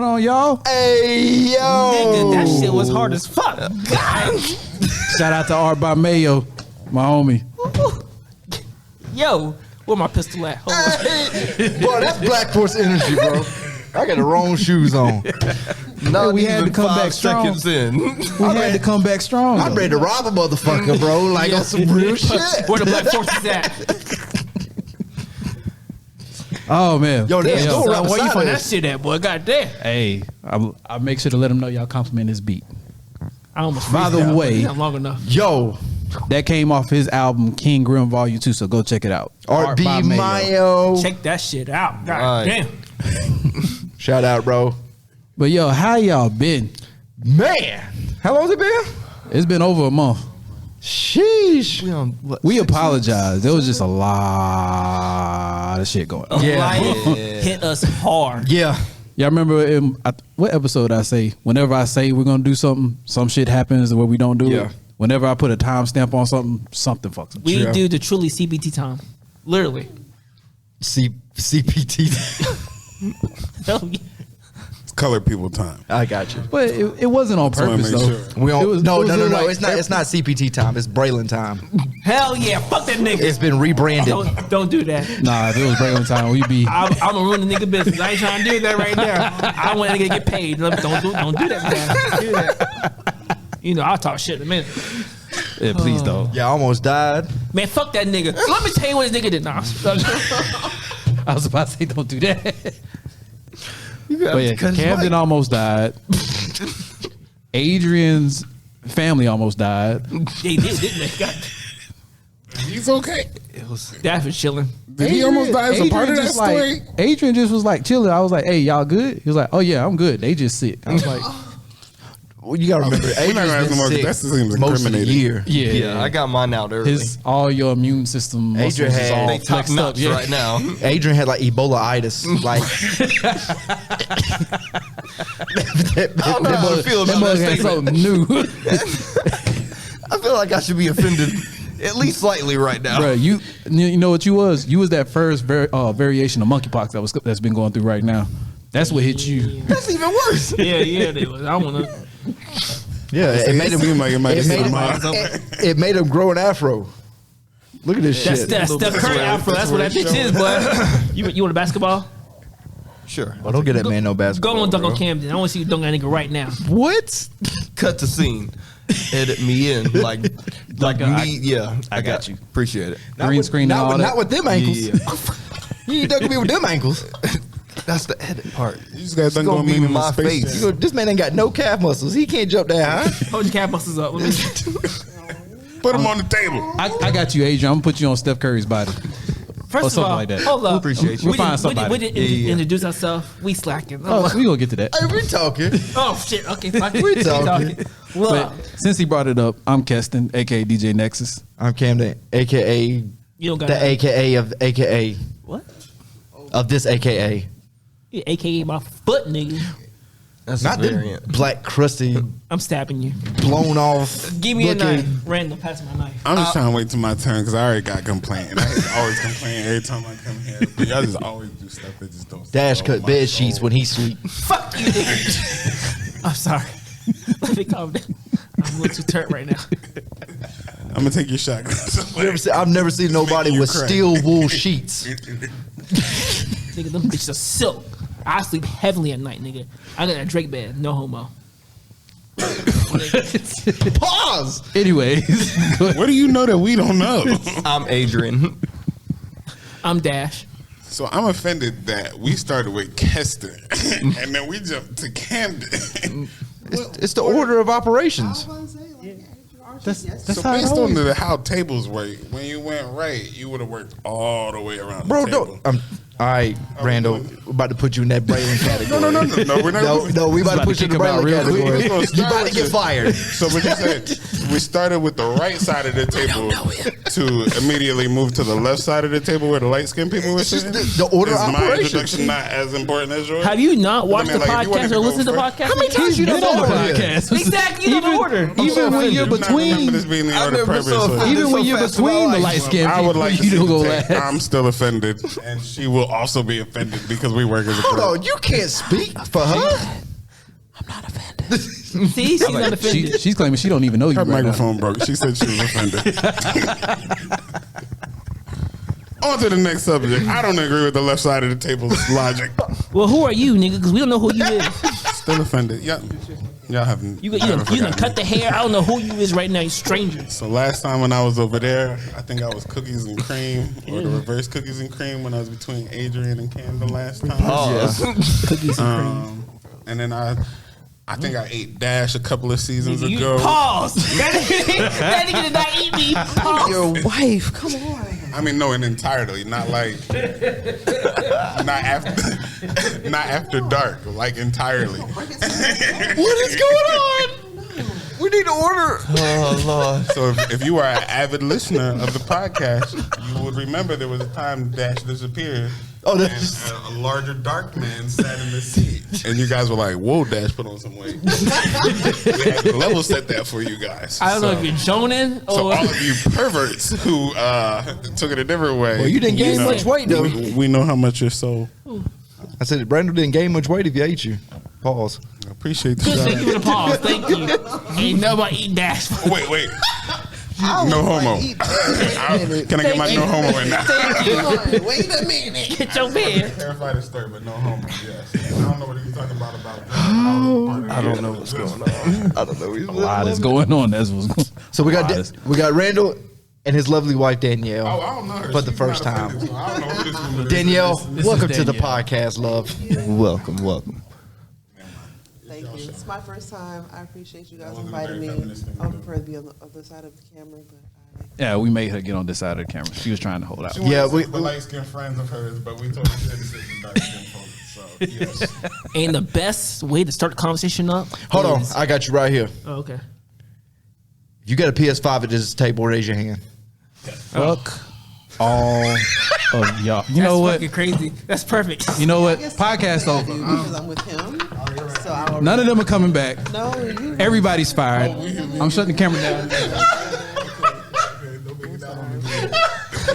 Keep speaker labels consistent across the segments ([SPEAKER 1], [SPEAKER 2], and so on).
[SPEAKER 1] on, y'all?
[SPEAKER 2] Hey, yo.
[SPEAKER 3] Nigga, that shit was hard as fuck. God.
[SPEAKER 1] Shout out to Art by Mayo, my homie.
[SPEAKER 3] Yo, where my pistol at? Hold on.
[SPEAKER 2] Bro, that's Black Force energy, bro. I got the wrong shoes on.
[SPEAKER 4] Not
[SPEAKER 1] we had
[SPEAKER 4] even
[SPEAKER 1] to come
[SPEAKER 4] 5
[SPEAKER 1] back strong.
[SPEAKER 4] seconds in.
[SPEAKER 1] We had to come back strong.
[SPEAKER 2] I'm ready to rob a motherfucker, bro. Like on some real shit.
[SPEAKER 3] Where the Black Forces at?
[SPEAKER 1] Oh man,
[SPEAKER 2] Yo, there's
[SPEAKER 3] Damn,
[SPEAKER 2] no
[SPEAKER 3] son,
[SPEAKER 2] right
[SPEAKER 3] where you
[SPEAKER 2] beside
[SPEAKER 3] find that
[SPEAKER 2] us.
[SPEAKER 3] shit at, boy? Goddamn.
[SPEAKER 1] Hey, I make sure to let them know y'all compliment this beat.
[SPEAKER 3] I almost
[SPEAKER 1] By the
[SPEAKER 3] freezed out,
[SPEAKER 1] way-
[SPEAKER 3] but not long enough.
[SPEAKER 2] Yo,
[SPEAKER 1] That came off his album King Grim Volume 2, so go check it out.
[SPEAKER 2] Art B.
[SPEAKER 1] by Mayo.
[SPEAKER 2] Mayo.
[SPEAKER 3] Check that shit out. God
[SPEAKER 4] Right.
[SPEAKER 3] damn.
[SPEAKER 2] Shout out, bro.
[SPEAKER 1] But yo, how y'all been?
[SPEAKER 2] Man, how long's it been?
[SPEAKER 1] It's been over a month.
[SPEAKER 2] Sheesh.
[SPEAKER 4] We on what?
[SPEAKER 1] We apologize. There was just a lot of shit going on.
[SPEAKER 2] Yeah.
[SPEAKER 3] Life hit us hard.
[SPEAKER 2] Yeah.
[SPEAKER 1] Y'all remember what episode I say? Whenever I say we're gonna do something, some shit happens where we don't do
[SPEAKER 2] Yeah.
[SPEAKER 1] it. Whenever I put a timestamp on something, something fucks up.
[SPEAKER 3] We
[SPEAKER 2] Sure.
[SPEAKER 3] do the truly CBT time. Literally.
[SPEAKER 2] CPT.
[SPEAKER 3] Hell yeah.
[SPEAKER 5] It's colored people time.
[SPEAKER 2] I got you.
[SPEAKER 1] But it wasn't on
[SPEAKER 5] Just wanna
[SPEAKER 1] purpose
[SPEAKER 5] make
[SPEAKER 1] though.
[SPEAKER 5] sure.
[SPEAKER 2] We all,
[SPEAKER 1] It was-
[SPEAKER 2] no.
[SPEAKER 1] it was like-
[SPEAKER 2] It's not CPT time. It's Braylon time.
[SPEAKER 3] Hell yeah. Fuck that nigga.
[SPEAKER 2] It's been rebranded.
[SPEAKER 3] Don't do that.
[SPEAKER 1] Nah, if it was break time, we'd be.
[SPEAKER 3] I'm gonna ruin the nigga business. I ain't trying to do that right there. I want nigga to get paid. Don't do that, man. Don't do that. You know, I'll talk shit in a minute.
[SPEAKER 1] Yeah, please don't.
[SPEAKER 2] Yeah, I almost died.
[SPEAKER 3] Man, fuck that nigga. Let me tell you what this nigga did. Nah.
[SPEAKER 1] I was about to say don't do that. But yeah, Camden almost died. Adrian's family almost died.
[SPEAKER 3] They did, didn't they? God,
[SPEAKER 5] He's okay.
[SPEAKER 3] that for chilling.
[SPEAKER 5] Did he almost die as a part of that
[SPEAKER 1] just
[SPEAKER 5] story?
[SPEAKER 1] Adrian just was like chilling. I was like, "Hey, y'all good?" He was like, "Oh yeah, I'm good." They just sick. I was like,
[SPEAKER 2] Well, you gotta remember,
[SPEAKER 5] We're not gonna ask
[SPEAKER 2] Adrian's
[SPEAKER 5] no more,
[SPEAKER 2] been
[SPEAKER 5] that
[SPEAKER 2] sick
[SPEAKER 5] seems
[SPEAKER 2] most of the
[SPEAKER 5] incriminating.
[SPEAKER 2] year.
[SPEAKER 1] "Yeah,
[SPEAKER 4] Yeah, I got mine out early.
[SPEAKER 1] all your immune system muscles
[SPEAKER 2] Adrian
[SPEAKER 1] is
[SPEAKER 2] had-
[SPEAKER 1] all
[SPEAKER 4] they top
[SPEAKER 1] flexed up."
[SPEAKER 4] notch
[SPEAKER 1] Yeah.
[SPEAKER 4] right now.
[SPEAKER 2] Adrian had like Ebola-itis. Like
[SPEAKER 4] I don't know how to feel
[SPEAKER 1] That
[SPEAKER 4] about
[SPEAKER 1] mug
[SPEAKER 4] that
[SPEAKER 1] had
[SPEAKER 4] statement.
[SPEAKER 1] something new,
[SPEAKER 4] I feel like I should be offended at least slightly right now.
[SPEAKER 1] bro. You know what you was? You was that first variation of monkeypox that's been going through right now. That's what hit you.
[SPEAKER 4] That's even worse.
[SPEAKER 3] Yeah, they was. I wanna.
[SPEAKER 2] yeah, it made him.
[SPEAKER 5] seemed like it might
[SPEAKER 2] It
[SPEAKER 5] have
[SPEAKER 2] made
[SPEAKER 5] been
[SPEAKER 2] him,
[SPEAKER 5] mine.
[SPEAKER 2] it made him grow an afro. Look at this
[SPEAKER 3] That's
[SPEAKER 2] shit.
[SPEAKER 3] Steph Curry afro. That's what that bitch is, boy. You want a basketball?
[SPEAKER 4] Sure.
[SPEAKER 2] Oh, don't get that man no basketball.
[SPEAKER 3] Go on, dunk
[SPEAKER 2] bro.
[SPEAKER 3] on Camden. I want to see you dunk that nigga right now.
[SPEAKER 1] What?
[SPEAKER 4] Cut the scene. Edit me in. Like me. Yeah.
[SPEAKER 1] I got you.
[SPEAKER 4] Appreciate it.
[SPEAKER 2] Not
[SPEAKER 1] Green
[SPEAKER 2] with-
[SPEAKER 1] screen and
[SPEAKER 2] not
[SPEAKER 1] all
[SPEAKER 2] with,
[SPEAKER 1] that.
[SPEAKER 2] Not with them ankles.
[SPEAKER 4] Yeah.
[SPEAKER 2] You ain't dunking me with them ankles.
[SPEAKER 4] That's the edit part.
[SPEAKER 5] You just got done
[SPEAKER 4] gonna
[SPEAKER 5] going
[SPEAKER 4] be
[SPEAKER 5] mean in
[SPEAKER 4] my
[SPEAKER 5] my face.
[SPEAKER 4] face.
[SPEAKER 2] You go, this man ain't got no calf muscles. He can't jump that high.
[SPEAKER 3] Hold your calf muscles up. Let me see.
[SPEAKER 5] Put him on the table.
[SPEAKER 1] I got you, Adrian. I'm gonna put you on Steph Curry's body.
[SPEAKER 3] First of
[SPEAKER 1] something
[SPEAKER 3] all,
[SPEAKER 1] like that.
[SPEAKER 3] hold up.
[SPEAKER 4] Appreciate you.
[SPEAKER 1] We'll find somebody.
[SPEAKER 3] We didn't
[SPEAKER 4] Yeah.
[SPEAKER 3] introduce ourselves. We slacking.
[SPEAKER 1] Oh, we gonna get to that.
[SPEAKER 2] Hey, we talking.
[SPEAKER 3] Oh shit. Okay, fuck it.
[SPEAKER 2] We talking.
[SPEAKER 3] Well,
[SPEAKER 1] But since he brought it up, I'm Keston, aka DJ Nexus.
[SPEAKER 2] I'm Camden, aka
[SPEAKER 3] you don't got
[SPEAKER 2] the AKA of AKA
[SPEAKER 3] what?
[SPEAKER 2] of this AKA.
[SPEAKER 3] Yeah, AKA my foot, nigga.
[SPEAKER 4] That's
[SPEAKER 2] Not
[SPEAKER 4] a
[SPEAKER 2] the
[SPEAKER 4] variant.
[SPEAKER 2] black crusty,
[SPEAKER 3] I'm stabbing you.
[SPEAKER 2] blown off.
[SPEAKER 3] Give me
[SPEAKER 2] looking-
[SPEAKER 3] a knife. Random, pass my knife.
[SPEAKER 5] I'm just trying to wait till my turn because I already got complaining. I just always complain every time I come here. But y'all just always do stuff that just don't.
[SPEAKER 2] Dash
[SPEAKER 5] settle
[SPEAKER 2] cut
[SPEAKER 5] my
[SPEAKER 2] bed
[SPEAKER 5] soul.
[SPEAKER 2] sheets when he sleep.
[SPEAKER 3] Fuck you, nigga. I'm sorry. Let me calm down. I'm a little too turned right now.
[SPEAKER 5] I'm gonna take your shot.
[SPEAKER 2] I've never seen nobody
[SPEAKER 5] You
[SPEAKER 2] with
[SPEAKER 5] crack.
[SPEAKER 2] steel wool sheets.
[SPEAKER 3] Nigga, them bitches are silk. I sleep heavily at night, nigga. I got a Drake bed. No homo.
[SPEAKER 2] Pause.
[SPEAKER 1] Anyways,
[SPEAKER 5] What do you know that we don't know?
[SPEAKER 4] I'm Adrian.
[SPEAKER 3] I'm Dash.
[SPEAKER 5] So I'm offended that we started with Keston and then we jumped to Camden.
[SPEAKER 2] It's the order of operations.
[SPEAKER 1] that's
[SPEAKER 5] So
[SPEAKER 1] how it
[SPEAKER 5] based on
[SPEAKER 1] always-
[SPEAKER 5] how tables work, when you went right, you would have worked all the way around.
[SPEAKER 2] Bro,
[SPEAKER 5] the table.
[SPEAKER 2] don't. All right, Randall, we're about to put you in that Braylon category.
[SPEAKER 5] No, we're not.
[SPEAKER 2] No, we about to put you in the
[SPEAKER 1] kick him out
[SPEAKER 2] Braylon
[SPEAKER 1] real
[SPEAKER 2] category.
[SPEAKER 5] quick. We're gonna
[SPEAKER 2] You
[SPEAKER 5] start
[SPEAKER 2] about to
[SPEAKER 5] with
[SPEAKER 2] get
[SPEAKER 5] you.
[SPEAKER 2] fired.
[SPEAKER 5] So what you said, we started with the right side of the table to immediately move to the left side of the table where the light skinned people were
[SPEAKER 2] It's just
[SPEAKER 5] sitting.
[SPEAKER 2] the order
[SPEAKER 5] Is
[SPEAKER 2] of
[SPEAKER 5] my
[SPEAKER 2] operations.
[SPEAKER 5] introduction not as important as yours?
[SPEAKER 3] Have you not watched
[SPEAKER 5] mean,
[SPEAKER 3] the
[SPEAKER 5] like, if you wanted
[SPEAKER 3] podcast
[SPEAKER 5] to
[SPEAKER 3] or
[SPEAKER 5] go
[SPEAKER 3] listened to the
[SPEAKER 5] first-
[SPEAKER 3] podcast?
[SPEAKER 2] How many times you done
[SPEAKER 1] been on the
[SPEAKER 2] ordered here?
[SPEAKER 1] podcast?
[SPEAKER 3] Exactly, you know the order.
[SPEAKER 1] Even when you're
[SPEAKER 5] I remember
[SPEAKER 1] between,
[SPEAKER 5] this being the
[SPEAKER 4] I've
[SPEAKER 5] order
[SPEAKER 4] never been so
[SPEAKER 5] purposely.
[SPEAKER 4] offended.
[SPEAKER 1] even when
[SPEAKER 4] so
[SPEAKER 1] you're
[SPEAKER 4] fast in my
[SPEAKER 1] between the
[SPEAKER 4] life.
[SPEAKER 1] light skinned
[SPEAKER 5] I
[SPEAKER 1] people,
[SPEAKER 5] would like to
[SPEAKER 1] you
[SPEAKER 5] see
[SPEAKER 1] don't go
[SPEAKER 5] the tape.
[SPEAKER 1] last.
[SPEAKER 5] I'm still offended, and she will also be offended because we work as a
[SPEAKER 2] Hold
[SPEAKER 5] group.
[SPEAKER 2] on, you can't speak for her.
[SPEAKER 3] See, she's not offended.
[SPEAKER 1] She's claiming she don't even know you
[SPEAKER 5] Her
[SPEAKER 1] right now.
[SPEAKER 5] microphone broke. She said she was offended. On to the next subject. I don't agree with the left side of the table's logic.
[SPEAKER 3] Well, who are you, nigga? Because we don't know who you is.
[SPEAKER 5] Still offended. Y'all haven't.
[SPEAKER 3] You
[SPEAKER 5] never
[SPEAKER 3] done
[SPEAKER 5] forgotten.
[SPEAKER 3] cut the hair. I don't know who you is right now. You strangers.
[SPEAKER 5] So last time when I was over there, I think I was cookies and cream, or the reverse cookies and cream when I was between Adrian and Camden last time.
[SPEAKER 3] Cookies and cream.
[SPEAKER 5] And then I think I ate Dash a couple of seasons
[SPEAKER 3] You
[SPEAKER 5] ago.
[SPEAKER 3] pause. That nigga did not eat me. Pause.
[SPEAKER 2] Your wife, come on.
[SPEAKER 5] I mean, no, entirely, not like, not after dark, like entirely.
[SPEAKER 2] What is going on? We need to order.
[SPEAKER 4] Oh Lord.
[SPEAKER 5] So if you are an avid listener of the podcast, you would remember there was a time Dash disappeared.
[SPEAKER 2] Oh,
[SPEAKER 5] And
[SPEAKER 2] that's
[SPEAKER 5] a larger dark man sat in the seat, and you guys were like, "Whoa, Dash, put on some weight." We had to level set that for you guys.
[SPEAKER 3] I don't know if you're joning
[SPEAKER 5] So
[SPEAKER 3] or
[SPEAKER 5] all of you perverts who took it a different way.
[SPEAKER 2] Well, you didn't gain much weight though.
[SPEAKER 5] We know how much you're so.
[SPEAKER 2] I said Brandon didn't gain much weight if he ate you. Pause.
[SPEAKER 5] I appreciate the
[SPEAKER 3] good.
[SPEAKER 5] shout.
[SPEAKER 3] Thank you for the pause. Thank you. Ain't nobody eating Dash.
[SPEAKER 5] Wait. No homo. Can I get my no homo in now?
[SPEAKER 2] Wait a minute.
[SPEAKER 3] Get your bed.
[SPEAKER 5] Clarify the story, but no homo. Yes. I don't know what he's talking about.
[SPEAKER 4] I don't know what's going on.
[SPEAKER 2] I don't know.
[SPEAKER 1] A lot is going on. That's what's going on.
[SPEAKER 2] So we got Randall and his lovely wife Danielle.
[SPEAKER 5] Oh, I don't know her.
[SPEAKER 2] For the
[SPEAKER 5] She's
[SPEAKER 2] first
[SPEAKER 5] not
[SPEAKER 2] time.
[SPEAKER 5] offended, so I don't know who this woman is.
[SPEAKER 2] Danielle,
[SPEAKER 1] This is
[SPEAKER 2] welcome to the
[SPEAKER 1] Danielle.
[SPEAKER 2] podcast, love.
[SPEAKER 4] Welcome.
[SPEAKER 6] Thank you. It's my first time. I appreciate you guys
[SPEAKER 5] wasn't
[SPEAKER 6] inviting
[SPEAKER 5] very
[SPEAKER 6] me.
[SPEAKER 5] feminist thing to
[SPEAKER 6] I would
[SPEAKER 5] do.
[SPEAKER 6] prefer to be on the other side of the camera, but
[SPEAKER 1] Yeah, we made her get on this side of the camera. She was trying to hold out.
[SPEAKER 5] She wanted
[SPEAKER 2] Yeah,
[SPEAKER 5] to sit
[SPEAKER 2] we-
[SPEAKER 5] with the light skinned friends of hers, but we told her she had to sit with dark skinned folks. So yes.
[SPEAKER 3] And the best way to start the conversation up.
[SPEAKER 2] Hold on,
[SPEAKER 3] is-
[SPEAKER 2] I got you right here.
[SPEAKER 3] Oh, okay.
[SPEAKER 2] If you got a PS5 at this table, raise your hand.
[SPEAKER 1] Fuck all of y'all. You know
[SPEAKER 3] That's
[SPEAKER 1] what?
[SPEAKER 3] fucking crazy. That's perfect.
[SPEAKER 1] You know what?
[SPEAKER 6] I guess
[SPEAKER 1] Podcast
[SPEAKER 6] I
[SPEAKER 1] over.
[SPEAKER 6] do because I'm with him. So I don't
[SPEAKER 1] None of them are coming back.
[SPEAKER 6] know you.
[SPEAKER 1] Everybody's fired. I'm shutting the camera down.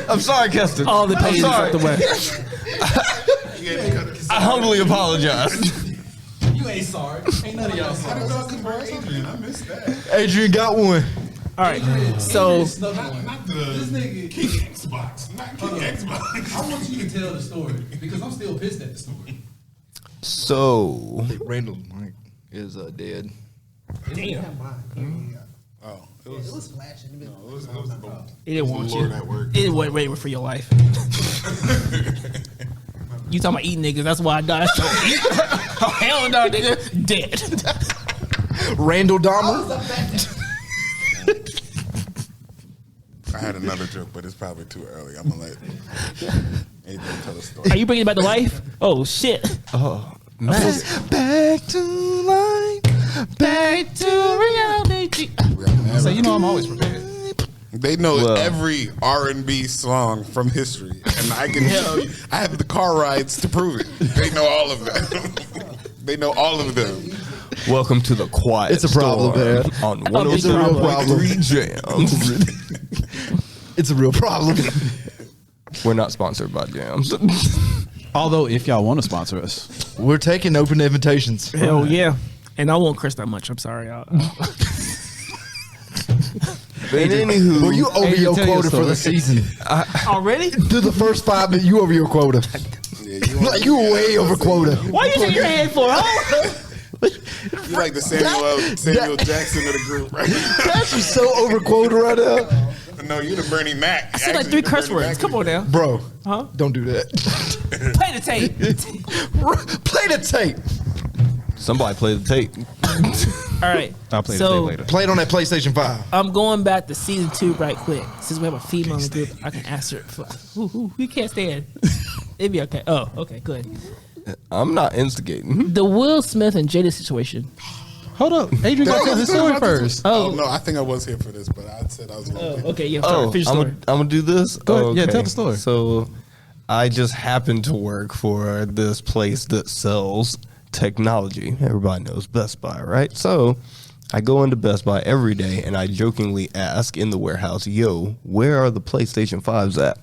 [SPEAKER 4] I'm sorry, Keston.
[SPEAKER 3] All the pain is
[SPEAKER 4] sorry.
[SPEAKER 3] out the way.
[SPEAKER 4] I humbly apologize.
[SPEAKER 1] You ain't sorry. Ain't none of y'all sorry.
[SPEAKER 5] Adrian, I missed that.
[SPEAKER 2] Adrian got one.
[SPEAKER 3] All right. So
[SPEAKER 5] Not the King Xbox. Not King Xbox.
[SPEAKER 1] I want you to tell the story because I'm still pissed at the story.
[SPEAKER 4] So,
[SPEAKER 2] Randall Mike is dead.
[SPEAKER 5] Oh, it
[SPEAKER 6] It
[SPEAKER 5] was.
[SPEAKER 6] was flashing.
[SPEAKER 5] It was the
[SPEAKER 3] it didn't want you.
[SPEAKER 5] Lord at work.
[SPEAKER 3] It wasn't ready for your life. You talking about eating niggas? That's why I died. So oh hell no, nigga, dead.
[SPEAKER 2] Randall Dahmer.
[SPEAKER 5] I had another joke, but it's probably too early. I'm gonna let Adrian tell the story.
[SPEAKER 3] Are you bringing it back to life? Oh shit.
[SPEAKER 2] Back to life.
[SPEAKER 3] Back to reality.
[SPEAKER 1] So you know I'm always prepared.
[SPEAKER 5] They know
[SPEAKER 4] Well.
[SPEAKER 5] every R&B song from history, and I can tell you, I have the car rides to prove it. They know all of them. They know all of them.
[SPEAKER 4] welcome to the quiet
[SPEAKER 2] It's a problem,
[SPEAKER 4] storm
[SPEAKER 2] man.
[SPEAKER 4] on
[SPEAKER 2] It's a real problem.
[SPEAKER 4] 103 Jams.
[SPEAKER 2] It's a real problem.
[SPEAKER 4] We're not sponsored by Jams.
[SPEAKER 1] Although, if y'all want to sponsor us,
[SPEAKER 2] We're taking open invitations.
[SPEAKER 3] Hell yeah. And I won't curse that much. I'm sorry.
[SPEAKER 4] But anywho,
[SPEAKER 2] Well, you over
[SPEAKER 1] Adrian,
[SPEAKER 2] your
[SPEAKER 1] tell your
[SPEAKER 2] quota for the
[SPEAKER 1] story.
[SPEAKER 2] season.
[SPEAKER 3] Already?
[SPEAKER 2] Through the first 5 minutes, you over your quota. Like you way over quota.
[SPEAKER 3] Why you shaking your head for, huh?
[SPEAKER 5] You're like the Samuel Jackson of the group, right?
[SPEAKER 2] That's just so over quota right now.
[SPEAKER 5] No, you're the Bernie Mac.
[SPEAKER 3] I said like 3 curse words. Come on now.
[SPEAKER 2] Bro,
[SPEAKER 3] Huh?
[SPEAKER 2] don't do that.
[SPEAKER 3] Play the tape.
[SPEAKER 2] Play the tape.
[SPEAKER 4] somebody play the tape.
[SPEAKER 3] All right.
[SPEAKER 1] I'll play the
[SPEAKER 3] so,
[SPEAKER 1] tape later.
[SPEAKER 2] Play it on that PlayStation 5.
[SPEAKER 3] I'm going back to season 2 right quick. Since we have a female in the group, I can ask her. Who can't stand? It'd be okay. Oh, okay, good.
[SPEAKER 4] I'm not instigating.
[SPEAKER 3] The Will Smith and Jada situation.
[SPEAKER 1] Hold up. Adrian got to tell his story first.
[SPEAKER 5] Oh no, I think I was here for this, but I said I was.
[SPEAKER 3] Oh, okay, yeah.
[SPEAKER 4] Oh,
[SPEAKER 3] Finish
[SPEAKER 4] I'm
[SPEAKER 3] story.
[SPEAKER 4] gonna do this.
[SPEAKER 1] Go ahead.
[SPEAKER 4] Oh,
[SPEAKER 1] Yeah, tell the story.
[SPEAKER 4] So, I just happened to work for this place that sells technology. Everybody knows Best Buy, right? So, I go into Best Buy every day and I jokingly ask in the warehouse, "Yo, where are the PlayStation 5s at?"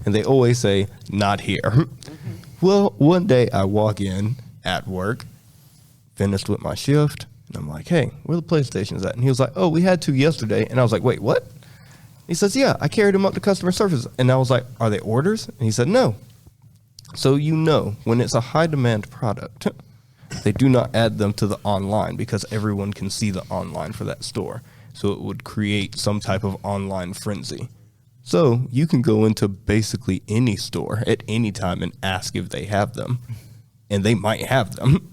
[SPEAKER 4] and they always say, not here. Well, one day I walk in at work, finished with my shift, and I'm like, hey, where the PlayStations at? And he was like, oh, we had 2 yesterday. And I was like, wait, what? He says, yeah, I carried them up to customer service. And I was like, are they orders? And he said, no. So when it's a high demand product, they do not add them to the online because everyone can see the online for that store. So it would create some type of online frenzy. So you can go into basically any store at any time and ask if they have them. And they might have them.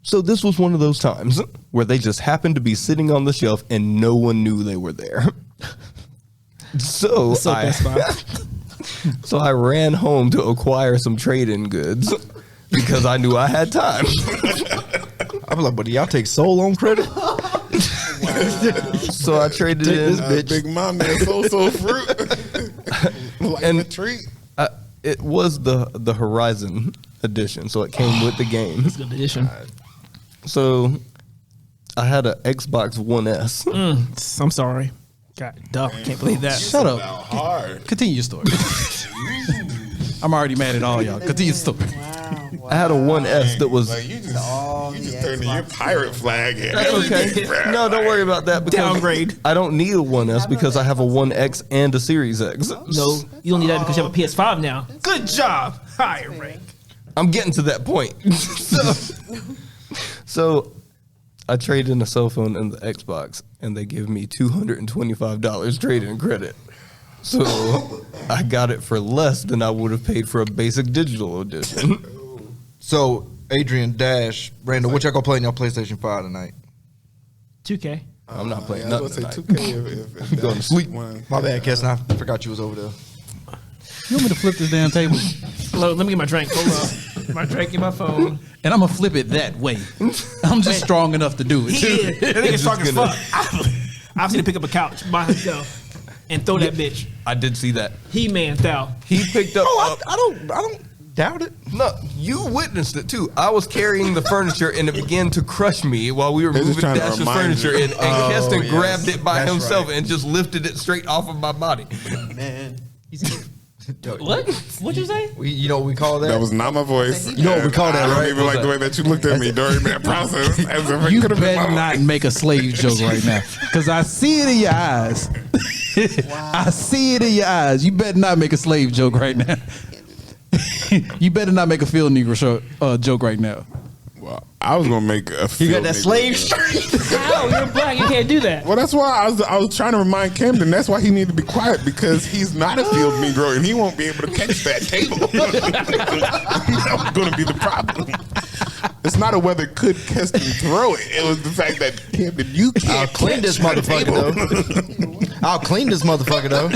[SPEAKER 4] So this was one of those times where they just happened to be sitting on the shelf and no one knew they were there. So I ran home to acquire some trade-in goods because I knew I had time.
[SPEAKER 2] I'm like, but y'all take so long credit?
[SPEAKER 4] So I traded
[SPEAKER 2] Take
[SPEAKER 4] in.
[SPEAKER 2] this bitch.
[SPEAKER 5] Big Mom, that so fruit. Like
[SPEAKER 4] And-
[SPEAKER 5] a treat.
[SPEAKER 4] It was the Horizon edition, so it came with the game.
[SPEAKER 3] Good addition.
[SPEAKER 4] So I had an Xbox One S.
[SPEAKER 3] I'm sorry. God, duh. Can't believe that.
[SPEAKER 1] Shut up.
[SPEAKER 5] Hard.
[SPEAKER 1] Continue your story. I'm already mad at all y'all. Continue your story.
[SPEAKER 6] Wow.
[SPEAKER 4] I had a 1S that was
[SPEAKER 5] Like you just turned in your pirate flag. Here.
[SPEAKER 4] okay. No, don't worry about that. Because
[SPEAKER 3] Downgrade.
[SPEAKER 4] I don't need a 1S because I have a 1X and a Series X.
[SPEAKER 3] No, you don't need that because you have a PS5 now. Good job. Higher rank.
[SPEAKER 4] I'm getting to that point. So I traded in a cell phone and the Xbox, and they give me $225 trade-in credit. So I got it for less than I would have paid for a basic digital edition.
[SPEAKER 2] So, Adrian Dash, Randall, what y'all gonna play in your PlayStation 5 tonight?
[SPEAKER 3] 2K.
[SPEAKER 4] I'm not playing
[SPEAKER 5] I was
[SPEAKER 4] nothing
[SPEAKER 5] gonna say
[SPEAKER 4] tonight.
[SPEAKER 5] 2K if
[SPEAKER 4] I'm going to sleep.
[SPEAKER 2] My bad, Keston. I forgot you was over there.
[SPEAKER 1] You want me to flip this damn table?
[SPEAKER 3] Let me get my drink. Hold on. My drink in my phone.
[SPEAKER 1] And I'm gonna flip it that way. I'm just strong enough to do it.
[SPEAKER 3] He
[SPEAKER 1] too.
[SPEAKER 3] is. That nigga's strong as fuck. I've seen him pick up a couch by himself and throw that bitch.
[SPEAKER 4] I did see that.
[SPEAKER 3] He-Man style.
[SPEAKER 4] He picked up.
[SPEAKER 2] I don't doubt it.
[SPEAKER 4] No, you witnessed it too. I was carrying the furniture and it began to crush me while we were
[SPEAKER 5] They're just
[SPEAKER 4] moving
[SPEAKER 5] trying to
[SPEAKER 4] Dash's
[SPEAKER 5] remind
[SPEAKER 4] furniture,
[SPEAKER 5] you.
[SPEAKER 4] and Keston
[SPEAKER 2] yes.
[SPEAKER 4] grabbed it by
[SPEAKER 2] That's
[SPEAKER 4] himself
[SPEAKER 2] right.
[SPEAKER 4] and just lifted it straight off of my body.
[SPEAKER 6] Man.
[SPEAKER 3] What? What'd you say?
[SPEAKER 2] You know what we call that?
[SPEAKER 5] That was not my voice.
[SPEAKER 2] You know what we call that,
[SPEAKER 5] I don't
[SPEAKER 2] right?
[SPEAKER 5] even like the way that you looked at me during that process. As if it
[SPEAKER 1] You
[SPEAKER 5] could have been
[SPEAKER 1] better
[SPEAKER 5] my
[SPEAKER 1] not make a slave joke right now, because I see it in your eyes. I see it in your eyes. You better not make a slave joke right now. You better not make a field Negro joke right now.
[SPEAKER 5] Well, I was gonna make a.
[SPEAKER 2] You got that
[SPEAKER 5] field
[SPEAKER 2] slave
[SPEAKER 5] nigga.
[SPEAKER 2] shirt?
[SPEAKER 3] How? You're black. You can't do that.
[SPEAKER 5] Well, that's why I was trying to remind Camden. That's why he needed to be quiet because he's not a field Negro and he won't be able to catch that table. That was going to be the problem. It's not a whether could Keston throw it. It was the fact that Camden, you can't.
[SPEAKER 2] I'll clean this
[SPEAKER 5] catch that
[SPEAKER 2] motherfucker
[SPEAKER 5] table.
[SPEAKER 2] though. I'll clean this motherfucker though.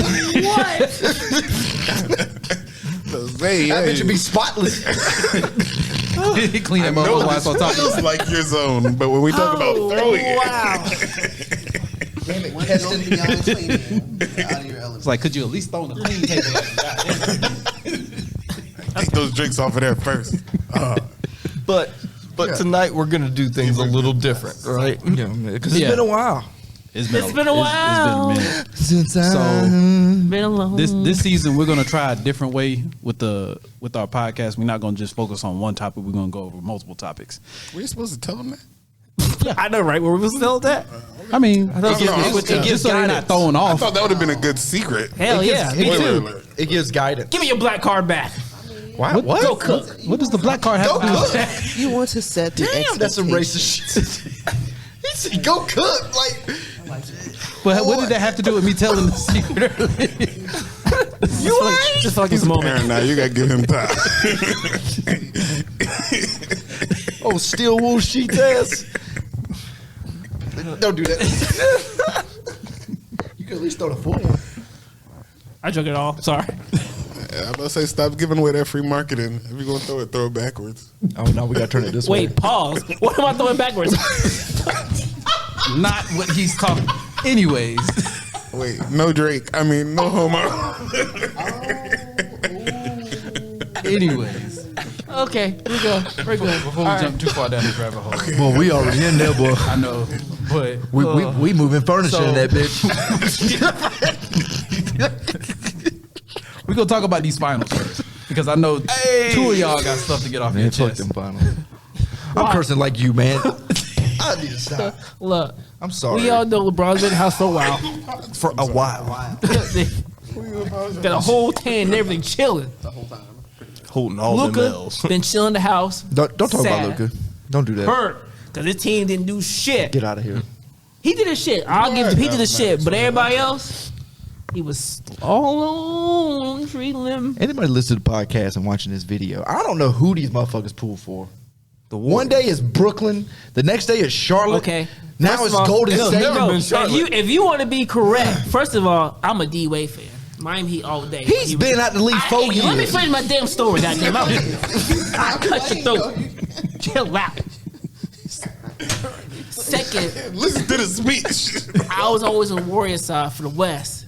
[SPEAKER 5] Hey,
[SPEAKER 2] That
[SPEAKER 5] hey.
[SPEAKER 2] bitch would be spotless.
[SPEAKER 1] Clean that
[SPEAKER 5] No,
[SPEAKER 1] motherfucker while it's on top.
[SPEAKER 5] feels like your zone, but when we talk about throwing it,
[SPEAKER 3] Wow.
[SPEAKER 2] Damn it,
[SPEAKER 6] One
[SPEAKER 2] Keston.
[SPEAKER 6] don't be beyond cleaning. Out of your element.
[SPEAKER 1] It's like, could you at least throw on the clean table?
[SPEAKER 5] take those drinks off of there first.
[SPEAKER 4] But tonight we're gonna do things a little different, right?
[SPEAKER 2] Yeah, because it's
[SPEAKER 1] Yeah.
[SPEAKER 2] been a while.
[SPEAKER 1] It's
[SPEAKER 3] been a while.
[SPEAKER 1] It's been a minute.
[SPEAKER 2] Since
[SPEAKER 1] So
[SPEAKER 3] Been alone.
[SPEAKER 1] this season we're gonna try a different way with our podcast. We're not gonna just focus on one topic. We're gonna go over multiple topics.
[SPEAKER 5] Were you supposed to tell them that?
[SPEAKER 3] I know, right? Where we was still at?
[SPEAKER 1] I mean,
[SPEAKER 3] thought
[SPEAKER 1] it gives so they're not throwing
[SPEAKER 5] I
[SPEAKER 1] off.
[SPEAKER 5] thought that would have been a good secret.
[SPEAKER 3] Hell yeah. Me
[SPEAKER 5] Spoiler
[SPEAKER 3] too.
[SPEAKER 5] alert.
[SPEAKER 2] it gives guidance.
[SPEAKER 3] Give me your black card back.
[SPEAKER 2] Why?
[SPEAKER 1] What?
[SPEAKER 2] What?
[SPEAKER 3] Go cook.
[SPEAKER 1] What does the black card have
[SPEAKER 2] Go
[SPEAKER 1] to do with
[SPEAKER 2] cook.
[SPEAKER 1] that?
[SPEAKER 6] You want to set the
[SPEAKER 2] Damn, that's some
[SPEAKER 6] expectations.
[SPEAKER 2] racist shit. He said, go cook. Like,
[SPEAKER 1] But what did that have to do with me telling the secret earlier?
[SPEAKER 3] Just feel like it's
[SPEAKER 5] He's
[SPEAKER 3] a
[SPEAKER 5] a
[SPEAKER 3] moment.
[SPEAKER 5] parent now. You got to give him time.
[SPEAKER 2] oh, steel wool sheet ass. Don't do that. You can at least throw the foot in.
[SPEAKER 3] I drunk it all. Sorry.
[SPEAKER 5] I'm about to say, stop giving away that free marketing. If you're going to throw it backwards.
[SPEAKER 2] Oh, no, we got to turn it this way.
[SPEAKER 3] Wait, pause. What am I throwing backwards?
[SPEAKER 1] Not what he's talking. Anyways,
[SPEAKER 5] Wait, no Drake. I mean, no homo.
[SPEAKER 1] anyways.
[SPEAKER 3] Okay, we go. We're good.
[SPEAKER 1] Before we jump too far down this rabbit hole,
[SPEAKER 2] Well, we already in there, boy.
[SPEAKER 1] I know, but
[SPEAKER 2] We moving furniture
[SPEAKER 1] So-
[SPEAKER 2] in that bitch.
[SPEAKER 1] We're gonna talk about these finals first because I know two of y'all got stuff to get off your
[SPEAKER 2] Man, fuck
[SPEAKER 1] chest.
[SPEAKER 2] them finals. I'm cursing like you, man. I need to stop.
[SPEAKER 3] Look,
[SPEAKER 2] I'm sorry.
[SPEAKER 3] we all know LeBron's been in the house for a while.
[SPEAKER 2] For a while.
[SPEAKER 3] Got a whole tan and everything chilling.
[SPEAKER 4] Holding all the
[SPEAKER 3] Luka
[SPEAKER 4] bells.
[SPEAKER 3] been chilling in the house.
[SPEAKER 2] Don't talk about
[SPEAKER 3] sad,
[SPEAKER 2] Luka. Don't do that.
[SPEAKER 3] Hurt because his team didn't do shit.
[SPEAKER 2] Get out of here.
[SPEAKER 3] He did his shit. I'll give him. He did his shit, but everybody else, he was all alone, treating them.
[SPEAKER 2] Anybody listen to the podcast and watching this video? I don't know who these motherfuckers pull for. One day it's Brooklyn. The next day it's Charlotte.
[SPEAKER 3] Okay.
[SPEAKER 2] Now
[SPEAKER 3] First
[SPEAKER 2] it's
[SPEAKER 3] of all,
[SPEAKER 2] Golden
[SPEAKER 3] no,
[SPEAKER 2] State.
[SPEAKER 3] bro,
[SPEAKER 4] been Charlotte.
[SPEAKER 3] if you want to be correct, first of all, I'm a D-Wade fan. Miami Heat all day.
[SPEAKER 2] He's been out the league 4 years.
[SPEAKER 3] Let me finish my damn story, goddamn. I cut your throat. Chill out. Second,
[SPEAKER 5] Listen to the speech.
[SPEAKER 3] I was always on Warriors side for the West,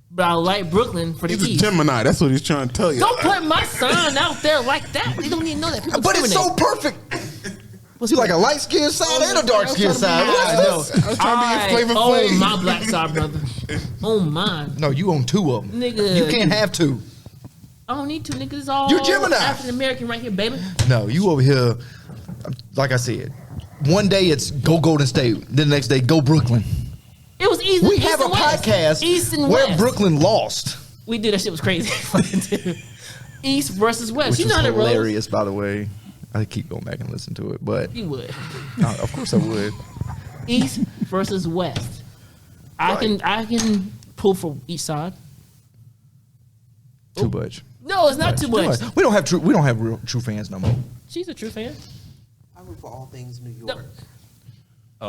[SPEAKER 3] but I like Brooklyn for the
[SPEAKER 5] He's a
[SPEAKER 3] East.
[SPEAKER 5] Gemini. That's what he's trying to tell you.
[SPEAKER 3] Don't put my son out there like that. They don't even know that. People
[SPEAKER 2] But it's so
[SPEAKER 3] discriminate.
[SPEAKER 2] perfect. You like a light skinned side and a dark skinned side.
[SPEAKER 3] I know.
[SPEAKER 5] I was trying to be a Flavor
[SPEAKER 3] Oh,
[SPEAKER 5] Flav.
[SPEAKER 3] my black side, brother. Oh, mine.
[SPEAKER 2] No, you own two of them.
[SPEAKER 3] Nigga.
[SPEAKER 2] You can't have two.
[SPEAKER 3] I don't need to, niggas. It's all
[SPEAKER 2] You're Gemini.
[SPEAKER 3] African American right here, baby.
[SPEAKER 2] No, you over here, like I said, one day it's go Golden State, then the next day go Brooklyn.
[SPEAKER 3] It was easy.
[SPEAKER 2] We
[SPEAKER 3] East
[SPEAKER 2] have a
[SPEAKER 3] and West.
[SPEAKER 2] podcast
[SPEAKER 3] East and
[SPEAKER 2] where
[SPEAKER 3] West.
[SPEAKER 2] Brooklyn lost.
[SPEAKER 3] We did that shit was crazy. East versus West.
[SPEAKER 2] Which
[SPEAKER 3] You
[SPEAKER 2] was
[SPEAKER 3] know how that rolls.
[SPEAKER 2] hilarious, by the way. I keep going back and listen to it, but
[SPEAKER 3] You would.
[SPEAKER 2] of course I would.
[SPEAKER 3] East versus West. I can pull for each side.
[SPEAKER 2] Too much.
[SPEAKER 3] No, it's not too much.
[SPEAKER 2] We don't have real true fans no more.
[SPEAKER 3] She's a true fan.
[SPEAKER 6] I root for all things New York.
[SPEAKER 3] No.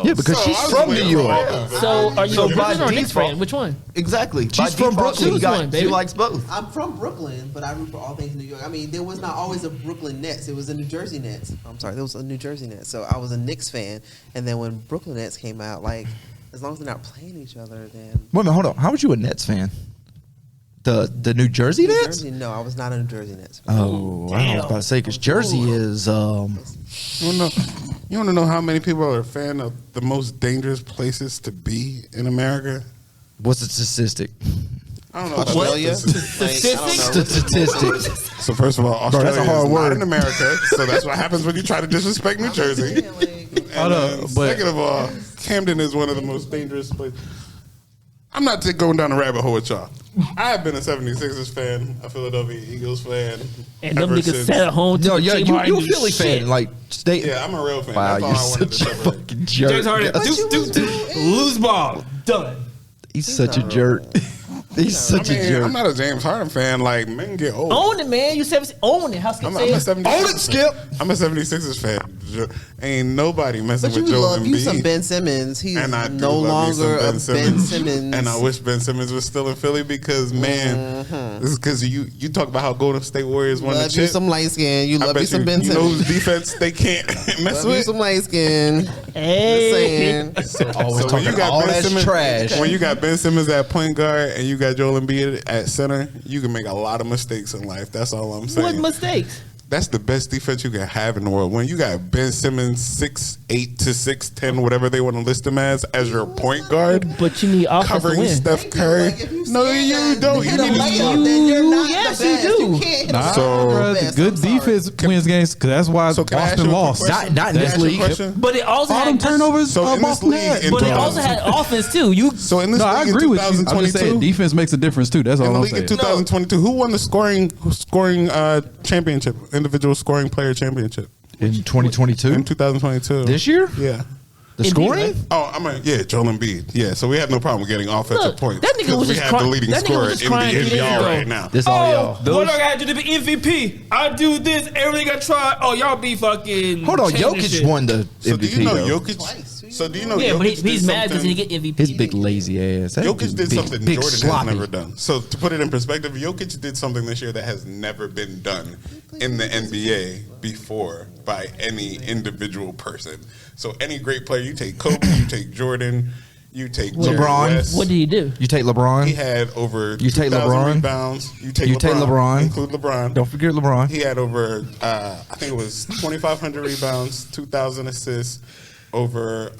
[SPEAKER 2] Yeah, because
[SPEAKER 5] So
[SPEAKER 2] she's
[SPEAKER 5] I was
[SPEAKER 2] from New
[SPEAKER 5] waiting for all
[SPEAKER 2] York.
[SPEAKER 5] of it.
[SPEAKER 3] So are you
[SPEAKER 4] So
[SPEAKER 3] a
[SPEAKER 4] by
[SPEAKER 3] Brooklyn or a Knicks
[SPEAKER 4] default-
[SPEAKER 3] fan? Which one?
[SPEAKER 4] Exactly.
[SPEAKER 2] She's from Brooklyn.
[SPEAKER 3] Choose one, baby.
[SPEAKER 4] She likes both.
[SPEAKER 6] I'm from Brooklyn, but I root for all things New York. I mean, there was not always a Brooklyn Nets. It was a New Jersey Nets. I'm sorry, there was a New Jersey Nets. So I was a Knicks fan, and then when Brooklyn Nets came out, like, as long as they're not playing each other, then
[SPEAKER 2] Wait a minute, hold on. How was you a Nets fan? The New Jersey
[SPEAKER 6] New
[SPEAKER 2] Nets?
[SPEAKER 6] Jersey, no, I was not a New Jersey Nets fan.
[SPEAKER 2] Oh, I was about to say because Jersey is
[SPEAKER 5] You want to know how many people are a fan of the most dangerous places to be in America?
[SPEAKER 2] what's the statistic?
[SPEAKER 5] I don't know.
[SPEAKER 6] Australia?
[SPEAKER 5] About
[SPEAKER 6] Like, I don't know.
[SPEAKER 2] Statistics.
[SPEAKER 5] So first of all,
[SPEAKER 2] Bro,
[SPEAKER 5] Australia
[SPEAKER 2] that's a hard
[SPEAKER 5] is
[SPEAKER 2] word.
[SPEAKER 5] not in America, so that's what happens when you try to disrespect New Jersey.
[SPEAKER 6] Yeah, like,
[SPEAKER 5] And,
[SPEAKER 1] Hold up, but-
[SPEAKER 5] second of all, Camden is one of the most dangerous places. I'm not going down a rabbit hole with y'all. I have been a 76ers fan, a Philadelphia Eagles fan.
[SPEAKER 3] And them
[SPEAKER 5] ever
[SPEAKER 3] niggas
[SPEAKER 5] since-
[SPEAKER 3] sat at home.
[SPEAKER 2] No,
[SPEAKER 3] to
[SPEAKER 2] yeah,
[SPEAKER 3] James
[SPEAKER 2] you
[SPEAKER 3] Harden
[SPEAKER 2] a
[SPEAKER 3] do
[SPEAKER 2] Philly
[SPEAKER 3] shit.
[SPEAKER 2] fan. Like, stay.
[SPEAKER 5] Yeah, I'm a real fan.
[SPEAKER 2] Wow,
[SPEAKER 5] That's all
[SPEAKER 2] you're
[SPEAKER 5] I wanted to
[SPEAKER 2] such a
[SPEAKER 5] separate.
[SPEAKER 2] fucking jerk.
[SPEAKER 3] James Harden,
[SPEAKER 6] But you was
[SPEAKER 3] lose ball, done.
[SPEAKER 2] He's such a jerk. He's such
[SPEAKER 5] I
[SPEAKER 2] a
[SPEAKER 5] mean,
[SPEAKER 2] jerk.
[SPEAKER 5] I'm not a James Harden fan. Like, men get old.
[SPEAKER 3] Own it, man. You 70. Own it. How Skip
[SPEAKER 5] I'm
[SPEAKER 3] say
[SPEAKER 5] a
[SPEAKER 3] it?
[SPEAKER 5] 76ers
[SPEAKER 2] Own it, Skip.
[SPEAKER 5] I'm a 76ers fan. Ain't nobody messing
[SPEAKER 6] but you
[SPEAKER 5] with Joel
[SPEAKER 6] love you some
[SPEAKER 5] Embiid.
[SPEAKER 6] Ben Simmons. He's
[SPEAKER 5] And I do
[SPEAKER 6] no
[SPEAKER 5] love me some
[SPEAKER 6] longer a
[SPEAKER 5] Ben Simmons.
[SPEAKER 6] Ben Simmons.
[SPEAKER 5] And I wish Ben Simmons was still in Philly because, man, this is because you talk about how Golden State Warriors won the
[SPEAKER 6] love you
[SPEAKER 5] chip.
[SPEAKER 6] some light skin. You
[SPEAKER 5] I
[SPEAKER 6] love
[SPEAKER 5] bet
[SPEAKER 6] you some Ben
[SPEAKER 5] you know
[SPEAKER 6] Simmons.
[SPEAKER 5] whose defense they can't mess
[SPEAKER 6] Love you
[SPEAKER 5] with.
[SPEAKER 6] some light skin.
[SPEAKER 3] Hey.
[SPEAKER 6] Just saying.
[SPEAKER 2] Always
[SPEAKER 5] So when you
[SPEAKER 2] talking
[SPEAKER 5] got
[SPEAKER 2] all
[SPEAKER 5] Ben
[SPEAKER 2] that
[SPEAKER 5] Simmons,
[SPEAKER 2] trash.
[SPEAKER 5] when you got Ben Simmons at point guard and you got Joel Embiid at center, you can make a lot of mistakes in life. That's all I'm
[SPEAKER 3] What
[SPEAKER 5] saying.
[SPEAKER 3] mistakes?
[SPEAKER 5] That's the best defense you can have in the world. When you got Ben Simmons 6'8" to 6'10", whatever they want to list him as your point guard,
[SPEAKER 3] But you need offense to
[SPEAKER 5] covering
[SPEAKER 3] win.
[SPEAKER 5] Steph Curry.
[SPEAKER 6] Like, if you
[SPEAKER 5] No,
[SPEAKER 6] stand
[SPEAKER 5] you
[SPEAKER 6] there
[SPEAKER 5] don't.
[SPEAKER 6] and
[SPEAKER 5] You
[SPEAKER 6] hit a
[SPEAKER 5] need to
[SPEAKER 6] layup, then you're not
[SPEAKER 3] Yes,
[SPEAKER 6] the
[SPEAKER 3] you
[SPEAKER 6] best.
[SPEAKER 3] do.
[SPEAKER 6] You can't hit a
[SPEAKER 1] Nah,
[SPEAKER 6] layup
[SPEAKER 5] So-
[SPEAKER 6] the
[SPEAKER 1] bruh, the
[SPEAKER 6] best.
[SPEAKER 1] good
[SPEAKER 6] I'm sorry.
[SPEAKER 1] defense wins games because that's why
[SPEAKER 5] So can I ask
[SPEAKER 1] Boston
[SPEAKER 5] you a quick
[SPEAKER 1] lost.
[SPEAKER 5] question?
[SPEAKER 2] Not in
[SPEAKER 5] Can I
[SPEAKER 2] this
[SPEAKER 5] ask you a
[SPEAKER 2] league.
[SPEAKER 5] question?
[SPEAKER 3] But it also
[SPEAKER 1] All
[SPEAKER 3] had
[SPEAKER 1] them turnovers.
[SPEAKER 5] So in this
[SPEAKER 1] Boston
[SPEAKER 5] league,
[SPEAKER 1] had.
[SPEAKER 5] in
[SPEAKER 3] But it
[SPEAKER 5] 2000
[SPEAKER 3] also had offense too. You
[SPEAKER 5] So in this
[SPEAKER 1] No, I
[SPEAKER 5] league in
[SPEAKER 1] agree with you. I'm just
[SPEAKER 5] 2022,
[SPEAKER 1] saying defense makes a difference too. That's all
[SPEAKER 5] in the
[SPEAKER 1] I'm
[SPEAKER 5] league in
[SPEAKER 1] saying.
[SPEAKER 5] 2022, who won the scoring championship, individual scoring player championship
[SPEAKER 2] In 2022?
[SPEAKER 5] in 2022?
[SPEAKER 2] This year?
[SPEAKER 5] Yeah.
[SPEAKER 2] The
[SPEAKER 3] Embiid,
[SPEAKER 2] scoring?
[SPEAKER 3] right?
[SPEAKER 5] Oh, Joel Embiid. Yeah, so we have no problem getting offensive
[SPEAKER 3] Look,
[SPEAKER 5] points.
[SPEAKER 3] that nigga
[SPEAKER 5] 'cause
[SPEAKER 3] was
[SPEAKER 5] we
[SPEAKER 3] just
[SPEAKER 5] have the
[SPEAKER 3] crying-
[SPEAKER 5] leading
[SPEAKER 3] that nigga was
[SPEAKER 5] scorer
[SPEAKER 3] just
[SPEAKER 5] in
[SPEAKER 3] crying
[SPEAKER 5] the
[SPEAKER 3] 3 days
[SPEAKER 5] NBA
[SPEAKER 3] ago.
[SPEAKER 5] right now.
[SPEAKER 2] This all y'all.
[SPEAKER 3] Oh, what do I gotta do to be MVP? I do this. Everything I try. Oh, y'all be fucking.
[SPEAKER 2] Hold on,
[SPEAKER 3] changing
[SPEAKER 2] Jokic
[SPEAKER 3] shit.
[SPEAKER 2] won the
[SPEAKER 5] So do
[SPEAKER 2] MVP.
[SPEAKER 5] you know
[SPEAKER 2] though.
[SPEAKER 5] Jokic?
[SPEAKER 6] Twice, 2
[SPEAKER 5] So do you know
[SPEAKER 3] Yeah,
[SPEAKER 5] Jokic
[SPEAKER 3] but
[SPEAKER 5] did
[SPEAKER 3] he's mad because
[SPEAKER 5] something-
[SPEAKER 3] he didn't get MVP.
[SPEAKER 2] His big lazy ass. That
[SPEAKER 5] Jokic
[SPEAKER 2] dude
[SPEAKER 5] did
[SPEAKER 2] big,
[SPEAKER 5] something
[SPEAKER 2] big
[SPEAKER 5] Jordan
[SPEAKER 2] sloppy.
[SPEAKER 5] has never done. So to put it in perspective, Jokic did something this year that has never been done in the NBA before by any individual person. So any great player, you take Kobe, you take Jordan, you take Jerry
[SPEAKER 2] LeBron.
[SPEAKER 5] West.
[SPEAKER 3] What did he do?
[SPEAKER 2] You take LeBron.
[SPEAKER 5] He had over
[SPEAKER 2] You take
[SPEAKER 5] 2,000
[SPEAKER 2] LeBron.
[SPEAKER 5] rebounds. You take
[SPEAKER 2] LeBron.
[SPEAKER 5] Include LeBron.
[SPEAKER 2] Don't forget LeBron.
[SPEAKER 5] He had over, I think it was 2,500 rebounds, 2,000 assists, over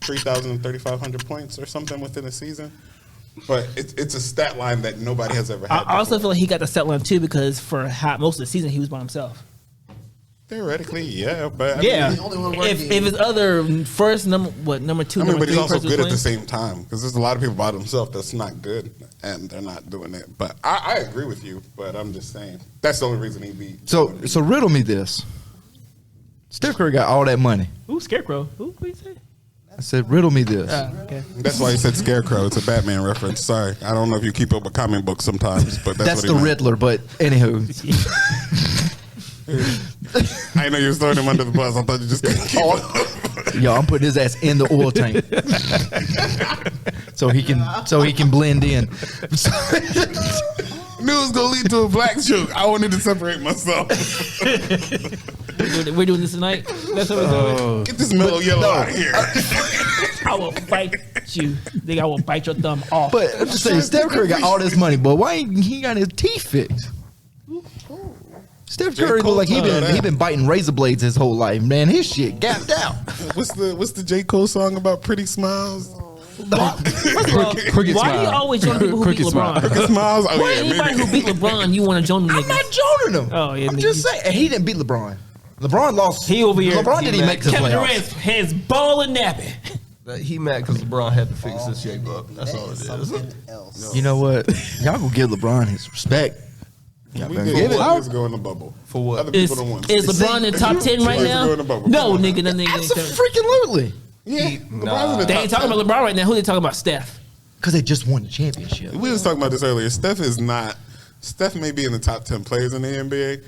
[SPEAKER 5] 3,000 and 3,500 points or something within a season. But it's a stat line that nobody has ever had.
[SPEAKER 3] I also
[SPEAKER 5] before.
[SPEAKER 3] feel like he got the set line too because for most of the season he was by himself.
[SPEAKER 5] Theoretically, yeah, but I
[SPEAKER 3] Yeah,
[SPEAKER 5] mean,
[SPEAKER 6] the only one
[SPEAKER 3] if
[SPEAKER 6] working.
[SPEAKER 3] his other number two,
[SPEAKER 5] I mean,
[SPEAKER 3] number
[SPEAKER 5] but he's
[SPEAKER 3] three
[SPEAKER 5] also
[SPEAKER 3] person
[SPEAKER 5] good at
[SPEAKER 3] was
[SPEAKER 5] the
[SPEAKER 3] playing.
[SPEAKER 5] same time because there's a lot of people by themselves that's not good and they're not doing it. But I agree with you. But I'm just saying that's the only reason he beat.
[SPEAKER 2] So riddle me this. Steph Curry got all that money.
[SPEAKER 3] Ooh, Scarecrow. What you say?
[SPEAKER 2] I said, riddle me this.
[SPEAKER 3] Okay.
[SPEAKER 5] That's why he said Scarecrow. It's a Batman reference. Sorry, I don't know if you keep up with comic books sometimes, but
[SPEAKER 2] That's
[SPEAKER 5] what
[SPEAKER 2] the
[SPEAKER 5] he meant.
[SPEAKER 2] Riddler, but anywho.
[SPEAKER 5] I didn't know you was throwing him under the bus. I thought you just couldn't keep up.
[SPEAKER 2] Yo, I'm putting his ass in the oil tank. so he can blend in.
[SPEAKER 5] Knew it was gonna lead to a black joke. I wanted to separate myself.
[SPEAKER 3] We're doing this tonight. That's what we're doing.
[SPEAKER 5] Get this mellow yellow out of here.
[SPEAKER 3] I will bite you. Nigga, I will bite your thumb off.
[SPEAKER 2] But I'm just saying, Steph Curry got all this money, but why ain't he got his teeth fixed? Steph
[SPEAKER 5] J.
[SPEAKER 2] Curry
[SPEAKER 5] Cole
[SPEAKER 2] look like he
[SPEAKER 5] told her that.
[SPEAKER 2] been biting razor blades his whole life, man. His shit gapped out.
[SPEAKER 5] What's the J. Cole song about pretty smiles?
[SPEAKER 3] First of all,
[SPEAKER 1] Cricket
[SPEAKER 3] why do you
[SPEAKER 1] smile.
[SPEAKER 3] always join people who beat
[SPEAKER 1] Cricket smile.
[SPEAKER 3] LeBron?
[SPEAKER 5] Cricket smiles? Oh,
[SPEAKER 3] Why
[SPEAKER 5] yeah,
[SPEAKER 3] anybody
[SPEAKER 5] maybe.
[SPEAKER 3] who beat LeBron, you want to join them
[SPEAKER 2] I'm
[SPEAKER 3] niggas?
[SPEAKER 2] not joining him.
[SPEAKER 3] Oh, yeah,
[SPEAKER 2] I'm
[SPEAKER 3] nigga.
[SPEAKER 2] just saying. And he didn't beat LeBron. LeBron lost.
[SPEAKER 3] He over here.
[SPEAKER 2] LeBron didn't even make the
[SPEAKER 3] Kevin
[SPEAKER 2] playoffs.
[SPEAKER 3] Durant's hands balling nappy.
[SPEAKER 4] He mad because LeBron had to fix his shape up. That's all it is.
[SPEAKER 6] Something else.
[SPEAKER 2] You know what? Y'all gonna give LeBron his respect. Y'all
[SPEAKER 5] We
[SPEAKER 2] better
[SPEAKER 5] did
[SPEAKER 2] give it.
[SPEAKER 5] years ago in the bubble.
[SPEAKER 4] For what?
[SPEAKER 5] Other
[SPEAKER 3] Is,
[SPEAKER 5] people don't want.
[SPEAKER 3] is LeBron in the top 10 right
[SPEAKER 5] Years
[SPEAKER 3] now?
[SPEAKER 5] ago in the bubble.
[SPEAKER 3] No, nigga, that nigga ain't top.
[SPEAKER 2] Absolutely.
[SPEAKER 5] Yeah, LeBron's in the
[SPEAKER 3] They
[SPEAKER 5] top
[SPEAKER 3] ain't talking
[SPEAKER 5] 10.
[SPEAKER 3] about LeBron right now. Who they talking about? Steph.
[SPEAKER 2] Because they just won the championship.
[SPEAKER 5] We was talking about this earlier. Steph may be in the top 10 players in the NBA,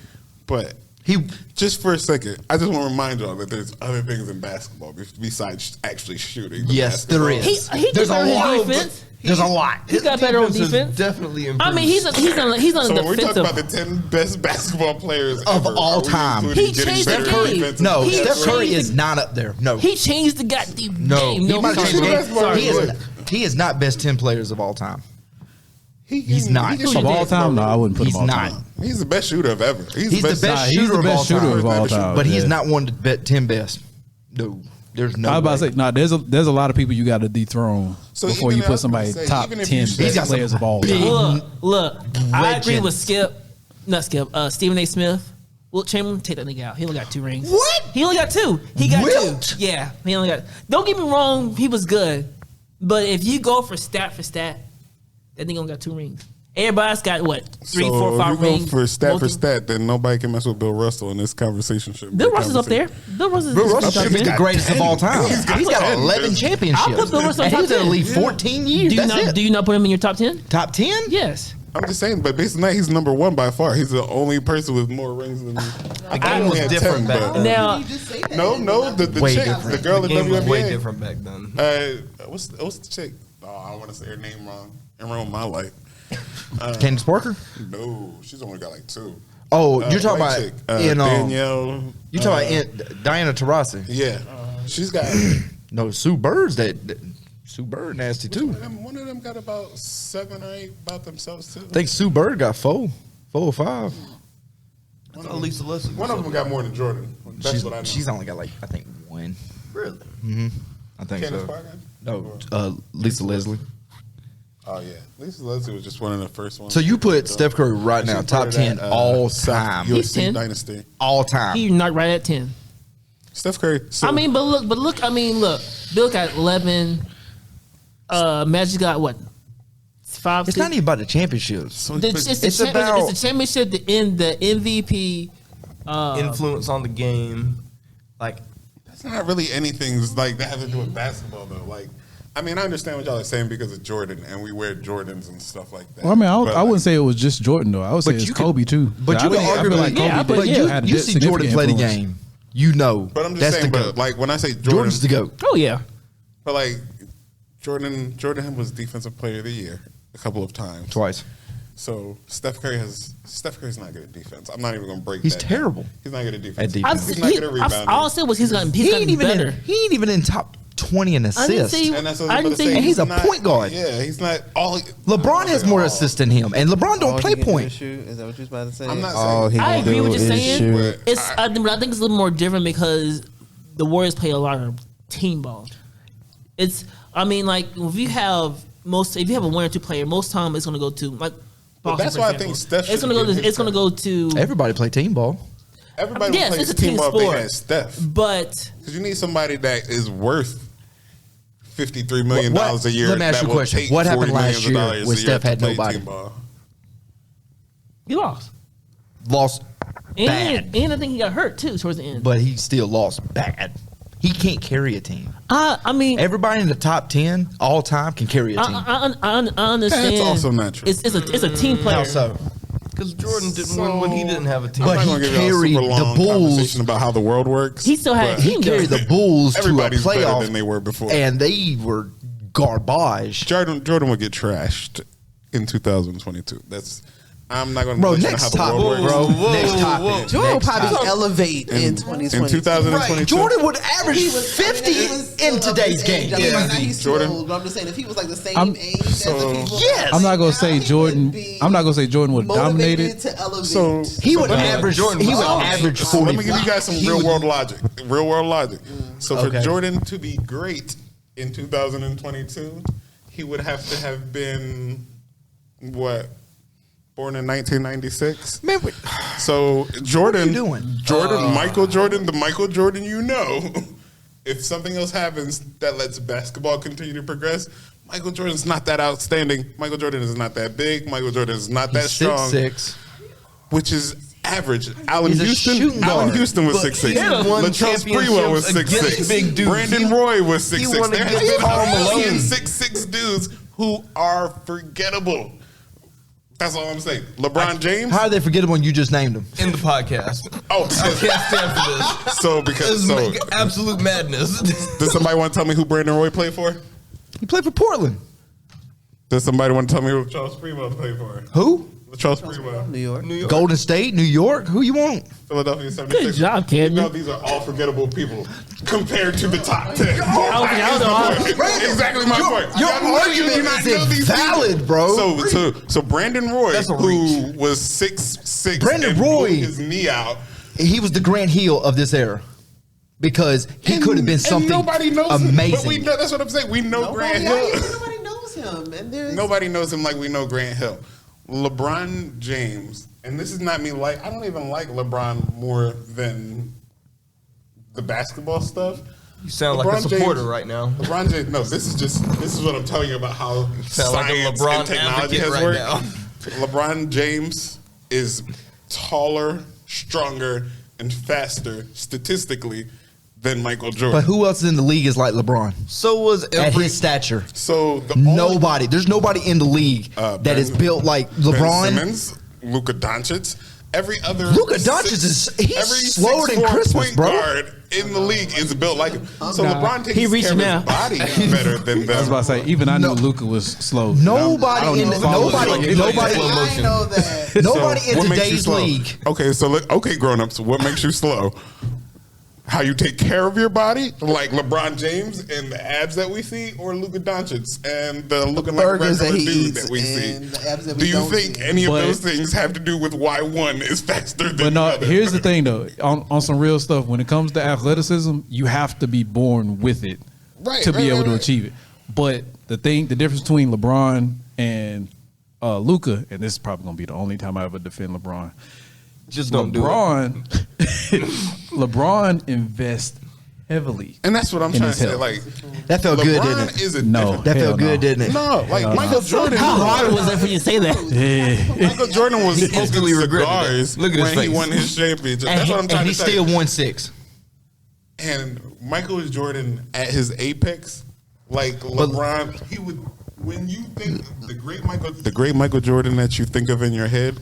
[SPEAKER 5] but
[SPEAKER 2] He
[SPEAKER 5] just for a second, I just want to remind y'all that there's other things in basketball besides actually shooting. the
[SPEAKER 2] Yes, there
[SPEAKER 5] basketball.
[SPEAKER 2] is.
[SPEAKER 3] He
[SPEAKER 2] There's
[SPEAKER 3] did
[SPEAKER 2] a
[SPEAKER 3] better on
[SPEAKER 2] lot.
[SPEAKER 3] his defense.
[SPEAKER 2] There's a lot.
[SPEAKER 3] He got better on defense.
[SPEAKER 4] Definitely improved.
[SPEAKER 3] I mean, he's on
[SPEAKER 5] So
[SPEAKER 3] the
[SPEAKER 5] when we talk
[SPEAKER 3] defensive.
[SPEAKER 5] about the 10 best basketball players
[SPEAKER 2] Of
[SPEAKER 5] ever,
[SPEAKER 2] all
[SPEAKER 5] are we
[SPEAKER 2] time.
[SPEAKER 5] including
[SPEAKER 3] He
[SPEAKER 5] getting
[SPEAKER 3] changed
[SPEAKER 5] better
[SPEAKER 3] the
[SPEAKER 5] at
[SPEAKER 3] game.
[SPEAKER 5] defense?
[SPEAKER 2] No,
[SPEAKER 3] He
[SPEAKER 2] Steph Curry
[SPEAKER 3] changed-
[SPEAKER 2] is not up there. No.
[SPEAKER 3] He changed the goddamn
[SPEAKER 2] No,
[SPEAKER 3] game.
[SPEAKER 2] he might have
[SPEAKER 3] sorry.
[SPEAKER 2] changed the game.
[SPEAKER 5] Sorry.
[SPEAKER 2] He is not best 10 players of all time.
[SPEAKER 5] He's
[SPEAKER 2] He's not.
[SPEAKER 5] He can
[SPEAKER 1] Of
[SPEAKER 5] shoot
[SPEAKER 1] all time, no, I wouldn't put
[SPEAKER 2] He's
[SPEAKER 1] him all
[SPEAKER 2] not.
[SPEAKER 1] time.
[SPEAKER 5] He's the best shooter of ever.
[SPEAKER 2] He's the best
[SPEAKER 1] Nah, he's
[SPEAKER 2] shooter
[SPEAKER 1] the
[SPEAKER 2] of
[SPEAKER 1] best
[SPEAKER 2] all
[SPEAKER 1] shooter
[SPEAKER 2] time.
[SPEAKER 1] of all time.
[SPEAKER 2] But he's
[SPEAKER 1] yeah.
[SPEAKER 2] not one of the 10 best. No. There's no
[SPEAKER 1] I was about
[SPEAKER 2] way.
[SPEAKER 1] to say, nah, there's a lot of people you got to dethrone
[SPEAKER 5] So
[SPEAKER 1] before
[SPEAKER 5] even
[SPEAKER 1] you
[SPEAKER 5] I
[SPEAKER 1] put
[SPEAKER 5] was
[SPEAKER 1] somebody
[SPEAKER 5] gonna say,
[SPEAKER 1] top
[SPEAKER 5] even if
[SPEAKER 1] 10
[SPEAKER 5] you
[SPEAKER 1] best
[SPEAKER 5] say- He's
[SPEAKER 2] got some
[SPEAKER 1] players of all
[SPEAKER 2] big-
[SPEAKER 1] time.
[SPEAKER 3] Look. I agree with
[SPEAKER 2] Legends.
[SPEAKER 3] Stephen A. Smith. Wilt Chamberlain, take that nigga out. He only got 2 rings.
[SPEAKER 2] What?
[SPEAKER 3] He only got 2. He got
[SPEAKER 2] Wilt?
[SPEAKER 3] 2. Yeah, he only got. Don't get me wrong, he was good, but if you go for stat, that nigga only got 2 rings. Everybody's got what 3,
[SPEAKER 5] So
[SPEAKER 3] 4, 5
[SPEAKER 5] if you
[SPEAKER 3] rings.
[SPEAKER 5] go for stat
[SPEAKER 3] Multiple-
[SPEAKER 5] for stat, then nobody can mess with Bill Russell in this conversation.
[SPEAKER 3] Bill Russell's up there. Bill Russell's
[SPEAKER 2] Bill Russell
[SPEAKER 3] top
[SPEAKER 2] should be
[SPEAKER 3] 10.
[SPEAKER 2] the greatest of all time. He's got
[SPEAKER 5] 10.
[SPEAKER 2] 11 championships.
[SPEAKER 3] I'll put Bill Russell
[SPEAKER 2] And
[SPEAKER 3] top
[SPEAKER 2] he's in the
[SPEAKER 3] 10.
[SPEAKER 2] league 14 years.
[SPEAKER 3] Do you
[SPEAKER 2] That's
[SPEAKER 3] not?
[SPEAKER 2] it.
[SPEAKER 3] Do you not put him in your top 10?
[SPEAKER 2] Top 10?
[SPEAKER 3] Yes.
[SPEAKER 5] I'm just saying, but based on that, he's number 1 by far. He's the only person with more rings than.
[SPEAKER 4] The game was different back then.
[SPEAKER 3] Now,
[SPEAKER 5] No, the
[SPEAKER 2] Way
[SPEAKER 5] chick,
[SPEAKER 2] different.
[SPEAKER 5] the girl
[SPEAKER 4] The
[SPEAKER 5] in
[SPEAKER 4] game was way
[SPEAKER 5] WNBA.
[SPEAKER 4] different back then.
[SPEAKER 5] What's the chick? Oh, I don't want to say her name wrong. And ruin my life.
[SPEAKER 2] Candace Parker?
[SPEAKER 5] No, she's only got like 2.
[SPEAKER 2] Oh, you're talking
[SPEAKER 5] white
[SPEAKER 2] about
[SPEAKER 5] chick,
[SPEAKER 2] Danielle. You're talking
[SPEAKER 5] uh,
[SPEAKER 2] about Diana Taurasi.
[SPEAKER 5] Yeah, she's got.
[SPEAKER 2] No, Sue Bird's Sue Bird nasty too.
[SPEAKER 5] One of them got about 7 or 8 about themselves too.
[SPEAKER 2] I think Sue Bird got 4 or 5.
[SPEAKER 4] Lisa Leslie.
[SPEAKER 5] One of them got more than Jordan. That's what I know.
[SPEAKER 2] She's only got like I think 1.
[SPEAKER 4] Really?
[SPEAKER 2] I think
[SPEAKER 5] Candace
[SPEAKER 2] so.
[SPEAKER 5] Parker?
[SPEAKER 2] No, Lisa Leslie.
[SPEAKER 5] Oh yeah, Lisa Leslie was just one of the first ones.
[SPEAKER 2] So you put Steph Curry right
[SPEAKER 5] She's
[SPEAKER 2] now, top
[SPEAKER 5] part of
[SPEAKER 2] 10
[SPEAKER 5] that,
[SPEAKER 2] all
[SPEAKER 5] South
[SPEAKER 2] time.
[SPEAKER 3] He's
[SPEAKER 5] USC
[SPEAKER 3] 10.
[SPEAKER 5] dynasty.
[SPEAKER 2] All time.
[SPEAKER 3] he's not right at 10.
[SPEAKER 5] Steph Curry. So,
[SPEAKER 3] I mean, but look. Bill got 11. Magic got what? 5.
[SPEAKER 2] It's
[SPEAKER 3] 6?
[SPEAKER 2] not even about the championships.
[SPEAKER 3] It's
[SPEAKER 2] about-
[SPEAKER 3] the championship, the MVP.
[SPEAKER 4] Influence on the game. Like,
[SPEAKER 5] that's not really anything like that has to do with basketball though. Like, I mean, I understand what y'all are saying because of Jordan, and we wear Jordans and stuff like that.
[SPEAKER 1] Well, I mean,
[SPEAKER 5] But,
[SPEAKER 1] I wouldn't say it was just Jordan though. I would say
[SPEAKER 2] But
[SPEAKER 1] it's
[SPEAKER 2] you could-
[SPEAKER 1] Kobe too.
[SPEAKER 2] But you
[SPEAKER 1] I
[SPEAKER 2] can
[SPEAKER 1] feel
[SPEAKER 2] argue
[SPEAKER 1] like
[SPEAKER 3] yeah,
[SPEAKER 1] Kobe
[SPEAKER 3] but
[SPEAKER 1] did
[SPEAKER 3] you-
[SPEAKER 1] had a
[SPEAKER 2] you see
[SPEAKER 1] significant
[SPEAKER 2] Jordan play the
[SPEAKER 1] influence.
[SPEAKER 2] game. You know.
[SPEAKER 5] But I'm just
[SPEAKER 2] that's
[SPEAKER 5] saying,
[SPEAKER 2] the
[SPEAKER 5] but
[SPEAKER 2] GOAT.
[SPEAKER 5] like when I say Jordan,
[SPEAKER 2] Jordan's the GOAT.
[SPEAKER 3] Oh yeah.
[SPEAKER 5] but like Jordan was Defensive Player of the Year a couple of times.
[SPEAKER 2] Twice.
[SPEAKER 5] So Steph Curry's not good at defense. I'm not even going to break.
[SPEAKER 2] He's
[SPEAKER 5] that down.
[SPEAKER 2] terrible
[SPEAKER 5] He's not good at defense.
[SPEAKER 2] at defense.
[SPEAKER 5] He's not good at rebounding.
[SPEAKER 3] All I said was he's
[SPEAKER 2] He
[SPEAKER 3] gotten
[SPEAKER 2] ain't even
[SPEAKER 3] better.
[SPEAKER 2] he ain't even in top 20 in
[SPEAKER 3] I didn't
[SPEAKER 2] assists.
[SPEAKER 3] say.
[SPEAKER 5] And that's what
[SPEAKER 3] I
[SPEAKER 5] I'm
[SPEAKER 3] didn't
[SPEAKER 5] about to say.
[SPEAKER 3] say.
[SPEAKER 2] And he's a
[SPEAKER 5] not-
[SPEAKER 2] point guard.
[SPEAKER 5] Yeah, he's not all.
[SPEAKER 2] LeBron has more assists than him, and LeBron don't
[SPEAKER 6] All
[SPEAKER 2] play
[SPEAKER 6] he can do
[SPEAKER 2] point.
[SPEAKER 6] is shoot. Is that what you was about to say?
[SPEAKER 5] I'm not
[SPEAKER 6] All
[SPEAKER 5] saying-
[SPEAKER 6] he
[SPEAKER 3] I
[SPEAKER 6] can
[SPEAKER 3] agree
[SPEAKER 6] do
[SPEAKER 3] with what you're
[SPEAKER 6] is
[SPEAKER 3] saying.
[SPEAKER 6] shoot.
[SPEAKER 5] But
[SPEAKER 3] It's. But I think it's a little more different because the Warriors play a lot of team ball. It's. I mean, like if you have if you have a 1 or 2 player, most time it's gonna go to like.
[SPEAKER 5] But
[SPEAKER 3] Boston,
[SPEAKER 5] that's
[SPEAKER 3] for
[SPEAKER 5] why I
[SPEAKER 3] example.
[SPEAKER 5] think Steph
[SPEAKER 3] It's gonna
[SPEAKER 5] should
[SPEAKER 3] go.
[SPEAKER 5] get his
[SPEAKER 3] It's gonna go to.
[SPEAKER 2] Everybody play team ball.
[SPEAKER 5] Everybody
[SPEAKER 3] Yes,
[SPEAKER 5] plays
[SPEAKER 3] it's a team
[SPEAKER 5] team ball. They
[SPEAKER 3] sport.
[SPEAKER 5] had Steph.
[SPEAKER 3] But
[SPEAKER 5] Because you need somebody that is worth $53 million a year.
[SPEAKER 2] Let me ask
[SPEAKER 5] that
[SPEAKER 2] you a
[SPEAKER 5] will
[SPEAKER 2] question.
[SPEAKER 5] take
[SPEAKER 2] What happened
[SPEAKER 5] $40
[SPEAKER 2] last
[SPEAKER 5] million
[SPEAKER 2] year
[SPEAKER 5] a
[SPEAKER 2] when
[SPEAKER 5] year
[SPEAKER 2] Steph
[SPEAKER 5] to
[SPEAKER 2] had
[SPEAKER 5] play
[SPEAKER 2] nobody?
[SPEAKER 5] team ball.
[SPEAKER 3] he lost,
[SPEAKER 2] Lost bad.
[SPEAKER 3] and I think he got hurt too towards the end.
[SPEAKER 2] But he still lost bad. He can't carry a team.
[SPEAKER 3] I mean,
[SPEAKER 2] Everybody in the top 10 all time can carry a team.
[SPEAKER 3] I understand.
[SPEAKER 5] That's also not true.
[SPEAKER 3] It's a team player.
[SPEAKER 2] How so?
[SPEAKER 4] Because Jordan didn't win when he didn't have a team.
[SPEAKER 2] But
[SPEAKER 5] I'm not
[SPEAKER 2] he
[SPEAKER 5] going to give y'all a
[SPEAKER 2] carried
[SPEAKER 5] super long
[SPEAKER 2] the Bulls.
[SPEAKER 5] conversation about how the world works.
[SPEAKER 3] He still had a
[SPEAKER 5] but
[SPEAKER 3] team.
[SPEAKER 2] He carried the Bulls to a
[SPEAKER 5] Everybody's better
[SPEAKER 2] playoff
[SPEAKER 5] than they were before.
[SPEAKER 2] and they were garbage.
[SPEAKER 5] Jordan would get trashed in 2022. I'm not going to
[SPEAKER 2] Bro,
[SPEAKER 5] mention
[SPEAKER 2] next
[SPEAKER 5] how the
[SPEAKER 2] topic,
[SPEAKER 5] world works.
[SPEAKER 2] bro. Next topic.
[SPEAKER 6] Jordan will
[SPEAKER 2] Next
[SPEAKER 6] probably
[SPEAKER 2] topic.
[SPEAKER 6] elevate in 2022.
[SPEAKER 5] In 2022.
[SPEAKER 2] Right, Jordan would average
[SPEAKER 6] He was-
[SPEAKER 2] 50
[SPEAKER 6] he was still
[SPEAKER 2] in
[SPEAKER 6] of
[SPEAKER 2] today's
[SPEAKER 6] his
[SPEAKER 2] game.
[SPEAKER 6] age. I mean, right now
[SPEAKER 2] Easy.
[SPEAKER 6] he's
[SPEAKER 5] Jordan.
[SPEAKER 6] too old, but I'm just saying, if he was like the same
[SPEAKER 1] I'm-
[SPEAKER 6] age as the people,
[SPEAKER 2] Yes.
[SPEAKER 1] I'm not gonna
[SPEAKER 6] right
[SPEAKER 1] say
[SPEAKER 6] now, he would
[SPEAKER 1] Jordan.
[SPEAKER 6] be
[SPEAKER 1] I'm not gonna say Jordan would dominate
[SPEAKER 6] motivated
[SPEAKER 1] it.
[SPEAKER 6] to elevate.
[SPEAKER 5] So
[SPEAKER 2] He would
[SPEAKER 5] but
[SPEAKER 2] average.
[SPEAKER 4] Jordan
[SPEAKER 2] He would
[SPEAKER 4] was
[SPEAKER 2] average
[SPEAKER 5] So
[SPEAKER 2] 40.
[SPEAKER 5] let me give you guys some
[SPEAKER 2] He
[SPEAKER 5] real
[SPEAKER 2] would-
[SPEAKER 5] world logic. Real world logic. So for
[SPEAKER 2] Okay.
[SPEAKER 5] Jordan to be great in 2022, he would have to have been what? Born in 1996.
[SPEAKER 2] Man, but-
[SPEAKER 5] So Jordan,
[SPEAKER 2] What are you doing?
[SPEAKER 5] Michael Jordan, the Michael Jordan you know. If something else happens that lets basketball continue to progress, Michael Jordan's not that outstanding. Michael Jordan is not that big. Michael Jordan is not that
[SPEAKER 2] He's
[SPEAKER 5] strong,
[SPEAKER 2] 6'6".
[SPEAKER 5] which is average. Allen
[SPEAKER 2] He's a
[SPEAKER 5] Houston.
[SPEAKER 2] shooting
[SPEAKER 5] Allen
[SPEAKER 2] guard.
[SPEAKER 5] Houston was
[SPEAKER 2] But
[SPEAKER 5] 6'6".
[SPEAKER 4] he won
[SPEAKER 5] Latrell Sprewell was
[SPEAKER 4] championships
[SPEAKER 5] 6'6".
[SPEAKER 4] against big dudes.
[SPEAKER 5] Brandon Roy was
[SPEAKER 4] he
[SPEAKER 5] 6'6".
[SPEAKER 4] won
[SPEAKER 5] There has
[SPEAKER 4] against
[SPEAKER 5] been
[SPEAKER 4] Karl
[SPEAKER 5] a million
[SPEAKER 4] Malone.
[SPEAKER 5] 6'6" dudes who are forgettable. That's all I'm saying. LeBron James.
[SPEAKER 2] How are they forgettable when you just named him?
[SPEAKER 4] in the podcast.
[SPEAKER 5] Oh,
[SPEAKER 4] I can't stand for this.
[SPEAKER 5] so
[SPEAKER 4] This
[SPEAKER 5] because
[SPEAKER 4] is
[SPEAKER 5] so
[SPEAKER 4] absolute madness.
[SPEAKER 5] does somebody want to tell me who Brandon Roy played for?
[SPEAKER 2] He played for Portland.
[SPEAKER 5] Does somebody want to tell me who Charles Sprewell played for?
[SPEAKER 2] Who?
[SPEAKER 5] Charles Sprewell.
[SPEAKER 6] New York.
[SPEAKER 4] New York.
[SPEAKER 2] Golden State, New York. Who you want?
[SPEAKER 5] Philadelphia 76ers.
[SPEAKER 3] Good job, Camden.
[SPEAKER 5] You know, these are all forgettable people compared to the top 10.
[SPEAKER 3] I was like,
[SPEAKER 5] Exactly my point.
[SPEAKER 2] Your
[SPEAKER 5] I know you
[SPEAKER 2] argument
[SPEAKER 5] not
[SPEAKER 2] is
[SPEAKER 5] know these
[SPEAKER 2] invalid,
[SPEAKER 5] people.
[SPEAKER 2] bro.
[SPEAKER 5] So Brandon Roy,
[SPEAKER 4] That's a
[SPEAKER 5] who was 6'6",
[SPEAKER 2] Brandon
[SPEAKER 5] and
[SPEAKER 2] Roy-
[SPEAKER 5] blew his knee out.
[SPEAKER 2] He was the Grant Hill of this era because he could have been something
[SPEAKER 5] and nobody knows him,
[SPEAKER 2] amazing.
[SPEAKER 5] but we know, that's what I'm saying. We know Grant Hill.
[SPEAKER 6] Nobody knows him, and there's
[SPEAKER 5] Nobody knows him like we know Grant Hill. LeBron James, and this is not me I don't even like LeBron more than the basketball stuff.
[SPEAKER 4] You sound like a supporter right now.
[SPEAKER 5] LeBron James, no, this is what I'm telling you about how
[SPEAKER 4] sound like a
[SPEAKER 5] science
[SPEAKER 4] LeBron
[SPEAKER 5] and technology
[SPEAKER 4] advocate
[SPEAKER 5] has
[SPEAKER 4] right
[SPEAKER 5] worked.
[SPEAKER 4] now.
[SPEAKER 5] LeBron James is taller, stronger, and faster statistically than Michael Jordan.
[SPEAKER 2] But who else in the league is like LeBron
[SPEAKER 4] So was
[SPEAKER 2] at
[SPEAKER 4] every
[SPEAKER 2] his stature?
[SPEAKER 5] So the only-
[SPEAKER 2] Nobody. There's nobody in the league that is built like
[SPEAKER 5] Ben
[SPEAKER 2] LeBron.
[SPEAKER 5] Simmons, Luka Doncic, every other
[SPEAKER 2] Luka Doncic he's slower than
[SPEAKER 5] 6'4"
[SPEAKER 2] Christmas,
[SPEAKER 5] point
[SPEAKER 2] bro.
[SPEAKER 5] guard in the league is built like him. So
[SPEAKER 3] Nah.
[SPEAKER 5] LeBron takes
[SPEAKER 3] He
[SPEAKER 5] care
[SPEAKER 3] reaching
[SPEAKER 5] of
[SPEAKER 3] now.
[SPEAKER 5] his body better than them.
[SPEAKER 1] I was about to say, even I knew Luca was slow. I don't
[SPEAKER 2] Nobody in
[SPEAKER 1] even follow
[SPEAKER 2] nobody
[SPEAKER 1] it.
[SPEAKER 2] nobody
[SPEAKER 4] slow
[SPEAKER 6] I
[SPEAKER 4] motion.
[SPEAKER 6] know that.
[SPEAKER 2] nobody
[SPEAKER 5] So
[SPEAKER 2] in
[SPEAKER 5] what makes you
[SPEAKER 2] today's
[SPEAKER 5] slow?
[SPEAKER 2] league.
[SPEAKER 5] Okay, so okay, grown-ups, what makes you slow? How you take care of your body, like LeBron James and the abs that we see, or Luka Doncic and the looking like
[SPEAKER 6] Burgers
[SPEAKER 5] regular
[SPEAKER 6] that he
[SPEAKER 5] dude
[SPEAKER 6] eats
[SPEAKER 5] that we see.
[SPEAKER 6] and the abs that we
[SPEAKER 5] Do you
[SPEAKER 6] don't
[SPEAKER 5] think
[SPEAKER 6] see.
[SPEAKER 5] any of
[SPEAKER 1] But-
[SPEAKER 5] those things have to do with why one is faster than
[SPEAKER 1] But no,
[SPEAKER 5] the other?
[SPEAKER 1] here's the thing though. On some real stuff, when it comes to athleticism, you have to be born with it
[SPEAKER 5] Right,
[SPEAKER 1] to be
[SPEAKER 5] right,
[SPEAKER 1] able
[SPEAKER 5] right,
[SPEAKER 1] to
[SPEAKER 5] right.
[SPEAKER 1] achieve it. But the difference between LeBron and Luca, and this is probably gonna be the only time I ever defend LeBron.
[SPEAKER 4] just don't do it.
[SPEAKER 1] LeBron invests heavily.
[SPEAKER 5] And that's what I'm
[SPEAKER 1] in
[SPEAKER 5] trying
[SPEAKER 1] his
[SPEAKER 5] to say.
[SPEAKER 1] health.
[SPEAKER 5] Like
[SPEAKER 2] That felt good, didn't
[SPEAKER 5] LeBron
[SPEAKER 2] it?
[SPEAKER 5] is a
[SPEAKER 1] No.
[SPEAKER 5] different.
[SPEAKER 2] That
[SPEAKER 1] Hell
[SPEAKER 2] felt good,
[SPEAKER 1] no.
[SPEAKER 2] didn't it?
[SPEAKER 5] No, like Michael Jordan.
[SPEAKER 3] How hard was it for you to say that?
[SPEAKER 1] Yeah.
[SPEAKER 5] Michael Jordan was smoking
[SPEAKER 4] instantly regretted
[SPEAKER 5] cigars
[SPEAKER 4] it. Look at his
[SPEAKER 5] when he
[SPEAKER 4] face.
[SPEAKER 5] won his championship.
[SPEAKER 2] And
[SPEAKER 5] That's what I'm trying
[SPEAKER 2] he
[SPEAKER 5] to say.
[SPEAKER 2] still won 6.
[SPEAKER 5] And Michael Jordan at his apex, like LeBron, he would. When you think the great Michael Jordan that you think of in your head,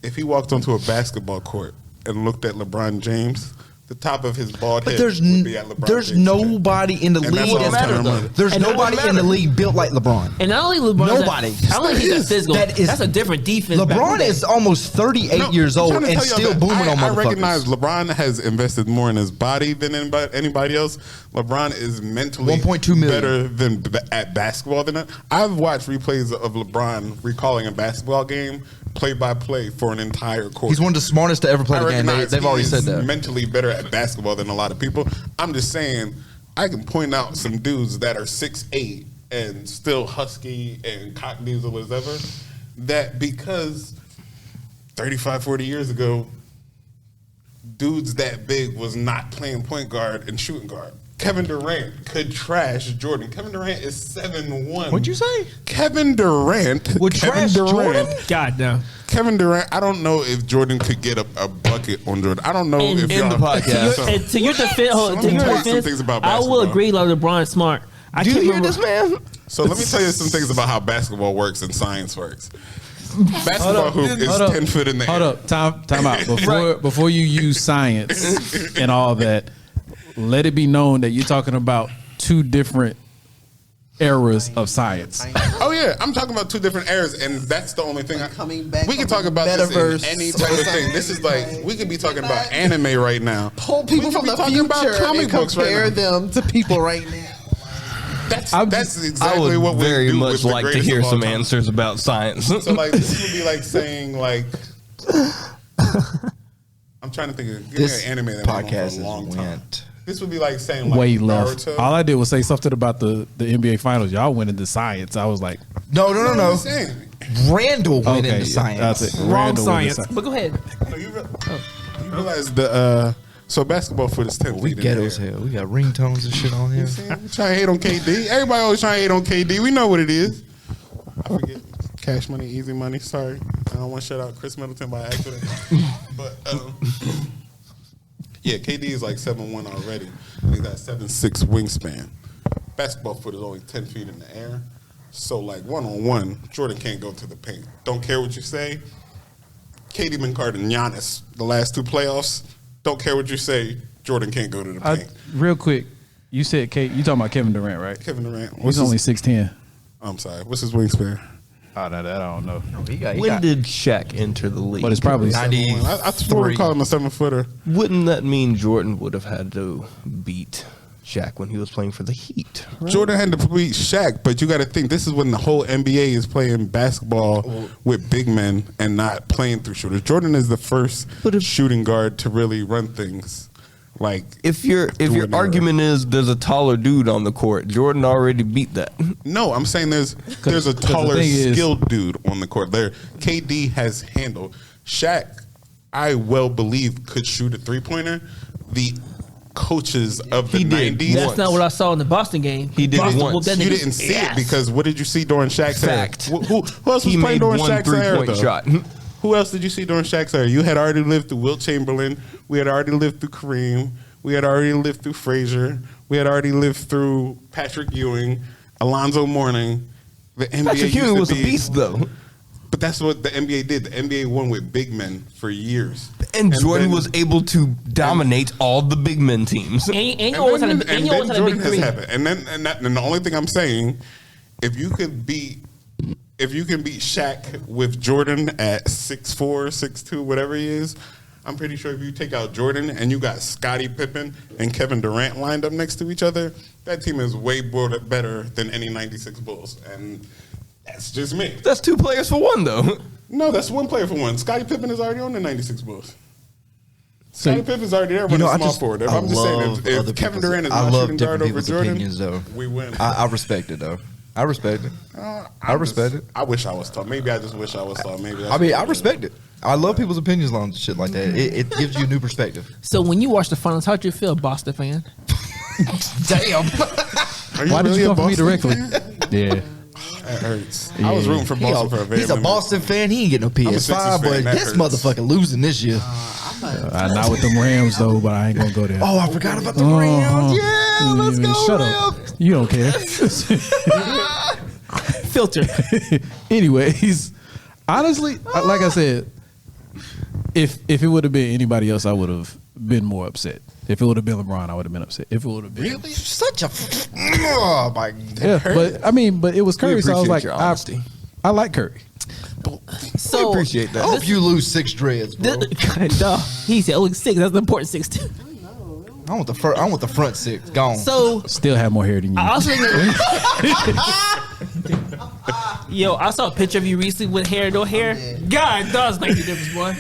[SPEAKER 5] if he walked onto a basketball court and looked at LeBron James, the top of his bald
[SPEAKER 2] But
[SPEAKER 5] head
[SPEAKER 2] there's
[SPEAKER 5] would be at LeBron
[SPEAKER 2] there's
[SPEAKER 5] James'
[SPEAKER 2] nobody in the
[SPEAKER 5] And that's
[SPEAKER 2] league
[SPEAKER 5] all
[SPEAKER 2] that's
[SPEAKER 5] matters, though.
[SPEAKER 2] there's
[SPEAKER 3] And
[SPEAKER 2] nobody
[SPEAKER 3] nobody
[SPEAKER 2] in the
[SPEAKER 3] matters.
[SPEAKER 2] league built like LeBron.
[SPEAKER 3] And not only LeBron,
[SPEAKER 2] Nobody.
[SPEAKER 3] I don't think he's that physical.
[SPEAKER 2] That is-
[SPEAKER 3] That's a different defense. back in
[SPEAKER 2] LeBron
[SPEAKER 3] the day.
[SPEAKER 2] is almost 38
[SPEAKER 5] No,
[SPEAKER 2] years
[SPEAKER 5] I'm
[SPEAKER 2] old
[SPEAKER 5] trying to
[SPEAKER 2] and
[SPEAKER 5] tell y'all
[SPEAKER 2] still
[SPEAKER 5] that
[SPEAKER 2] booming on
[SPEAKER 5] I
[SPEAKER 2] motherfuckers.
[SPEAKER 5] recognize LeBron has invested more in his body than anybody else. LeBron is mentally
[SPEAKER 2] 1.2 million.
[SPEAKER 5] better than at basketball than that. I've watched replays of LeBron recalling a basketball game play by play for an entire quarter.
[SPEAKER 2] He's one of the smartest to ever play
[SPEAKER 5] I
[SPEAKER 2] the game.
[SPEAKER 5] recognize
[SPEAKER 2] They've already
[SPEAKER 5] he
[SPEAKER 2] said
[SPEAKER 5] is
[SPEAKER 2] that.
[SPEAKER 5] mentally better at basketball than a lot of people. I'm just saying, I can point out some dudes that are 6'8" and still husky and cock diesel as ever, that because 35, 40 years ago, dudes that big was not playing point guard and shooting guard. Kevin Durant could trash Jordan. Kevin Durant is 7'1".
[SPEAKER 2] What'd you say?
[SPEAKER 5] Kevin Durant
[SPEAKER 2] Would trash Jordan?
[SPEAKER 3] God no.
[SPEAKER 5] Kevin Durant, I don't know if Jordan could get a bucket on Jordan. I don't know
[SPEAKER 3] And-
[SPEAKER 5] if
[SPEAKER 3] In
[SPEAKER 5] y'all-
[SPEAKER 4] the podcast.
[SPEAKER 5] So-
[SPEAKER 3] And to your defense,
[SPEAKER 5] So let me tell you some things about
[SPEAKER 3] I will
[SPEAKER 5] basketball.
[SPEAKER 3] agree like LeBron is smart. I
[SPEAKER 4] Do you
[SPEAKER 3] can't
[SPEAKER 4] hear
[SPEAKER 3] remember.
[SPEAKER 4] this, man?
[SPEAKER 5] So let me tell you some things about how basketball works and science works. Basketball hoop is 10 foot in the
[SPEAKER 1] Hold
[SPEAKER 5] air.
[SPEAKER 1] up, time out. Before you use science and all that, let it be known that you're talking about two different eras of science.
[SPEAKER 5] Oh yeah, I'm talking about two different eras, and that's the only thing.
[SPEAKER 6] Coming back
[SPEAKER 5] we can
[SPEAKER 6] from
[SPEAKER 5] talk about
[SPEAKER 6] metaverse
[SPEAKER 5] this in any type of thing. This is like we could be talking about anime right now.
[SPEAKER 6] Pull people
[SPEAKER 5] We
[SPEAKER 6] from
[SPEAKER 5] could be
[SPEAKER 6] the
[SPEAKER 5] talking
[SPEAKER 6] future
[SPEAKER 5] about comic
[SPEAKER 6] and
[SPEAKER 5] books
[SPEAKER 6] compare
[SPEAKER 5] right now.
[SPEAKER 6] them to people right now.
[SPEAKER 5] That's
[SPEAKER 1] I'm
[SPEAKER 5] exactly
[SPEAKER 4] I would
[SPEAKER 5] what we
[SPEAKER 4] very
[SPEAKER 5] do
[SPEAKER 4] much
[SPEAKER 5] with the
[SPEAKER 4] like to
[SPEAKER 5] greatest
[SPEAKER 4] hear
[SPEAKER 5] of all
[SPEAKER 4] some
[SPEAKER 5] time.
[SPEAKER 4] answers about science.
[SPEAKER 5] So like this would be like saying like I'm trying to think of give me
[SPEAKER 2] This
[SPEAKER 5] an anime that went on
[SPEAKER 2] podcast
[SPEAKER 5] for a long time.
[SPEAKER 2] went.
[SPEAKER 5] This would be like saying like
[SPEAKER 1] Way left.
[SPEAKER 5] Naruto.
[SPEAKER 1] All I did was say something about the NBA Finals. Y'all went into science. I was like,
[SPEAKER 2] No.
[SPEAKER 5] I'm saying.
[SPEAKER 2] Randall went
[SPEAKER 1] okay,
[SPEAKER 2] into science.
[SPEAKER 1] that's it.
[SPEAKER 3] Wrong
[SPEAKER 1] Randall went into
[SPEAKER 3] science. But go ahead.
[SPEAKER 5] No, you realize the so basketball foot is 10
[SPEAKER 2] We
[SPEAKER 5] feet in
[SPEAKER 2] ghetto
[SPEAKER 5] the
[SPEAKER 2] as
[SPEAKER 5] air.
[SPEAKER 2] hell. We got ringtones and shit on here.
[SPEAKER 5] We trying to hate on KD. Everybody always trying to hate on KD. We know what it is. I forget. Cash Money, Easy Money. Sorry. I don't want to shout out Chris Middleton by accident. But, yeah, KD is like 7'1" already. And he's got 7'6" wingspan. Basketball foot is only 10 feet in the air. So, like, one-on-one, Jordan can't go to the paint. Don't care what you say. KD been guarding Giannis the last two playoffs. Don't care what you say. Jordan can't go to the paint.
[SPEAKER 1] real quick, you said you talking about Kevin Durant, right?
[SPEAKER 5] Kevin Durant.
[SPEAKER 1] He's only 6'10".
[SPEAKER 5] I'm sorry. What's his wingspan?
[SPEAKER 1] Oh, that I don't know.
[SPEAKER 4] When did Shaq enter the league?
[SPEAKER 1] But it's probably
[SPEAKER 2] 90.
[SPEAKER 5] I thought we call him a 7-footer.
[SPEAKER 4] Wouldn't that mean Jordan would have had to beat Shaq when he was playing for the Heat? Right?
[SPEAKER 5] Jordan had to beat Shaq, but you got to think this is when the whole NBA is playing basketball with big men and not playing through shooters. Jordan is the first shooting guard to really run things. Like
[SPEAKER 4] If your argument is there's a taller dude on the court, Jordan already beat that.
[SPEAKER 5] no, I'm saying there's a
[SPEAKER 1] the
[SPEAKER 5] taller,
[SPEAKER 1] thing is-
[SPEAKER 5] skilled dude on the court. There, KD has handled Shaq. I well believe could shoot a 3-pointer. The coaches of the
[SPEAKER 4] He did.
[SPEAKER 5] 90s.
[SPEAKER 3] That's not what I saw in the Boston game.
[SPEAKER 4] He did
[SPEAKER 3] Boston
[SPEAKER 4] once.
[SPEAKER 3] whooped that
[SPEAKER 5] You
[SPEAKER 3] nigga
[SPEAKER 5] didn't see
[SPEAKER 3] ass.
[SPEAKER 5] it because what did you see during Shaq's
[SPEAKER 4] Fact.
[SPEAKER 5] era? Who else was
[SPEAKER 4] He
[SPEAKER 5] playing
[SPEAKER 4] made
[SPEAKER 5] during
[SPEAKER 4] one
[SPEAKER 5] Shaq's era?
[SPEAKER 4] 3-point
[SPEAKER 5] though?
[SPEAKER 4] shot.
[SPEAKER 5] Who else did you see during Shaq's era? You had already lived through Wilt Chamberlain. We had already lived through Kareem. We had already lived through Frazier. We had already lived through Patrick Ewing, Alonzo Mourning. The NBA
[SPEAKER 4] Patrick
[SPEAKER 5] used
[SPEAKER 4] Ewing
[SPEAKER 5] to
[SPEAKER 4] was a
[SPEAKER 5] be-
[SPEAKER 4] beast, though.
[SPEAKER 5] But that's what the NBA did. The NBA won with big men for years.
[SPEAKER 4] And Jordan
[SPEAKER 5] then-
[SPEAKER 4] was able to dominate all the big men teams.
[SPEAKER 3] And you always had a big
[SPEAKER 5] Jordan has
[SPEAKER 3] three.
[SPEAKER 5] happened. And the only thing I'm saying, if you can beat Shaq with Jordan at 6'4", 6'2", whatever he is, I'm pretty sure if you take out Jordan and you got Scottie Pippen and Kevin Durant lined up next to each other, that team is way better than any 96 Bulls. And that's just me.
[SPEAKER 4] That's 2 players for 1, though.
[SPEAKER 5] No, that's one player for one. Scottie Pippen is already on the 96 Bulls. Scottie Pippen's already there running small forward. If I'm just saying, if Kevin Durant is not shooting guard over Jordan,
[SPEAKER 2] opinions, though.
[SPEAKER 5] we win.
[SPEAKER 2] I respect it, though. I respect it. I respect it.
[SPEAKER 5] I wish I was tall. Maybe I just wish I was tall. Maybe. That's
[SPEAKER 2] I mean,
[SPEAKER 5] what
[SPEAKER 2] I
[SPEAKER 5] it is.
[SPEAKER 2] respect it. I love people's opinions on shit like that. It gives you a new perspective.
[SPEAKER 3] So when you watch the finals, how'd you feel, Boston fan?
[SPEAKER 2] Damn.
[SPEAKER 5] Are
[SPEAKER 1] Why did
[SPEAKER 5] really
[SPEAKER 1] you
[SPEAKER 5] a
[SPEAKER 1] come for me
[SPEAKER 5] Boston
[SPEAKER 1] directly?
[SPEAKER 5] fan?
[SPEAKER 1] Yeah.
[SPEAKER 5] That hurts. I was rooting for
[SPEAKER 2] He
[SPEAKER 5] Boston for a very
[SPEAKER 2] he's a
[SPEAKER 5] limited-
[SPEAKER 2] Boston fan. He ain't getting no
[SPEAKER 5] a Sixers
[SPEAKER 2] PS5,
[SPEAKER 5] fan.
[SPEAKER 2] but
[SPEAKER 5] That
[SPEAKER 2] this
[SPEAKER 5] hurts.
[SPEAKER 2] motherfucker losing this year.
[SPEAKER 1] Not with them Rams though, but I ain't gonna go there.
[SPEAKER 2] Oh, I forgot about the Rams. Yeah, let's go
[SPEAKER 1] Shut
[SPEAKER 2] Rams.
[SPEAKER 1] up. You don't care.
[SPEAKER 3] Filter.
[SPEAKER 1] Anyways, honestly, like I said, if it would have been anybody else, I would have been more upset. If it would have been LeBron, I would have been upset. If it would have been
[SPEAKER 2] Really? Such a. Oh, my
[SPEAKER 1] yeah, but I mean, but it was Curry, so I was
[SPEAKER 4] appreciate
[SPEAKER 1] like,
[SPEAKER 4] your honesty.
[SPEAKER 1] I like Curry.
[SPEAKER 3] So
[SPEAKER 4] appreciate that.
[SPEAKER 2] I hope you lose 6 dreads, bro.
[SPEAKER 3] Duh. He said, "Oh, 6. That's the important 6 too."
[SPEAKER 2] I want the front 6 gone.
[SPEAKER 3] So
[SPEAKER 1] Still have more hair than you.
[SPEAKER 3] I also yo, I saw a picture of you recently with hair, no hair. God, does make the difference, boy.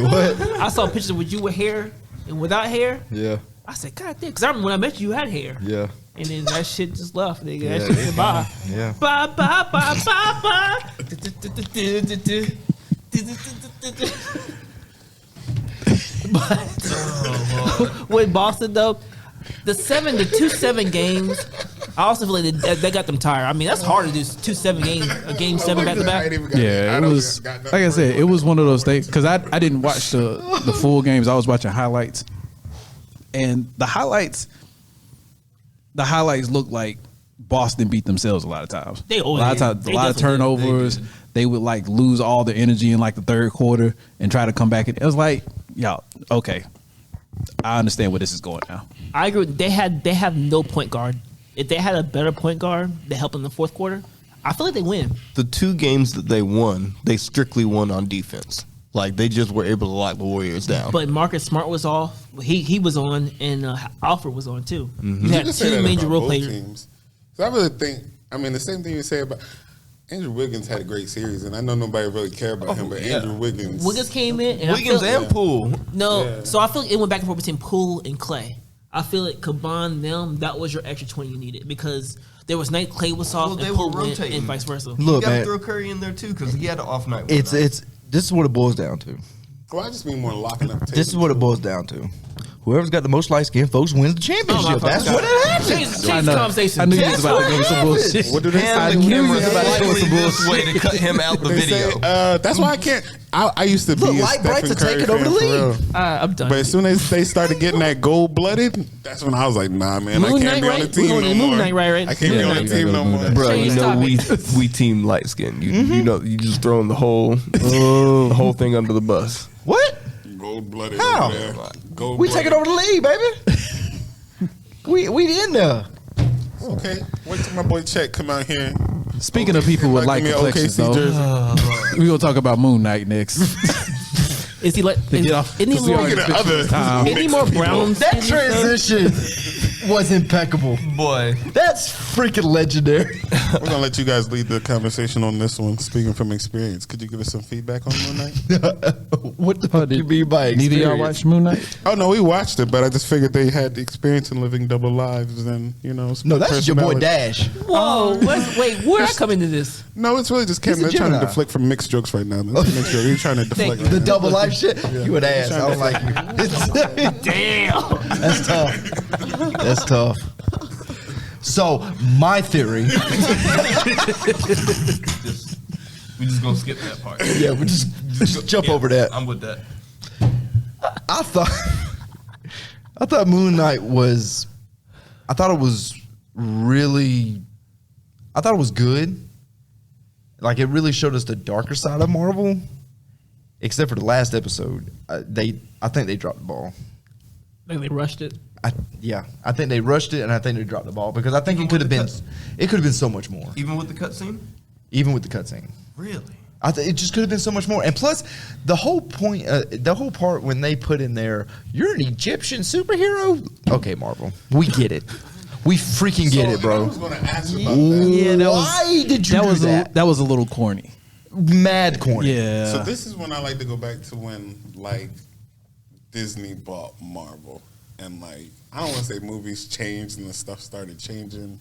[SPEAKER 2] What?
[SPEAKER 3] I saw a picture with you with hair and without hair.
[SPEAKER 2] Yeah,
[SPEAKER 3] I said, God damn, because I remember when I met you, you had hair.
[SPEAKER 2] yeah.
[SPEAKER 3] And then that shit just left, nigga.
[SPEAKER 2] Yeah,
[SPEAKER 3] That shit
[SPEAKER 2] they
[SPEAKER 3] said bye.
[SPEAKER 2] Yeah.
[SPEAKER 3] Bye, bye, bye, bye, bye. But with Boston though, the 2-7 games, I also feel like they got them tired. I mean, that's hard to do 2-7 games, a game 7 back to back.
[SPEAKER 1] Yeah, it was like I said, it was one of those things because I didn't watch the full games. I was watching highlights, and the highlights look like Boston beat themselves a lot of times.
[SPEAKER 3] They
[SPEAKER 1] a
[SPEAKER 3] always
[SPEAKER 1] lot of
[SPEAKER 3] did.
[SPEAKER 1] times,
[SPEAKER 3] They
[SPEAKER 1] a lot of
[SPEAKER 3] definitely did.
[SPEAKER 1] turnovers. They would like lose all the energy in like the third quarter and try to come back. It was like, y'all, okay, I understand where this is going now.
[SPEAKER 3] I agree. They have no point guard. If they had a better point guard to help in the fourth quarter, I feel like they win.
[SPEAKER 4] The 2 games that they won, they strictly won on defense. Like they just were able to lock the Warriors down.
[SPEAKER 3] But Marcus Smart was off. He was on, and Alfred was on too. You
[SPEAKER 5] You
[SPEAKER 3] had
[SPEAKER 5] can say
[SPEAKER 3] 2
[SPEAKER 5] that
[SPEAKER 3] major
[SPEAKER 5] about
[SPEAKER 3] role
[SPEAKER 5] both
[SPEAKER 3] players.
[SPEAKER 5] teams. So I really think, I mean, the same thing you say about Andrew Wiggins had a great series, and I know nobody really cared about him, but Andrew Wiggins.
[SPEAKER 3] Wiggins came in, and
[SPEAKER 4] Wiggins
[SPEAKER 3] I feel,
[SPEAKER 4] and Poole.
[SPEAKER 3] no.
[SPEAKER 5] Yeah.
[SPEAKER 3] So I feel like it went back and forth between Poole and Clay. I feel like combine them, that was your extra 20 you needed because there was night Clay was off
[SPEAKER 4] Well, they
[SPEAKER 3] and
[SPEAKER 4] were
[SPEAKER 3] Poole went,
[SPEAKER 4] rotating.
[SPEAKER 3] and vice versa.
[SPEAKER 4] You
[SPEAKER 2] Look,
[SPEAKER 4] got to
[SPEAKER 2] man,
[SPEAKER 4] throw Curry in there too because he had an off night.
[SPEAKER 2] it's this is what it boils down to.
[SPEAKER 5] Well, I just mean more locking up.
[SPEAKER 2] This is what it boils down to. Whoever's got the most light skinned folks wins the championship. That's what it happens.
[SPEAKER 3] Change the conversation.
[SPEAKER 1] I knew you
[SPEAKER 2] That's
[SPEAKER 1] was about to go with some
[SPEAKER 2] what
[SPEAKER 1] bullshit.
[SPEAKER 2] happens.
[SPEAKER 5] What do they
[SPEAKER 2] I
[SPEAKER 5] say?
[SPEAKER 2] knew you was
[SPEAKER 4] Camera
[SPEAKER 2] about to go with
[SPEAKER 4] slightly
[SPEAKER 2] some
[SPEAKER 4] this
[SPEAKER 2] bullshit.
[SPEAKER 4] way to cut him out the
[SPEAKER 5] They
[SPEAKER 4] video.
[SPEAKER 5] say, that's why I can't. I used to be
[SPEAKER 2] Look,
[SPEAKER 5] a
[SPEAKER 2] light brights
[SPEAKER 5] Stephen
[SPEAKER 2] are
[SPEAKER 5] Curry
[SPEAKER 2] taking over
[SPEAKER 5] fan
[SPEAKER 2] the
[SPEAKER 5] for
[SPEAKER 2] league.
[SPEAKER 5] real.
[SPEAKER 3] I'm done.
[SPEAKER 5] But as soon as they started getting that gold blooded, that's when I was like, nah, man,
[SPEAKER 3] Moon
[SPEAKER 5] I can't
[SPEAKER 3] Knight,
[SPEAKER 5] be on the
[SPEAKER 3] right?
[SPEAKER 5] team
[SPEAKER 3] We're
[SPEAKER 5] no
[SPEAKER 3] going to
[SPEAKER 5] more.
[SPEAKER 3] Moon Knight, right?
[SPEAKER 5] I can't be
[SPEAKER 1] Yeah,
[SPEAKER 5] on the
[SPEAKER 1] you
[SPEAKER 5] team
[SPEAKER 1] gotta
[SPEAKER 5] no
[SPEAKER 1] go to
[SPEAKER 5] more.
[SPEAKER 1] Moon Knight.
[SPEAKER 4] Bro,
[SPEAKER 3] Change
[SPEAKER 4] you know
[SPEAKER 3] topic.
[SPEAKER 4] we team light skin. You know you just throwing the whole thing under the bus.
[SPEAKER 2] What?
[SPEAKER 5] Gold blooded.
[SPEAKER 2] How?
[SPEAKER 5] Gold
[SPEAKER 2] We taking over the league, baby. we in there.
[SPEAKER 5] Okay, wait till my boy Chet come out here.
[SPEAKER 1] Speaking of people with light
[SPEAKER 5] Give me a
[SPEAKER 1] complexions,
[SPEAKER 5] OKC
[SPEAKER 1] though,
[SPEAKER 5] jersey.
[SPEAKER 1] we're gonna talk about Moon Knight next.
[SPEAKER 3] Is he like?
[SPEAKER 1] To get off-
[SPEAKER 3] Any
[SPEAKER 1] 'cause we
[SPEAKER 3] more?
[SPEAKER 1] already
[SPEAKER 5] Speaking of
[SPEAKER 1] spent
[SPEAKER 5] other-
[SPEAKER 1] time.
[SPEAKER 3] Any more Browns?
[SPEAKER 2] That transition was impeccable.
[SPEAKER 4] Boy,
[SPEAKER 2] That's freaking legendary.
[SPEAKER 5] We're gonna let you guys lead the conversation on this one. Speaking from experience, could you give us some feedback on Moon Knight?
[SPEAKER 2] What the fuck do you mean by
[SPEAKER 1] Neither of y'all
[SPEAKER 2] experience?
[SPEAKER 1] watch Moon Knight?
[SPEAKER 5] Oh no, we watched it, but I just figured they had the experience in living double lives, and
[SPEAKER 2] No, that's your boy
[SPEAKER 5] personality.
[SPEAKER 2] Dash.
[SPEAKER 3] Whoa! Wait, where I come into this?
[SPEAKER 5] No, it's really just Cam.
[SPEAKER 2] He's a
[SPEAKER 5] They're trying to
[SPEAKER 2] Gemini.
[SPEAKER 5] deflect from mixed jokes right now. That's mixed joke. You're trying to deflect.
[SPEAKER 3] you.
[SPEAKER 5] Right
[SPEAKER 2] The
[SPEAKER 5] now.
[SPEAKER 2] double life shit? You an ass. I don't like you.
[SPEAKER 3] Damn.
[SPEAKER 2] That's tough. That's tough. So, my theory.
[SPEAKER 4] we just gonna skip that part.
[SPEAKER 2] Yeah, we just jump over that.
[SPEAKER 4] I'm with that.
[SPEAKER 2] I thought Moon Knight was. I thought it was good. Like it really showed us the darker side of Marvel. Except for the last episode, I think they dropped the ball.
[SPEAKER 3] Like they rushed it.
[SPEAKER 2] I think they rushed it, and I think they dropped the ball because I think it could have been so much more,
[SPEAKER 4] Even with the cutscene?
[SPEAKER 2] even with the cutscene.
[SPEAKER 4] Really?
[SPEAKER 2] It just could have been so much more. And plus, the whole point, the whole part when they put in there, you're an Egyptian superhero. Okay, Marvel, we get it. We freaking get it,
[SPEAKER 5] I
[SPEAKER 2] bro.
[SPEAKER 5] was going to ask you about that.
[SPEAKER 1] Yeah, that was
[SPEAKER 2] Why did you
[SPEAKER 1] that
[SPEAKER 2] do
[SPEAKER 1] was
[SPEAKER 2] that?
[SPEAKER 1] that was a little corny.
[SPEAKER 2] Mad corny.
[SPEAKER 1] Yeah.
[SPEAKER 5] So this is when I like to go back to when like Disney bought Marvel, and like I don't want to say movies changed and the stuff started changing,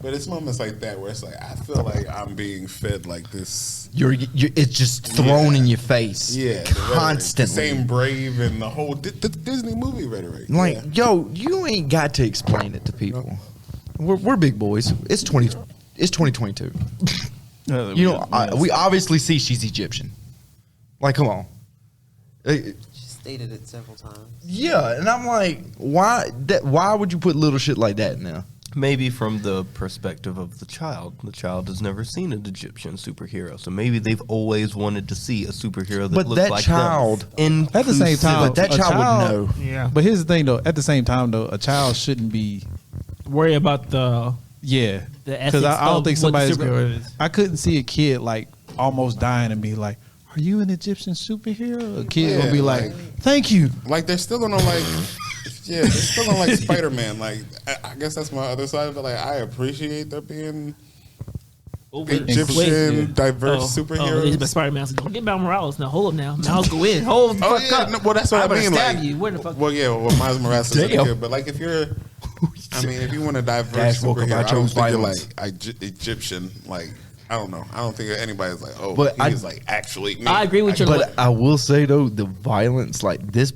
[SPEAKER 5] but it's moments like that where it's like I feel like I'm being fed like this.
[SPEAKER 2] It's just thrown in your face.
[SPEAKER 5] Yeah, the rhetoric,
[SPEAKER 2] constantly.
[SPEAKER 5] the same Brave and the whole the Disney movie rhetoric.
[SPEAKER 2] Like,
[SPEAKER 5] yeah.
[SPEAKER 2] yo, you ain't got to explain it to people. We're big boys. It's 2022. You know, we obviously see she's Egyptian. Like, come on.
[SPEAKER 6] She stated it several times.
[SPEAKER 2] Yeah, and I'm like, why would you put little shit like that in there?
[SPEAKER 4] Maybe from the perspective of the child. The child has never seen an Egyptian superhero, so maybe they've always wanted to see a superhero that
[SPEAKER 2] But
[SPEAKER 4] looks
[SPEAKER 2] that
[SPEAKER 4] like
[SPEAKER 2] child-
[SPEAKER 4] them.
[SPEAKER 1] At the same time,
[SPEAKER 2] But that
[SPEAKER 1] a
[SPEAKER 2] child would know.
[SPEAKER 3] Yeah.
[SPEAKER 1] But here's the thing, though. At the same time, though, a child shouldn't be.
[SPEAKER 3] Worry about the
[SPEAKER 1] Yeah,
[SPEAKER 3] The
[SPEAKER 1] because
[SPEAKER 3] ethics
[SPEAKER 1] I don't
[SPEAKER 3] of
[SPEAKER 1] think
[SPEAKER 3] what the
[SPEAKER 1] somebody's.
[SPEAKER 3] superhero is.
[SPEAKER 1] I couldn't see a kid like almost dying and be like, "Are you an Egyptian superhero?" A kid
[SPEAKER 5] Yeah,
[SPEAKER 1] would be like,
[SPEAKER 5] like-
[SPEAKER 1] "Thank you."
[SPEAKER 5] Like they're still gonna like, yeah, they're still gonna like Spider Man. Like I guess that's my other side of it. Like I appreciate there being Egyptian diverse superheroes.
[SPEAKER 3] But Spider-Man said, don't get Miles Morales. Now, hold up now. Miles, go in. Hold the
[SPEAKER 5] Oh
[SPEAKER 3] fuck
[SPEAKER 5] yeah,
[SPEAKER 3] up.
[SPEAKER 5] no, well that's what I
[SPEAKER 3] I'm gonna
[SPEAKER 5] mean.
[SPEAKER 3] stab
[SPEAKER 5] Like,
[SPEAKER 3] you. Where the fuck?
[SPEAKER 5] well, yeah, well Miles Morales is
[SPEAKER 2] Damn.
[SPEAKER 5] good, but like if you're I mean, if you want a diverse
[SPEAKER 2] Dash woke up,
[SPEAKER 5] superhero,
[SPEAKER 2] I
[SPEAKER 5] I don't
[SPEAKER 2] chose
[SPEAKER 5] think of
[SPEAKER 2] violence.
[SPEAKER 5] like Egyptian. Like I don't know. I don't think anybody's like, oh,
[SPEAKER 2] But
[SPEAKER 5] he's like actually. Me.
[SPEAKER 3] I agree with your.
[SPEAKER 2] But I will say though, the violence like this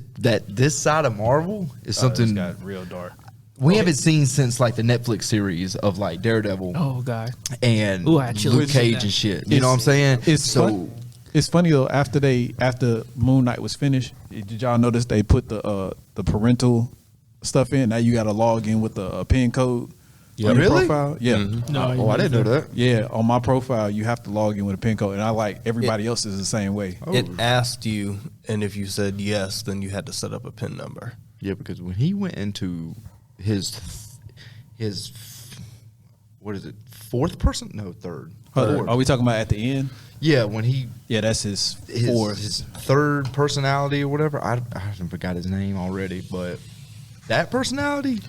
[SPEAKER 2] side of Marvel is something
[SPEAKER 1] got real dark.
[SPEAKER 2] we haven't seen since like the Netflix series of like Daredevil
[SPEAKER 3] Oh God.
[SPEAKER 2] and
[SPEAKER 3] Ooh, I had chills
[SPEAKER 2] Luke
[SPEAKER 3] with
[SPEAKER 2] Cage
[SPEAKER 3] that.
[SPEAKER 2] and shit. You know what I'm saying?
[SPEAKER 1] It's It's funny though. After Moon Knight was finished, did y'all notice they put the parental stuff in? Now you got to log in with the PIN code. On your
[SPEAKER 2] Really?
[SPEAKER 1] Profile. Yeah.
[SPEAKER 3] No.
[SPEAKER 2] Oh, I didn't know that.
[SPEAKER 1] Yeah, on my profile, you have to log in with a PIN code, and I like everybody else is the same way.
[SPEAKER 4] It asked you, and if you said yes, then you had to set up a PIN number.
[SPEAKER 2] Yeah, because when he went into his what is it? Fourth person? No, third. Fourth.
[SPEAKER 1] Are we talking about at the end?
[SPEAKER 2] Yeah, when he
[SPEAKER 1] Yeah, that's his
[SPEAKER 2] his,
[SPEAKER 1] fourth.
[SPEAKER 2] his third personality or whatever. I forgot his name already, but that personality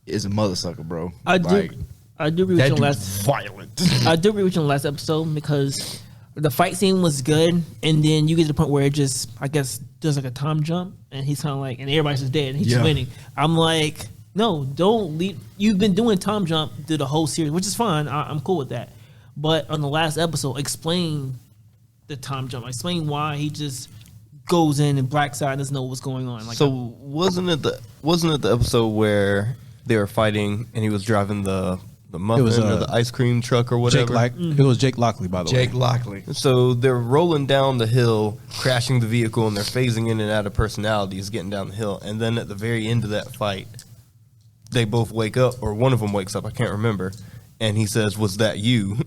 [SPEAKER 2] is a mother sucker, bro.
[SPEAKER 3] I do agree with
[SPEAKER 2] That
[SPEAKER 3] you on
[SPEAKER 2] dude's
[SPEAKER 3] last.
[SPEAKER 2] violent.
[SPEAKER 3] I do agree with you on the last episode because the fight scene was good, and then you get to the point where it just, I guess, does like a time jump, and he's kind of like, and everybody's just dead, and he's just
[SPEAKER 2] Yeah.
[SPEAKER 3] winning. I'm like, no, don't leave. You've been doing time jump through the whole series, which is fine. I'm cool with that. But on the last episode, explain the time jump. Explain why he just goes in and blacks out and doesn't know what's going on. Like,
[SPEAKER 4] So wasn't it the episode where they were fighting and he was driving the muffin
[SPEAKER 1] was,
[SPEAKER 4] or the ice cream truck or whatever?
[SPEAKER 1] It was Jake Lockley, by the way.
[SPEAKER 2] Jake Lockley.
[SPEAKER 4] So they're rolling down the hill, crashing the vehicle, and they're phasing in and out of personalities, getting down the hill. And then at the very end of that fight, they both wake up, or one of them wakes up, I can't remember, and he says, "Was that you?"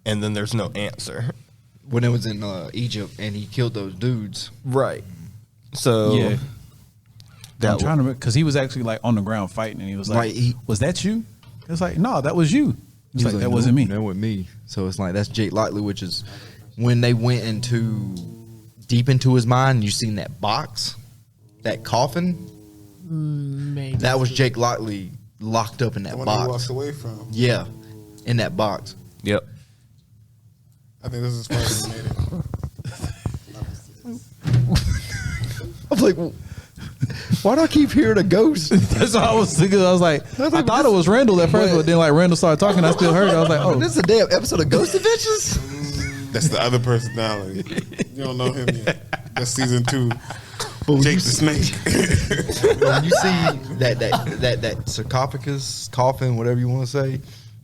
[SPEAKER 4] And then there's no answer.
[SPEAKER 2] When it was in Egypt and he killed those dudes.
[SPEAKER 4] Right. So
[SPEAKER 1] Yeah.
[SPEAKER 4] that
[SPEAKER 1] I'm trying to remember because he was actually like on the ground fighting, and he was like,
[SPEAKER 2] Right,
[SPEAKER 1] "Was that you?" It's like, "No, that was you." He's like, "That wasn't me."
[SPEAKER 2] That wasn't me. So it's like that's Jake Lockley, which is when they went into deep into his mind. You seen that box, that coffin.
[SPEAKER 3] maybe.
[SPEAKER 2] That was Jake Lockley locked up in
[SPEAKER 5] The
[SPEAKER 2] that
[SPEAKER 5] one he walks
[SPEAKER 2] box.
[SPEAKER 5] away from.
[SPEAKER 2] Yeah, in that box.
[SPEAKER 4] Yep.
[SPEAKER 5] I think this is why he made it.
[SPEAKER 2] I'm like, why do I keep hearing a ghost?
[SPEAKER 1] That's what I was thinking. I was like, I thought it was Randall at first, but then like Randall started talking, I still heard it. I was like, "Oh,
[SPEAKER 2] This is a damn episode of Ghost Adventures.
[SPEAKER 5] That's the other personality. You don't know him yet. That's season 2. Jake the Snake.
[SPEAKER 2] When you see that sarcophagus, coffin, whatever you want to say,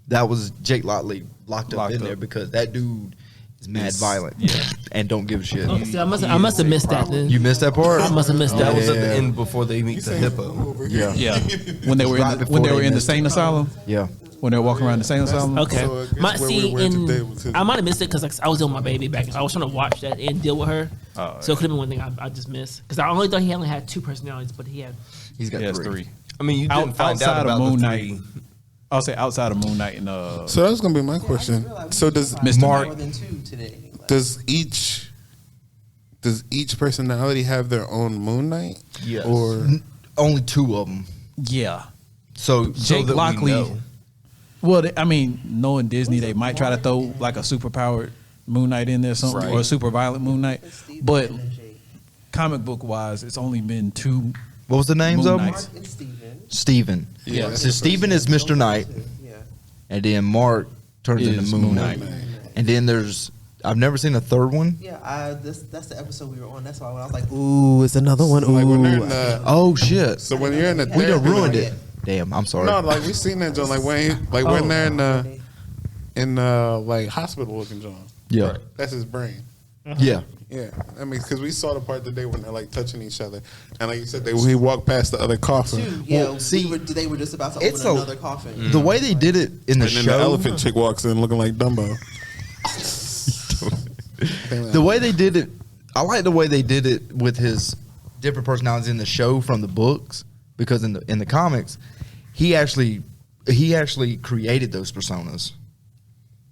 [SPEAKER 2] that was Jake Lockley locked up in there because that dude is mad violent and don't give a shit.
[SPEAKER 3] Oh, see, I must have missed that then.
[SPEAKER 2] You missed that part?
[SPEAKER 3] I must have missed
[SPEAKER 4] That
[SPEAKER 3] that.
[SPEAKER 4] was at the
[SPEAKER 2] Yeah.
[SPEAKER 4] end before they meet the hippo.
[SPEAKER 2] Yeah.
[SPEAKER 1] yeah." When they were
[SPEAKER 2] Right
[SPEAKER 1] in the,
[SPEAKER 2] before
[SPEAKER 1] when they
[SPEAKER 2] they
[SPEAKER 1] were in the
[SPEAKER 2] missed
[SPEAKER 1] sane asylum,
[SPEAKER 2] Yeah.
[SPEAKER 1] when they were walking around the sane asylum.
[SPEAKER 3] Okay.
[SPEAKER 5] So I guess
[SPEAKER 3] My,
[SPEAKER 5] where
[SPEAKER 3] see,
[SPEAKER 5] we were today was his-
[SPEAKER 3] I might have missed it because I was on my baby back. I was trying to watch that and deal with her. So it could have been one thing I just missed because I only thought he only had 2 personalities, but he had.
[SPEAKER 2] He's got
[SPEAKER 1] Yeah, it's
[SPEAKER 2] 3.
[SPEAKER 1] 3.
[SPEAKER 4] I mean, you didn't find
[SPEAKER 1] Outside
[SPEAKER 4] out
[SPEAKER 1] of
[SPEAKER 4] about
[SPEAKER 1] Moon
[SPEAKER 4] the
[SPEAKER 1] Knight.
[SPEAKER 4] 3.
[SPEAKER 1] I'll say outside of Moon Knight and
[SPEAKER 5] So that's gonna be my question. So does
[SPEAKER 1] Mr.
[SPEAKER 6] More
[SPEAKER 1] Knight.
[SPEAKER 6] than 2 today. Like,
[SPEAKER 5] does each personality have their own Moon Knight?
[SPEAKER 4] Yes.
[SPEAKER 5] Or
[SPEAKER 2] Only 2 of them.
[SPEAKER 1] Yeah.
[SPEAKER 2] So
[SPEAKER 1] Jake
[SPEAKER 4] that we
[SPEAKER 1] Lockley.
[SPEAKER 4] know.
[SPEAKER 1] Well, I mean, knowing Disney, they might try to throw like a super powered Moon Knight in there, something, or a super violent Moon Knight. But
[SPEAKER 6] and Jake.
[SPEAKER 1] comic book wise, it's only been 2.
[SPEAKER 2] what was the names
[SPEAKER 1] Moon
[SPEAKER 2] of them?
[SPEAKER 1] Knights.
[SPEAKER 6] Mark and Steven.
[SPEAKER 2] Steven.
[SPEAKER 5] Yeah.
[SPEAKER 2] So Steven is Mr. Knight,
[SPEAKER 6] Yeah.
[SPEAKER 2] and then Mark turns
[SPEAKER 1] Is
[SPEAKER 2] into Moon
[SPEAKER 1] Moon
[SPEAKER 2] Knight.
[SPEAKER 1] Knight.
[SPEAKER 2] And then there's I've never seen a third one.
[SPEAKER 6] Yeah, that's the episode we were on. That's why I was like, ooh, it's another one. Ooh.
[SPEAKER 5] like when they're in the
[SPEAKER 2] Oh shit.
[SPEAKER 5] so when you're in the
[SPEAKER 2] We done
[SPEAKER 5] therapy,
[SPEAKER 2] ruined
[SPEAKER 5] like-
[SPEAKER 2] it. Damn, I'm sorry.
[SPEAKER 5] No, like we seen that John. Like when they're in the like hospital looking John.
[SPEAKER 2] Yeah.
[SPEAKER 5] That's his brain.
[SPEAKER 2] Yeah.
[SPEAKER 5] Yeah, I mean, because we saw the part today when they're like touching each other, and like you said, he walked past the other coffin,
[SPEAKER 6] 2. Yeah,
[SPEAKER 2] Well, see,
[SPEAKER 6] they were just about to
[SPEAKER 2] it's
[SPEAKER 6] open
[SPEAKER 2] a-
[SPEAKER 6] another coffin.
[SPEAKER 2] The way they did it in the
[SPEAKER 5] and then
[SPEAKER 2] show,
[SPEAKER 5] the elephant chick walks in looking like Dumbo.
[SPEAKER 2] the way they did it, I like the way they did it with his different personalities in the show from the books, because in the comics, he actually created those personas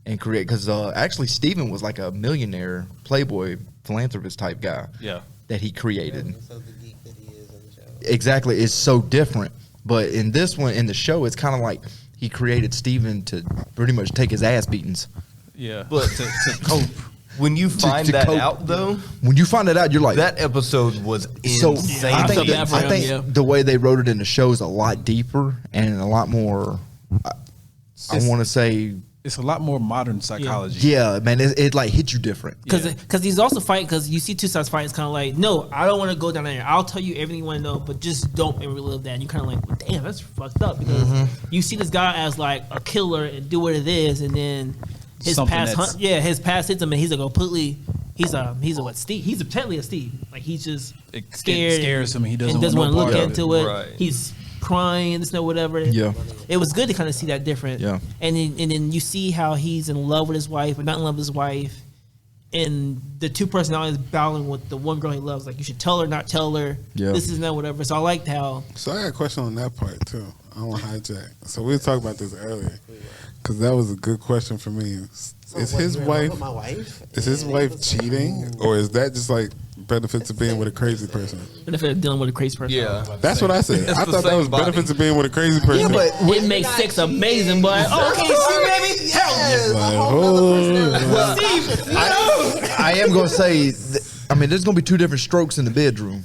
[SPEAKER 2] and because actually Steven was like a millionaire playboy philanthropist type guy.
[SPEAKER 1] Yeah.
[SPEAKER 2] That he created.
[SPEAKER 6] So the geek that he is in the show.
[SPEAKER 2] Exactly, it's so different. But in this one, in the show, it's kind of like he created Steven to pretty much take his ass beatings.
[SPEAKER 1] Yeah. But to cope.
[SPEAKER 4] When you find
[SPEAKER 2] to
[SPEAKER 4] that
[SPEAKER 2] cope.
[SPEAKER 4] out, though,
[SPEAKER 2] When you find it out, you're like,
[SPEAKER 4] that episode was
[SPEAKER 2] so
[SPEAKER 4] insane.
[SPEAKER 3] I
[SPEAKER 2] I
[SPEAKER 3] felt
[SPEAKER 2] think,
[SPEAKER 3] bad for him, yeah.
[SPEAKER 2] the way they wrote it in the show is a lot deeper and a lot more. I want to say,
[SPEAKER 1] It's a lot more modern psychology.
[SPEAKER 2] yeah, man, it like hits you different.
[SPEAKER 3] Because he's also fighting, because you see two sides fighting. It's kind of like, no, I don't want to go down there. I'll tell you everything you want to know, but just don't relive that. And you kind of like, well, damn, that's fucked up. Because you see this guy as like a killer and do what it is, and then his
[SPEAKER 1] Something
[SPEAKER 3] past,
[SPEAKER 1] that's-
[SPEAKER 3] his past hits him, and he's a completely, he's a what, Steve? He's technically a Steve. Like he's just
[SPEAKER 1] It
[SPEAKER 3] scared,
[SPEAKER 1] scares him. He doesn't
[SPEAKER 3] and doesn't
[SPEAKER 1] want
[SPEAKER 3] want
[SPEAKER 1] no
[SPEAKER 3] to
[SPEAKER 1] part
[SPEAKER 3] look
[SPEAKER 1] of it.
[SPEAKER 3] into it.
[SPEAKER 4] Right.
[SPEAKER 3] He's crying, this, no, whatever.
[SPEAKER 2] Yeah.
[SPEAKER 3] It was good to kind of see that different.
[SPEAKER 2] Yeah.
[SPEAKER 3] And then you see how he's in love with his wife, but not in love with his wife. And the two personalities battling with the one girl he loves. Like, you should tell her, not tell her.
[SPEAKER 2] Yeah.
[SPEAKER 3] This is not whatever. So I liked how.
[SPEAKER 5] So I got a question on that part too. I don't want to hijack. So we were talking about this earlier because that was a good question for me.
[SPEAKER 6] So
[SPEAKER 5] Is
[SPEAKER 6] what,
[SPEAKER 5] his
[SPEAKER 6] you're in love
[SPEAKER 5] wife
[SPEAKER 6] with my wife?
[SPEAKER 5] is his
[SPEAKER 6] And
[SPEAKER 5] wife
[SPEAKER 6] it was-
[SPEAKER 5] cheating, or is that just like benefits of being with a crazy person?
[SPEAKER 3] Benefit of dealing with a crazy person.
[SPEAKER 4] Yeah.
[SPEAKER 5] That's what I said.
[SPEAKER 4] It's
[SPEAKER 5] I
[SPEAKER 4] the
[SPEAKER 5] thought that
[SPEAKER 4] same
[SPEAKER 5] was
[SPEAKER 4] body.
[SPEAKER 5] benefits of being with a crazy person.
[SPEAKER 2] Yeah, but
[SPEAKER 3] It makes sex amazing, but okay, see, baby, hell yeah.
[SPEAKER 6] Yes, a
[SPEAKER 5] Like,
[SPEAKER 6] whole nother personality.
[SPEAKER 2] I am gonna say, I mean, there's gonna be two different strokes in the bedroom.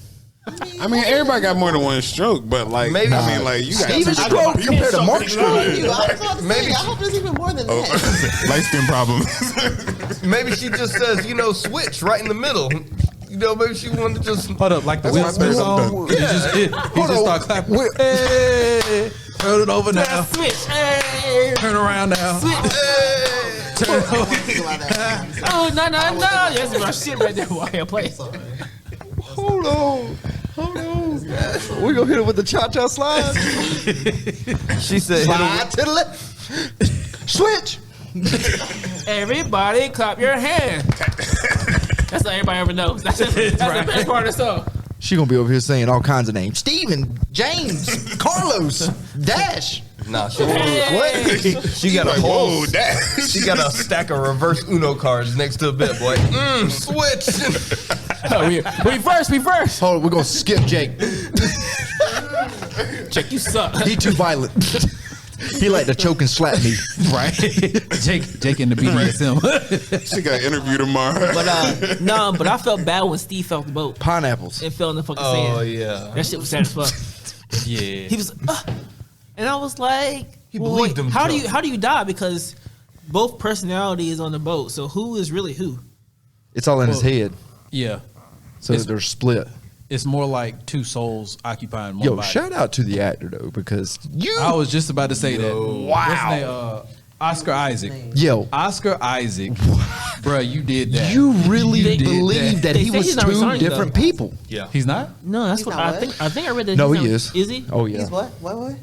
[SPEAKER 5] I mean, everybody got more than one stroke, but like,
[SPEAKER 4] Maybe-
[SPEAKER 5] I mean, like you got
[SPEAKER 2] Steven
[SPEAKER 5] two
[SPEAKER 2] stroke compared to Mark's stroke.
[SPEAKER 6] I was about to say, I hope there's even more than that.
[SPEAKER 5] light skin problems.
[SPEAKER 4] Maybe she just says, switch right in the middle. Maybe she wanted to just.
[SPEAKER 1] Hold up, like the
[SPEAKER 5] That's
[SPEAKER 1] Will
[SPEAKER 5] my
[SPEAKER 1] Smith
[SPEAKER 5] favorite
[SPEAKER 1] song.
[SPEAKER 5] thing.
[SPEAKER 1] He just start clapping.
[SPEAKER 2] Will-
[SPEAKER 1] Hey, turn it over now.
[SPEAKER 3] Switch. Hey.
[SPEAKER 1] Turn around now. Turn it over.
[SPEAKER 3] Oh, no. That's my shit right there. Why I play?
[SPEAKER 2] Hold on. We're gonna hit it with the cha-cha slide.
[SPEAKER 4] She said, hit him
[SPEAKER 2] Slide to the left. Switch.
[SPEAKER 3] Everybody clap your hand. That's all everybody ever knows. That's the best part of the song.
[SPEAKER 2] She gonna be over here saying all kinds of names. Steven, James, Carlos, Dash.
[SPEAKER 4] Nah, she
[SPEAKER 3] Hey.
[SPEAKER 4] She got a
[SPEAKER 5] Like,
[SPEAKER 4] whole.
[SPEAKER 5] whoa, that.
[SPEAKER 4] She got a stack of reverse Uno cards next to the bed, boy. Switch.
[SPEAKER 3] We first.
[SPEAKER 2] Hold on, we're gonna skip Jake.
[SPEAKER 3] Check, you suck.
[SPEAKER 2] He too violent. He like to choke and slap me.
[SPEAKER 1] Right. Jake in the BDSM.
[SPEAKER 5] She got interviewed tomorrow.
[SPEAKER 3] But but I felt bad when Steve fell off the boat
[SPEAKER 2] Pineapples.
[SPEAKER 3] and fell in the fucking
[SPEAKER 4] Oh,
[SPEAKER 3] sand.
[SPEAKER 4] yeah.
[SPEAKER 3] That shit was sad as fuck.
[SPEAKER 1] Yeah.
[SPEAKER 3] He was, and I was like,
[SPEAKER 4] He
[SPEAKER 3] well,
[SPEAKER 4] believed
[SPEAKER 3] wait,
[SPEAKER 4] himself.
[SPEAKER 3] how do you die? Because both personality is on the boat. So who is really who?
[SPEAKER 2] It's all in his head,
[SPEAKER 1] Yeah.
[SPEAKER 2] so
[SPEAKER 1] It's-
[SPEAKER 2] they're split.
[SPEAKER 1] It's more like two souls occupying one
[SPEAKER 2] Yo,
[SPEAKER 1] body.
[SPEAKER 2] shout out to the actor though, because
[SPEAKER 1] I was just about to say that.
[SPEAKER 2] Wow.
[SPEAKER 1] What's his name? Oscar Isaac.
[SPEAKER 2] yo,
[SPEAKER 1] Oscar Isaac. Bruh, you did that.
[SPEAKER 2] you really
[SPEAKER 1] You did
[SPEAKER 2] believe that
[SPEAKER 3] They
[SPEAKER 2] he
[SPEAKER 3] say
[SPEAKER 2] was
[SPEAKER 3] he's not
[SPEAKER 2] two
[SPEAKER 3] resigning,
[SPEAKER 2] different
[SPEAKER 3] though.
[SPEAKER 2] people?
[SPEAKER 4] Yeah.
[SPEAKER 1] He's not?
[SPEAKER 3] No, that's
[SPEAKER 6] He's
[SPEAKER 3] what
[SPEAKER 6] not
[SPEAKER 3] I
[SPEAKER 6] what?
[SPEAKER 3] think. I think I read that.
[SPEAKER 2] No,
[SPEAKER 3] he's
[SPEAKER 2] he
[SPEAKER 3] not-
[SPEAKER 2] is.
[SPEAKER 3] Is he?
[SPEAKER 2] Oh yeah,
[SPEAKER 6] He's what?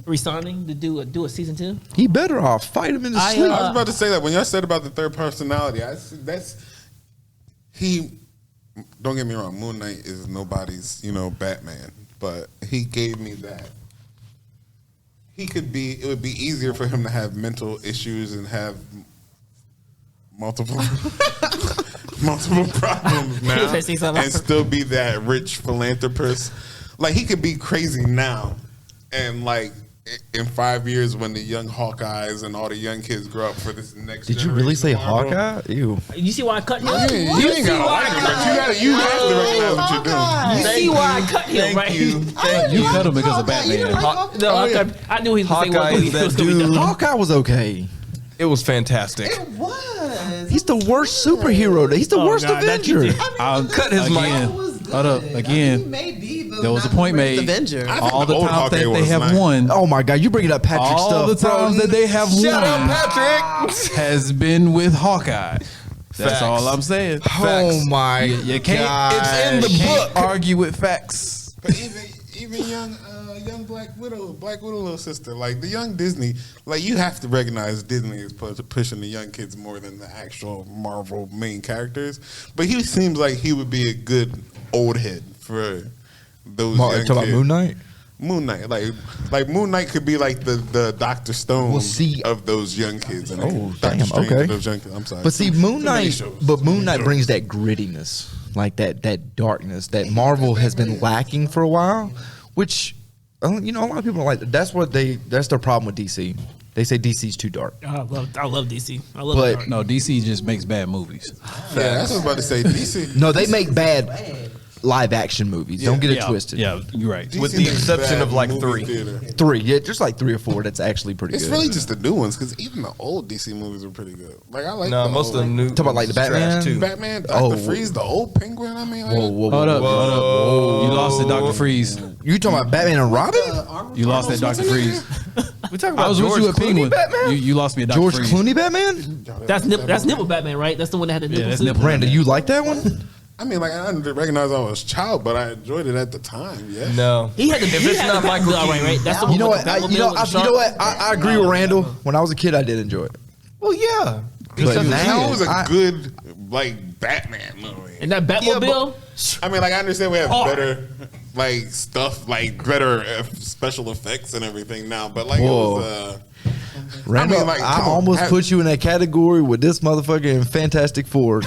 [SPEAKER 3] Resigning to do a season 2?
[SPEAKER 2] he better off fight him in his
[SPEAKER 3] I,
[SPEAKER 2] sleep.
[SPEAKER 5] I was about to say that when y'all said about the third personality, he. Don't get me wrong, Moon Knight is nobody's, Batman, but he gave me that. It would be easier for him to have mental issues and have multiple problems now
[SPEAKER 3] Say something.
[SPEAKER 5] and still be that rich philanthropist. Like he could be crazy now, and like in 5 years when the young Hawkeyes and all the young kids grow up for this next.
[SPEAKER 2] Did you really say
[SPEAKER 5] generation of Marvel.
[SPEAKER 2] Hawkeye? Ew.
[SPEAKER 3] You see why I cut him?
[SPEAKER 5] You ain't gotta like him, but you have to recognize what you're doing.
[SPEAKER 3] You see why I cut him,
[SPEAKER 4] Thank
[SPEAKER 3] right?
[SPEAKER 4] you. Thank
[SPEAKER 1] You
[SPEAKER 4] you.
[SPEAKER 1] cut him because of Batman.
[SPEAKER 3] No, I knew he was going to
[SPEAKER 4] Hawkeye
[SPEAKER 3] say
[SPEAKER 4] is
[SPEAKER 3] what
[SPEAKER 4] that
[SPEAKER 3] was going to be
[SPEAKER 4] dude.
[SPEAKER 3] done.
[SPEAKER 2] Hawkeye was okay.
[SPEAKER 4] It was fantastic.
[SPEAKER 6] Was.
[SPEAKER 2] He's the worst superhero. He's the
[SPEAKER 3] Oh,
[SPEAKER 2] worst
[SPEAKER 3] God, that you
[SPEAKER 2] Avenger.
[SPEAKER 3] did.
[SPEAKER 1] I'll
[SPEAKER 4] Cut his mic.
[SPEAKER 1] again. Hold up.
[SPEAKER 6] He
[SPEAKER 1] Again.
[SPEAKER 6] may be the
[SPEAKER 1] There was a
[SPEAKER 6] not
[SPEAKER 1] point
[SPEAKER 6] the greatest
[SPEAKER 1] made.
[SPEAKER 6] Avenger.
[SPEAKER 5] I think
[SPEAKER 1] All the
[SPEAKER 5] old
[SPEAKER 1] times
[SPEAKER 5] Hawkeye
[SPEAKER 1] that they
[SPEAKER 5] was
[SPEAKER 1] have
[SPEAKER 5] nice.
[SPEAKER 1] won.
[SPEAKER 2] Oh my god, you bringing up Patrick
[SPEAKER 1] All
[SPEAKER 2] stuff,
[SPEAKER 1] the times
[SPEAKER 2] bro.
[SPEAKER 1] that they have
[SPEAKER 4] Shut up,
[SPEAKER 1] won
[SPEAKER 4] Patrick.
[SPEAKER 1] has been with Hawkeye. That's
[SPEAKER 4] Facts.
[SPEAKER 1] all I'm saying.
[SPEAKER 2] Oh my
[SPEAKER 1] You can't.
[SPEAKER 2] god.
[SPEAKER 1] It's in the
[SPEAKER 2] Can't
[SPEAKER 1] book. Argue with facts.
[SPEAKER 5] But even young Black Widow little sister, like the young Disney, like you have to recognize Disney is pushing the young kids more than the actual Marvel main characters. But he seems like he would be a good old head for those young
[SPEAKER 2] Talking about
[SPEAKER 5] kids.
[SPEAKER 2] Moon Knight?
[SPEAKER 5] Moon Knight, like Moon Knight could be like the Dr. Stone
[SPEAKER 2] Well, see-
[SPEAKER 5] of those young kids. And
[SPEAKER 2] Oh,
[SPEAKER 5] Dr.
[SPEAKER 2] damn,
[SPEAKER 5] Strange
[SPEAKER 2] okay.
[SPEAKER 5] of those young kids. I'm sorry.
[SPEAKER 2] But see, Moon
[SPEAKER 5] Too many
[SPEAKER 2] Knight,
[SPEAKER 5] shows.
[SPEAKER 2] but Moon
[SPEAKER 5] Too
[SPEAKER 2] Knight
[SPEAKER 5] many
[SPEAKER 2] brings
[SPEAKER 5] shows.
[SPEAKER 2] that grittiness, like that darkness that Marvel has been lacking for a while. Which, a lot of people are like. That's their problem with DC. They say DC's too dark.
[SPEAKER 3] I love DC. I love
[SPEAKER 2] But-
[SPEAKER 3] dark.
[SPEAKER 1] No, DC just makes bad movies.
[SPEAKER 5] Yeah, that's what I was about to say. DC.
[SPEAKER 2] No, they make bad live action movies. Don't get it
[SPEAKER 1] Yeah,
[SPEAKER 2] twisted.
[SPEAKER 1] Yeah, you're right.
[SPEAKER 4] With
[SPEAKER 5] DC
[SPEAKER 4] the
[SPEAKER 5] makes
[SPEAKER 4] exception
[SPEAKER 5] bad
[SPEAKER 4] of, like,
[SPEAKER 5] movie
[SPEAKER 4] 3.
[SPEAKER 5] theater.
[SPEAKER 2] 3, yeah, just like 3 or 4. That's actually pretty
[SPEAKER 5] It's
[SPEAKER 2] good.
[SPEAKER 5] really just the new ones because even the old DC movies are pretty good. Like I like
[SPEAKER 4] No,
[SPEAKER 5] the
[SPEAKER 4] most of
[SPEAKER 5] old,
[SPEAKER 4] the new.
[SPEAKER 2] Talk about, like, the
[SPEAKER 4] trash,
[SPEAKER 2] Batman?
[SPEAKER 4] too.
[SPEAKER 5] Batman, Dr.
[SPEAKER 2] Oh,
[SPEAKER 5] Freeze, the old Penguin. I mean,
[SPEAKER 2] Whoa, whoa,
[SPEAKER 1] Hold up,
[SPEAKER 2] whoa.
[SPEAKER 1] hold up. You lost it, Dr. Freeze.
[SPEAKER 2] You talking about Batman and Robin?
[SPEAKER 1] You lost that, Dr. Freeze.
[SPEAKER 4] We talking
[SPEAKER 1] I
[SPEAKER 4] about
[SPEAKER 1] was
[SPEAKER 4] George
[SPEAKER 1] with you at
[SPEAKER 4] Clooney
[SPEAKER 1] Penguin.
[SPEAKER 4] Batman.
[SPEAKER 1] You lost me at Dr.
[SPEAKER 2] George
[SPEAKER 1] Freeze.
[SPEAKER 2] Clooney Batman?
[SPEAKER 3] That's nipple Batman, right? That's the one that had the nipple
[SPEAKER 1] that's
[SPEAKER 3] suit.
[SPEAKER 1] nipple.
[SPEAKER 2] Brandon, you like that one?
[SPEAKER 5] I mean, like I didn't recognize I was a child, but I enjoyed it at the time. Yeah.
[SPEAKER 4] No,
[SPEAKER 3] He had the.
[SPEAKER 4] If
[SPEAKER 3] he
[SPEAKER 4] it's
[SPEAKER 3] had
[SPEAKER 4] not
[SPEAKER 3] the
[SPEAKER 4] Michael
[SPEAKER 3] all right,
[SPEAKER 4] Keaton.
[SPEAKER 3] right? That's the
[SPEAKER 2] You
[SPEAKER 3] one
[SPEAKER 2] know
[SPEAKER 3] with
[SPEAKER 2] what?
[SPEAKER 3] the
[SPEAKER 2] I,
[SPEAKER 3] Batmobile
[SPEAKER 2] you know,
[SPEAKER 3] with
[SPEAKER 2] I,
[SPEAKER 3] the
[SPEAKER 2] you know
[SPEAKER 3] shark.
[SPEAKER 2] what? I agree with Randall. When I was a kid, I did enjoy it.
[SPEAKER 4] well, yeah.
[SPEAKER 2] But
[SPEAKER 5] It
[SPEAKER 2] now,
[SPEAKER 5] was a
[SPEAKER 2] I-
[SPEAKER 5] good like Batman movie.
[SPEAKER 3] And that Batmobile.
[SPEAKER 5] I mean, like I understand we have
[SPEAKER 3] Hard.
[SPEAKER 5] better like stuff, like better special effects and everything now, but like
[SPEAKER 2] Whoa.
[SPEAKER 5] it was.
[SPEAKER 2] Randall, I,
[SPEAKER 5] like, come on,
[SPEAKER 2] almost
[SPEAKER 5] have-
[SPEAKER 2] put you in that category with this motherfucker in Fantastic Four.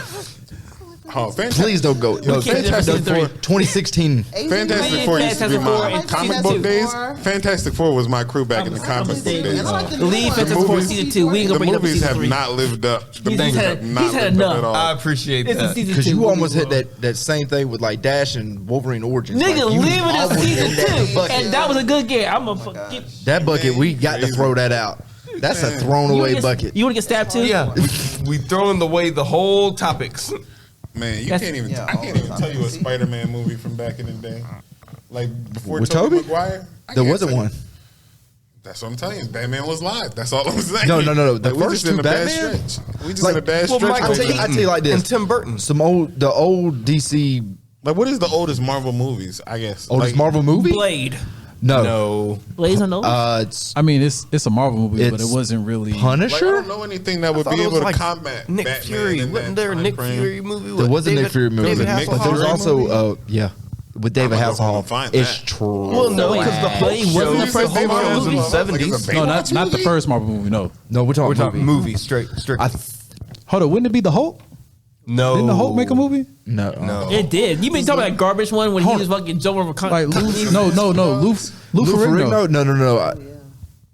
[SPEAKER 5] Oh, Fantastic,
[SPEAKER 2] Please don't go. No,
[SPEAKER 3] can't
[SPEAKER 2] Fantastic
[SPEAKER 3] do
[SPEAKER 2] Four, 2016.
[SPEAKER 5] Fantastic
[SPEAKER 3] Wait,
[SPEAKER 5] Four used to be
[SPEAKER 3] Fantastic Four
[SPEAKER 5] my
[SPEAKER 3] and
[SPEAKER 5] comic
[SPEAKER 3] season
[SPEAKER 5] book
[SPEAKER 3] two.
[SPEAKER 5] days. Fantastic Four was my crew back in the
[SPEAKER 3] I'm
[SPEAKER 5] comic book
[SPEAKER 3] mistaken.
[SPEAKER 5] days.
[SPEAKER 6] And I like the
[SPEAKER 3] Leave
[SPEAKER 6] new one.
[SPEAKER 3] Fantastic Four
[SPEAKER 5] movies-
[SPEAKER 3] season 2. We ain't
[SPEAKER 5] The
[SPEAKER 3] gonna bring it up to
[SPEAKER 5] movies
[SPEAKER 3] season
[SPEAKER 5] have
[SPEAKER 3] 3.
[SPEAKER 5] not lived up. The
[SPEAKER 3] He's
[SPEAKER 5] movies
[SPEAKER 3] had-
[SPEAKER 5] have not
[SPEAKER 3] he's had
[SPEAKER 5] lived up
[SPEAKER 3] enough.
[SPEAKER 5] at all.
[SPEAKER 4] I appreciate
[SPEAKER 3] It's in
[SPEAKER 4] that.
[SPEAKER 3] season 2.
[SPEAKER 2] Because you almost hit that same thing with like Dash and Wolverine Origins.
[SPEAKER 3] Nigga,
[SPEAKER 2] Like, you
[SPEAKER 3] leave it in
[SPEAKER 2] almost
[SPEAKER 3] season
[SPEAKER 2] hit that
[SPEAKER 3] 2.
[SPEAKER 2] bucket.
[SPEAKER 3] And that was a good game. I'm gonna fuck.
[SPEAKER 2] That bucket, we got to throw that out. That's a thrown away bucket.
[SPEAKER 3] You wanna get stabbed too?
[SPEAKER 4] Yeah, we throwing away the whole topics.
[SPEAKER 5] Man, you
[SPEAKER 3] That's-
[SPEAKER 5] can't even.
[SPEAKER 6] Yeah,
[SPEAKER 5] I can't even tell you a Spider-Man movie from back in the day, like before
[SPEAKER 2] With
[SPEAKER 5] Tobey
[SPEAKER 2] Tobey?
[SPEAKER 5] Maguire. I
[SPEAKER 2] There
[SPEAKER 5] can't
[SPEAKER 2] wasn't
[SPEAKER 5] tell you.
[SPEAKER 2] one.
[SPEAKER 5] That's what I'm telling you. Batman was live. That's all I'm saying.
[SPEAKER 2] No. The
[SPEAKER 5] Like, we
[SPEAKER 2] first
[SPEAKER 5] just in
[SPEAKER 2] two
[SPEAKER 5] a bad
[SPEAKER 2] Batman?
[SPEAKER 5] stretch. We just
[SPEAKER 2] Like,
[SPEAKER 5] in a bad
[SPEAKER 4] well,
[SPEAKER 5] stretch.
[SPEAKER 4] Michael
[SPEAKER 2] I tell
[SPEAKER 5] right
[SPEAKER 2] you
[SPEAKER 5] now.
[SPEAKER 2] like this.
[SPEAKER 4] And Tim Burton.
[SPEAKER 2] The old DC
[SPEAKER 5] Like, what is the oldest Marvel movies? I guess.
[SPEAKER 2] oldest
[SPEAKER 5] Like,
[SPEAKER 2] Marvel movie.
[SPEAKER 3] Blade.
[SPEAKER 2] No.
[SPEAKER 3] Blaze on those?
[SPEAKER 2] It's
[SPEAKER 1] I mean, it's a Marvel movie, but it
[SPEAKER 2] It's
[SPEAKER 1] wasn't really.
[SPEAKER 5] Like, I
[SPEAKER 2] Punisher.
[SPEAKER 5] don't know anything that would
[SPEAKER 4] thought
[SPEAKER 5] be
[SPEAKER 4] it
[SPEAKER 5] able
[SPEAKER 4] was
[SPEAKER 5] to
[SPEAKER 4] like
[SPEAKER 5] combat
[SPEAKER 4] Nick
[SPEAKER 5] Batman
[SPEAKER 4] Fury.
[SPEAKER 5] in
[SPEAKER 4] Wasn't
[SPEAKER 5] that
[SPEAKER 4] there a
[SPEAKER 5] time
[SPEAKER 4] Nick
[SPEAKER 5] frame.
[SPEAKER 4] Fury movie?
[SPEAKER 2] There
[SPEAKER 4] with
[SPEAKER 2] was a Nick
[SPEAKER 4] David-
[SPEAKER 2] Fury movie,
[SPEAKER 4] David
[SPEAKER 5] Nick
[SPEAKER 2] but
[SPEAKER 4] Hasselhoff?
[SPEAKER 2] there's
[SPEAKER 5] Fury
[SPEAKER 2] also
[SPEAKER 5] movie?
[SPEAKER 2] yeah, with David
[SPEAKER 5] I'm gonna go home and
[SPEAKER 2] Hasselhoff.
[SPEAKER 5] find
[SPEAKER 2] It's
[SPEAKER 5] that.
[SPEAKER 2] true.
[SPEAKER 4] Well, no, because the whole
[SPEAKER 3] Blade wasn't
[SPEAKER 4] show,
[SPEAKER 3] the first
[SPEAKER 4] the whole
[SPEAKER 3] Marvel
[SPEAKER 4] show was in
[SPEAKER 3] movie?
[SPEAKER 4] the
[SPEAKER 5] Like, it's a
[SPEAKER 4] 70s.
[SPEAKER 1] No,
[SPEAKER 5] Baywatch
[SPEAKER 1] not the
[SPEAKER 5] movie?
[SPEAKER 1] first Marvel movie. No.
[SPEAKER 2] No, we're talking,
[SPEAKER 4] We're talking
[SPEAKER 2] movie.
[SPEAKER 4] movie, straight.
[SPEAKER 2] I
[SPEAKER 1] Hold on, wouldn't it be the Hulk?
[SPEAKER 4] No.
[SPEAKER 1] Didn't the Hulk make a movie?
[SPEAKER 2] no.
[SPEAKER 3] It did. You been talking about that garbage one when he was fucking jumping over
[SPEAKER 1] Like Lou Lou
[SPEAKER 2] Lou
[SPEAKER 1] Ferrigno.
[SPEAKER 2] Ferrigno? No.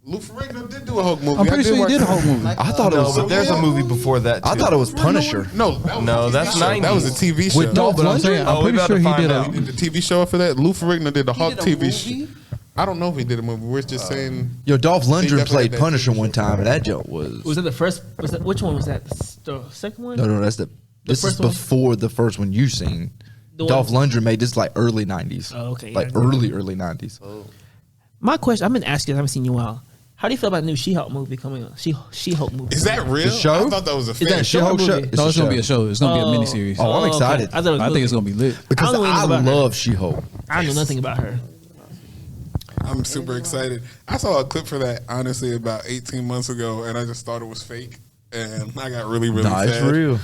[SPEAKER 5] Lou Ferrigno did do a Hulk movie.
[SPEAKER 1] I'm pretty sure he
[SPEAKER 5] watch
[SPEAKER 1] did a
[SPEAKER 5] that.
[SPEAKER 1] Hulk movie.
[SPEAKER 2] I thought it
[SPEAKER 4] No,
[SPEAKER 2] was.
[SPEAKER 4] but there's a movie before that. Too.
[SPEAKER 2] I thought it was Punisher.
[SPEAKER 5] No, that was
[SPEAKER 4] No,
[SPEAKER 5] a TV
[SPEAKER 4] that's
[SPEAKER 5] show. That was a
[SPEAKER 4] 90s.
[SPEAKER 5] TV show.
[SPEAKER 2] With
[SPEAKER 1] No,
[SPEAKER 2] Dolph
[SPEAKER 1] but I'm saying,
[SPEAKER 2] Lundgren?
[SPEAKER 1] I'm
[SPEAKER 4] Oh, we
[SPEAKER 1] pretty
[SPEAKER 4] about
[SPEAKER 1] sure
[SPEAKER 4] to
[SPEAKER 1] he
[SPEAKER 4] find
[SPEAKER 1] did
[SPEAKER 4] out.
[SPEAKER 1] a.
[SPEAKER 5] He did the TV show for that. Lou Ferrigno did the Hulk
[SPEAKER 6] did a
[SPEAKER 5] TV
[SPEAKER 6] movie?
[SPEAKER 5] show. I don't know if he did a movie. We're just saying.
[SPEAKER 2] Yo, Dolph
[SPEAKER 5] He
[SPEAKER 2] Lundgren
[SPEAKER 5] definitely
[SPEAKER 2] played
[SPEAKER 5] had that
[SPEAKER 2] Punisher
[SPEAKER 5] TV
[SPEAKER 2] one
[SPEAKER 5] show.
[SPEAKER 2] time, and that joke was.
[SPEAKER 3] Was that the first? Was that which one was that? The second one?
[SPEAKER 2] No, that's the. This is
[SPEAKER 3] first one?
[SPEAKER 2] before the first one you seen.
[SPEAKER 3] The
[SPEAKER 2] Dolph
[SPEAKER 3] one-
[SPEAKER 2] Lundgren made this like early '90s.
[SPEAKER 3] Oh, okay,
[SPEAKER 2] Like
[SPEAKER 3] yeah.
[SPEAKER 2] early '90s.
[SPEAKER 3] My question, I've been asking, I haven't seen you in a while. How do you feel about the new She-Hulk movie coming on? She-Hulk movie.
[SPEAKER 5] Is that real?
[SPEAKER 2] The show?
[SPEAKER 5] I thought that was a
[SPEAKER 3] Is
[SPEAKER 5] fake.
[SPEAKER 3] that a show?
[SPEAKER 2] She-Hulk show?
[SPEAKER 3] movie?
[SPEAKER 2] It's
[SPEAKER 1] No,
[SPEAKER 2] a
[SPEAKER 1] it's gonna be a show. It's gonna be a
[SPEAKER 3] Oh,
[SPEAKER 1] miniseries.
[SPEAKER 2] Oh, I'm
[SPEAKER 3] okay.
[SPEAKER 2] excited.
[SPEAKER 3] I thought it was
[SPEAKER 1] I think it's
[SPEAKER 3] movie.
[SPEAKER 1] gonna be lit.
[SPEAKER 2] Because
[SPEAKER 3] I don't know
[SPEAKER 2] I
[SPEAKER 3] anything about her.
[SPEAKER 2] love She-Hulk.
[SPEAKER 3] I know nothing about her.
[SPEAKER 5] I'm super excited. I saw a clip for that honestly about 18 months ago, and I just thought it was fake, and I got really
[SPEAKER 2] Nah,
[SPEAKER 5] sad.
[SPEAKER 2] it's real.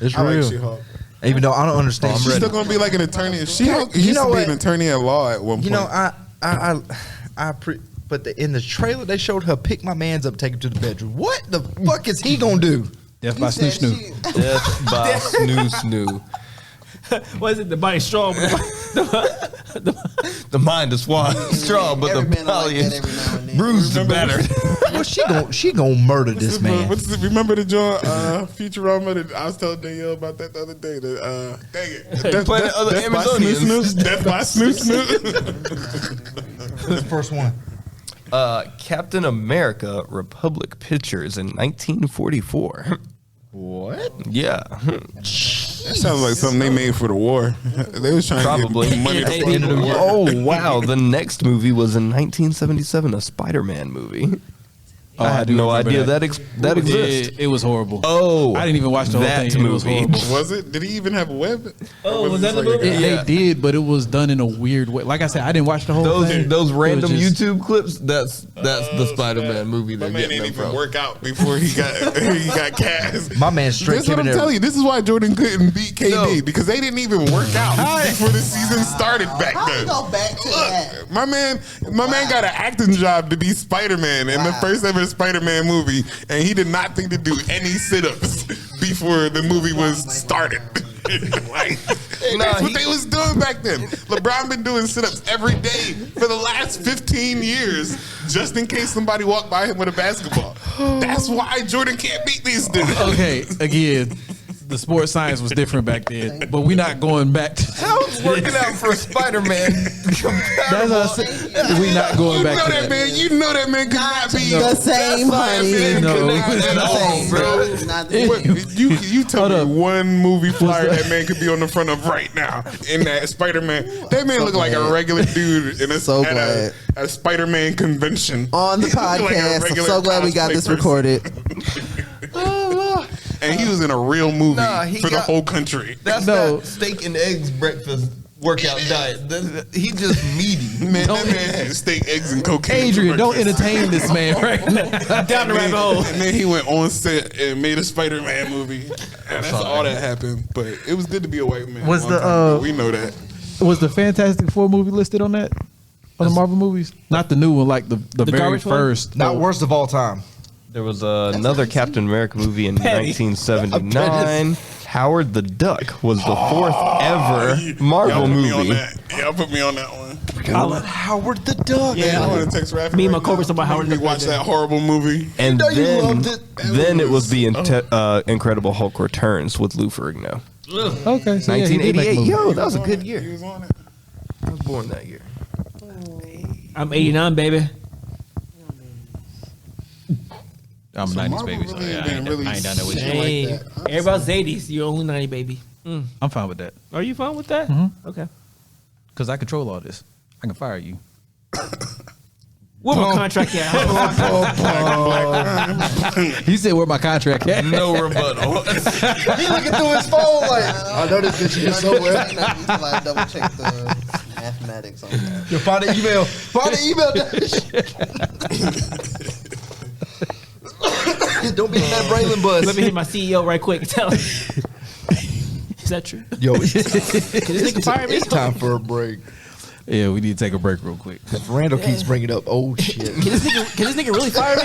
[SPEAKER 2] It's
[SPEAKER 5] I
[SPEAKER 2] real.
[SPEAKER 5] like She-Hulk.
[SPEAKER 2] Even though I don't understand.
[SPEAKER 5] She's still gonna be like an attorney. She-Hulk
[SPEAKER 2] You
[SPEAKER 5] used
[SPEAKER 2] know
[SPEAKER 5] to be
[SPEAKER 2] what?
[SPEAKER 5] an attorney at law at one point.
[SPEAKER 2] You know, but in the trailer they showed her pick my man's up, take him to the bedroom. What the fuck is he gonna do?
[SPEAKER 1] Death by Snoo Snoo.
[SPEAKER 4] Death by Snoo Snoo.
[SPEAKER 3] What is it? The body strong.
[SPEAKER 4] The mind is strong, but
[SPEAKER 6] Every
[SPEAKER 4] the
[SPEAKER 6] man
[SPEAKER 4] body
[SPEAKER 6] like that
[SPEAKER 4] is
[SPEAKER 6] every now and then.
[SPEAKER 4] bruised and battered.
[SPEAKER 2] Well, she gonna murder this man.
[SPEAKER 5] Remember the joint Futurama? That I was telling Danielle about that the other day. That dang it,
[SPEAKER 4] Planet of the
[SPEAKER 5] Death by
[SPEAKER 4] Amazonians.
[SPEAKER 5] Snoo Snoo. Death by Snoo Snoo.
[SPEAKER 2] the first one.
[SPEAKER 4] Captain America Republic Pictures in 1944.
[SPEAKER 2] What?
[SPEAKER 4] Yeah,
[SPEAKER 5] That sounds like something they made for the war. They was trying
[SPEAKER 4] Probably.
[SPEAKER 5] to get money to
[SPEAKER 3] Yeah,
[SPEAKER 5] fund the war.
[SPEAKER 4] Oh wow! The next movie was in 1977, a Spider-Man movie.
[SPEAKER 1] Oh,
[SPEAKER 4] I
[SPEAKER 1] I
[SPEAKER 4] had
[SPEAKER 1] do
[SPEAKER 4] no
[SPEAKER 1] remember
[SPEAKER 4] idea
[SPEAKER 1] that.
[SPEAKER 4] that exists.
[SPEAKER 1] It was horrible.
[SPEAKER 4] Oh,
[SPEAKER 1] I didn't even watch the whole
[SPEAKER 4] that
[SPEAKER 1] thing. It was
[SPEAKER 4] movie.
[SPEAKER 1] horrible.
[SPEAKER 5] Was it? Did he even have a web?
[SPEAKER 3] Oh,
[SPEAKER 5] Or
[SPEAKER 3] was
[SPEAKER 5] it
[SPEAKER 3] that the
[SPEAKER 5] just like a
[SPEAKER 3] movie?
[SPEAKER 5] guy?
[SPEAKER 4] Yeah.
[SPEAKER 1] They did, but it was done in a weird way. Like I said, I didn't watch the whole thing.
[SPEAKER 4] Those
[SPEAKER 1] It was
[SPEAKER 4] random
[SPEAKER 1] just-
[SPEAKER 4] YouTube clips. That's the Spider-Man movie.
[SPEAKER 5] My
[SPEAKER 4] They're
[SPEAKER 5] man
[SPEAKER 4] getting
[SPEAKER 5] didn't
[SPEAKER 4] them
[SPEAKER 5] even
[SPEAKER 4] from.
[SPEAKER 5] work out before he got he got cast.
[SPEAKER 2] My man straight
[SPEAKER 5] That's what
[SPEAKER 2] came
[SPEAKER 5] I'm
[SPEAKER 2] in there.
[SPEAKER 5] telling you. This is why Jordan couldn't beat KD
[SPEAKER 4] No.
[SPEAKER 5] because they didn't even work out before the season started back
[SPEAKER 6] How you
[SPEAKER 5] then.
[SPEAKER 6] go back to that?
[SPEAKER 5] My man got an acting job to be Spider-Man in the
[SPEAKER 6] Wow.
[SPEAKER 5] first ever Spider-Man movie, and he did not think to do any sit-ups before the movie was started. Like,
[SPEAKER 4] Nah,
[SPEAKER 5] that's what
[SPEAKER 4] he-
[SPEAKER 5] they was doing back then. LeBron been doing sit-ups every day for the last 15 years, just in case somebody walked by him with a basketball. That's why Jordan can't beat these dudes.
[SPEAKER 1] Okay, again, the sports science was different back then, but we're not going back to.
[SPEAKER 4] How's working out for Spider-Man?
[SPEAKER 1] That's what I said. We're not going
[SPEAKER 5] You
[SPEAKER 1] back
[SPEAKER 5] know
[SPEAKER 1] to
[SPEAKER 5] that
[SPEAKER 1] that.
[SPEAKER 5] man. You know that man could not be
[SPEAKER 6] the same, honey.
[SPEAKER 1] No,
[SPEAKER 5] at
[SPEAKER 1] no.
[SPEAKER 5] all, bro.
[SPEAKER 6] Not the
[SPEAKER 5] What, you tell
[SPEAKER 1] Hold
[SPEAKER 5] me
[SPEAKER 1] up.
[SPEAKER 5] one movie flyer that man could be on the front of right now in that Spider-Man. That man look like a
[SPEAKER 6] glad.
[SPEAKER 5] regular dude in a,
[SPEAKER 6] So
[SPEAKER 5] at,
[SPEAKER 6] glad.
[SPEAKER 5] a Spider-Man convention.
[SPEAKER 6] on the
[SPEAKER 5] He look like a
[SPEAKER 6] podcast. I'm
[SPEAKER 5] regular
[SPEAKER 6] so glad we got
[SPEAKER 5] cosplay
[SPEAKER 6] this
[SPEAKER 5] person.
[SPEAKER 6] recorded.
[SPEAKER 5] And he was in a real movie
[SPEAKER 4] Nah, he
[SPEAKER 5] for the
[SPEAKER 4] got-
[SPEAKER 5] whole country.
[SPEAKER 4] That's
[SPEAKER 1] No.
[SPEAKER 4] that steak and eggs breakfast workout diet. He just meaty.
[SPEAKER 5] Man, that man did steak, eggs, and cocaine. for
[SPEAKER 1] Adrian, don't
[SPEAKER 5] breakfast.
[SPEAKER 1] entertain this man right now.
[SPEAKER 3] Down the rabbit hole.
[SPEAKER 5] And then he went on set and made a Spider-Man movie. And that's all that happened. But it was good to be a white man.
[SPEAKER 1] Was
[SPEAKER 5] a long
[SPEAKER 1] the,
[SPEAKER 5] time ago. We know that.
[SPEAKER 1] Was the Fantastic Four movie listed on that? On the Marvel movies? Not the new one, like the very
[SPEAKER 3] garbage one?
[SPEAKER 1] first.
[SPEAKER 2] Not worst of all time.
[SPEAKER 4] There was another Captain America movie in 1979. Howard the Duck was the fourth ever Marvel
[SPEAKER 5] Y'all put me on
[SPEAKER 4] movie.
[SPEAKER 5] that. Y'all put me on that one.
[SPEAKER 2] Howard the Duck.
[SPEAKER 5] Yeah, I want to text Raph.
[SPEAKER 3] Me and my co-workers talking about Howard
[SPEAKER 5] We
[SPEAKER 3] the
[SPEAKER 5] watched that horrible movie.
[SPEAKER 4] And
[SPEAKER 2] know you
[SPEAKER 4] then,
[SPEAKER 2] loved it.
[SPEAKER 4] then it was the Incredible Hulk Returns with Lou Ferrigno.
[SPEAKER 1] Okay, so yeah, he did make a
[SPEAKER 4] 1988.
[SPEAKER 1] movie.
[SPEAKER 4] Yo, that was a good
[SPEAKER 5] He
[SPEAKER 4] year.
[SPEAKER 5] was on it.
[SPEAKER 4] I was born that year.
[SPEAKER 3] I'm 89, baby.
[SPEAKER 1] I'm a 90s baby, so
[SPEAKER 5] Marvel really
[SPEAKER 1] yeah,
[SPEAKER 5] ain't been really
[SPEAKER 1] I ain't down there with you.
[SPEAKER 5] shit
[SPEAKER 3] Hey,
[SPEAKER 5] like that.
[SPEAKER 3] everybody's 80s. You're only 90, baby.
[SPEAKER 1] I'm fine with that
[SPEAKER 3] Are you fine with that? Okay.
[SPEAKER 1] because I control all this. I can fire you.
[SPEAKER 3] Where my contract at?
[SPEAKER 1] He said, "Where my contract at?"
[SPEAKER 4] No rebuttal.
[SPEAKER 2] He looking through his phone like, I know this bitch here somewhere.
[SPEAKER 6] I double check the mathematics on that.
[SPEAKER 2] You find an email. Find an email. Don't be in that Braylon bus.
[SPEAKER 3] Let me hit my CEO right quick and tell him. Is that true?
[SPEAKER 2] Yo,
[SPEAKER 3] Can this nigga fire me?
[SPEAKER 2] it's time for a break.
[SPEAKER 1] Yeah, we need to take a break real quick.
[SPEAKER 2] Randall keeps bringing up old shit.
[SPEAKER 3] Can this nigga really fire me?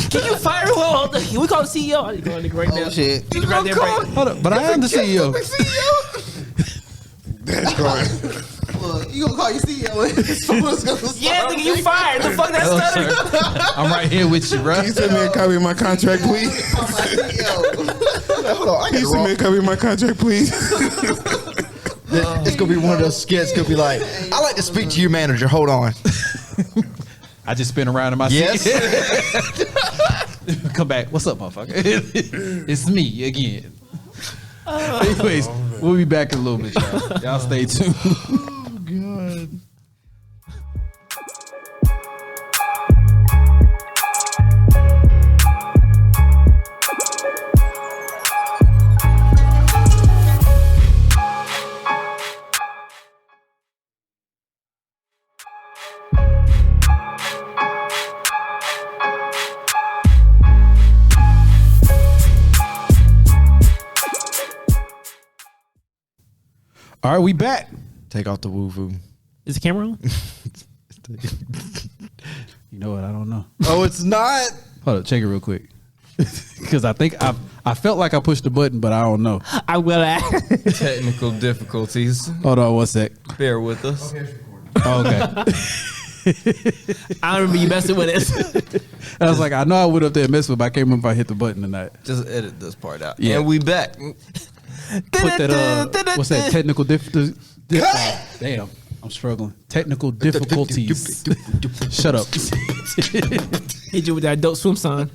[SPEAKER 3] Can you fire me? Hold on. Can we call the CEO? I need to call the nigga right now.
[SPEAKER 6] Oh shit.
[SPEAKER 3] You right there, break.
[SPEAKER 1] Hold up, but I am the CEO.
[SPEAKER 5] That's going.
[SPEAKER 6] Look, you gonna call your CEO? Someone's gonna
[SPEAKER 3] Yeah,
[SPEAKER 6] start
[SPEAKER 3] nigga, you fired. The fuck
[SPEAKER 1] Hello,
[SPEAKER 3] that's stuttering.
[SPEAKER 1] sir. I'm right here with you, bro.
[SPEAKER 5] Can you send me a copy of my contract, please?
[SPEAKER 6] calling my CEO.
[SPEAKER 2] Hold on, I
[SPEAKER 5] Can you
[SPEAKER 2] got
[SPEAKER 5] send me a copy of my contract, please?
[SPEAKER 2] It's gonna be one of those skits. It's gonna be like, I like to speak to your manager. Hold on.
[SPEAKER 1] I just spin around in my
[SPEAKER 2] Yes.
[SPEAKER 1] seat. Come back. What's up, motherfucker? It's me again. Anyways, we'll be back in a little bit, y'all. Y'all stay tuned. All right, we back.
[SPEAKER 2] Take off the woo woo.
[SPEAKER 3] Is the camera on?
[SPEAKER 1] You know what? I don't know.
[SPEAKER 2] Oh, it's not.
[SPEAKER 1] Hold up, check it real quick. Because I think I felt like I pushed the button, but I don't know.
[SPEAKER 3] I will ask.
[SPEAKER 4] Technical difficulties.
[SPEAKER 1] Hold on one sec.
[SPEAKER 4] Bear with us.
[SPEAKER 1] Oh, okay.
[SPEAKER 3] I remember you messing with us.
[SPEAKER 1] I was like, I know I went up there and messed with, but I can't remember if I hit the button or not.
[SPEAKER 4] Just edit this part out.
[SPEAKER 1] Yeah.
[SPEAKER 4] And we back.
[SPEAKER 1] Put that what's that? Technical damn, I'm struggling. Technical difficulties. Shut up.
[SPEAKER 3] Hit you with that adult swim sign.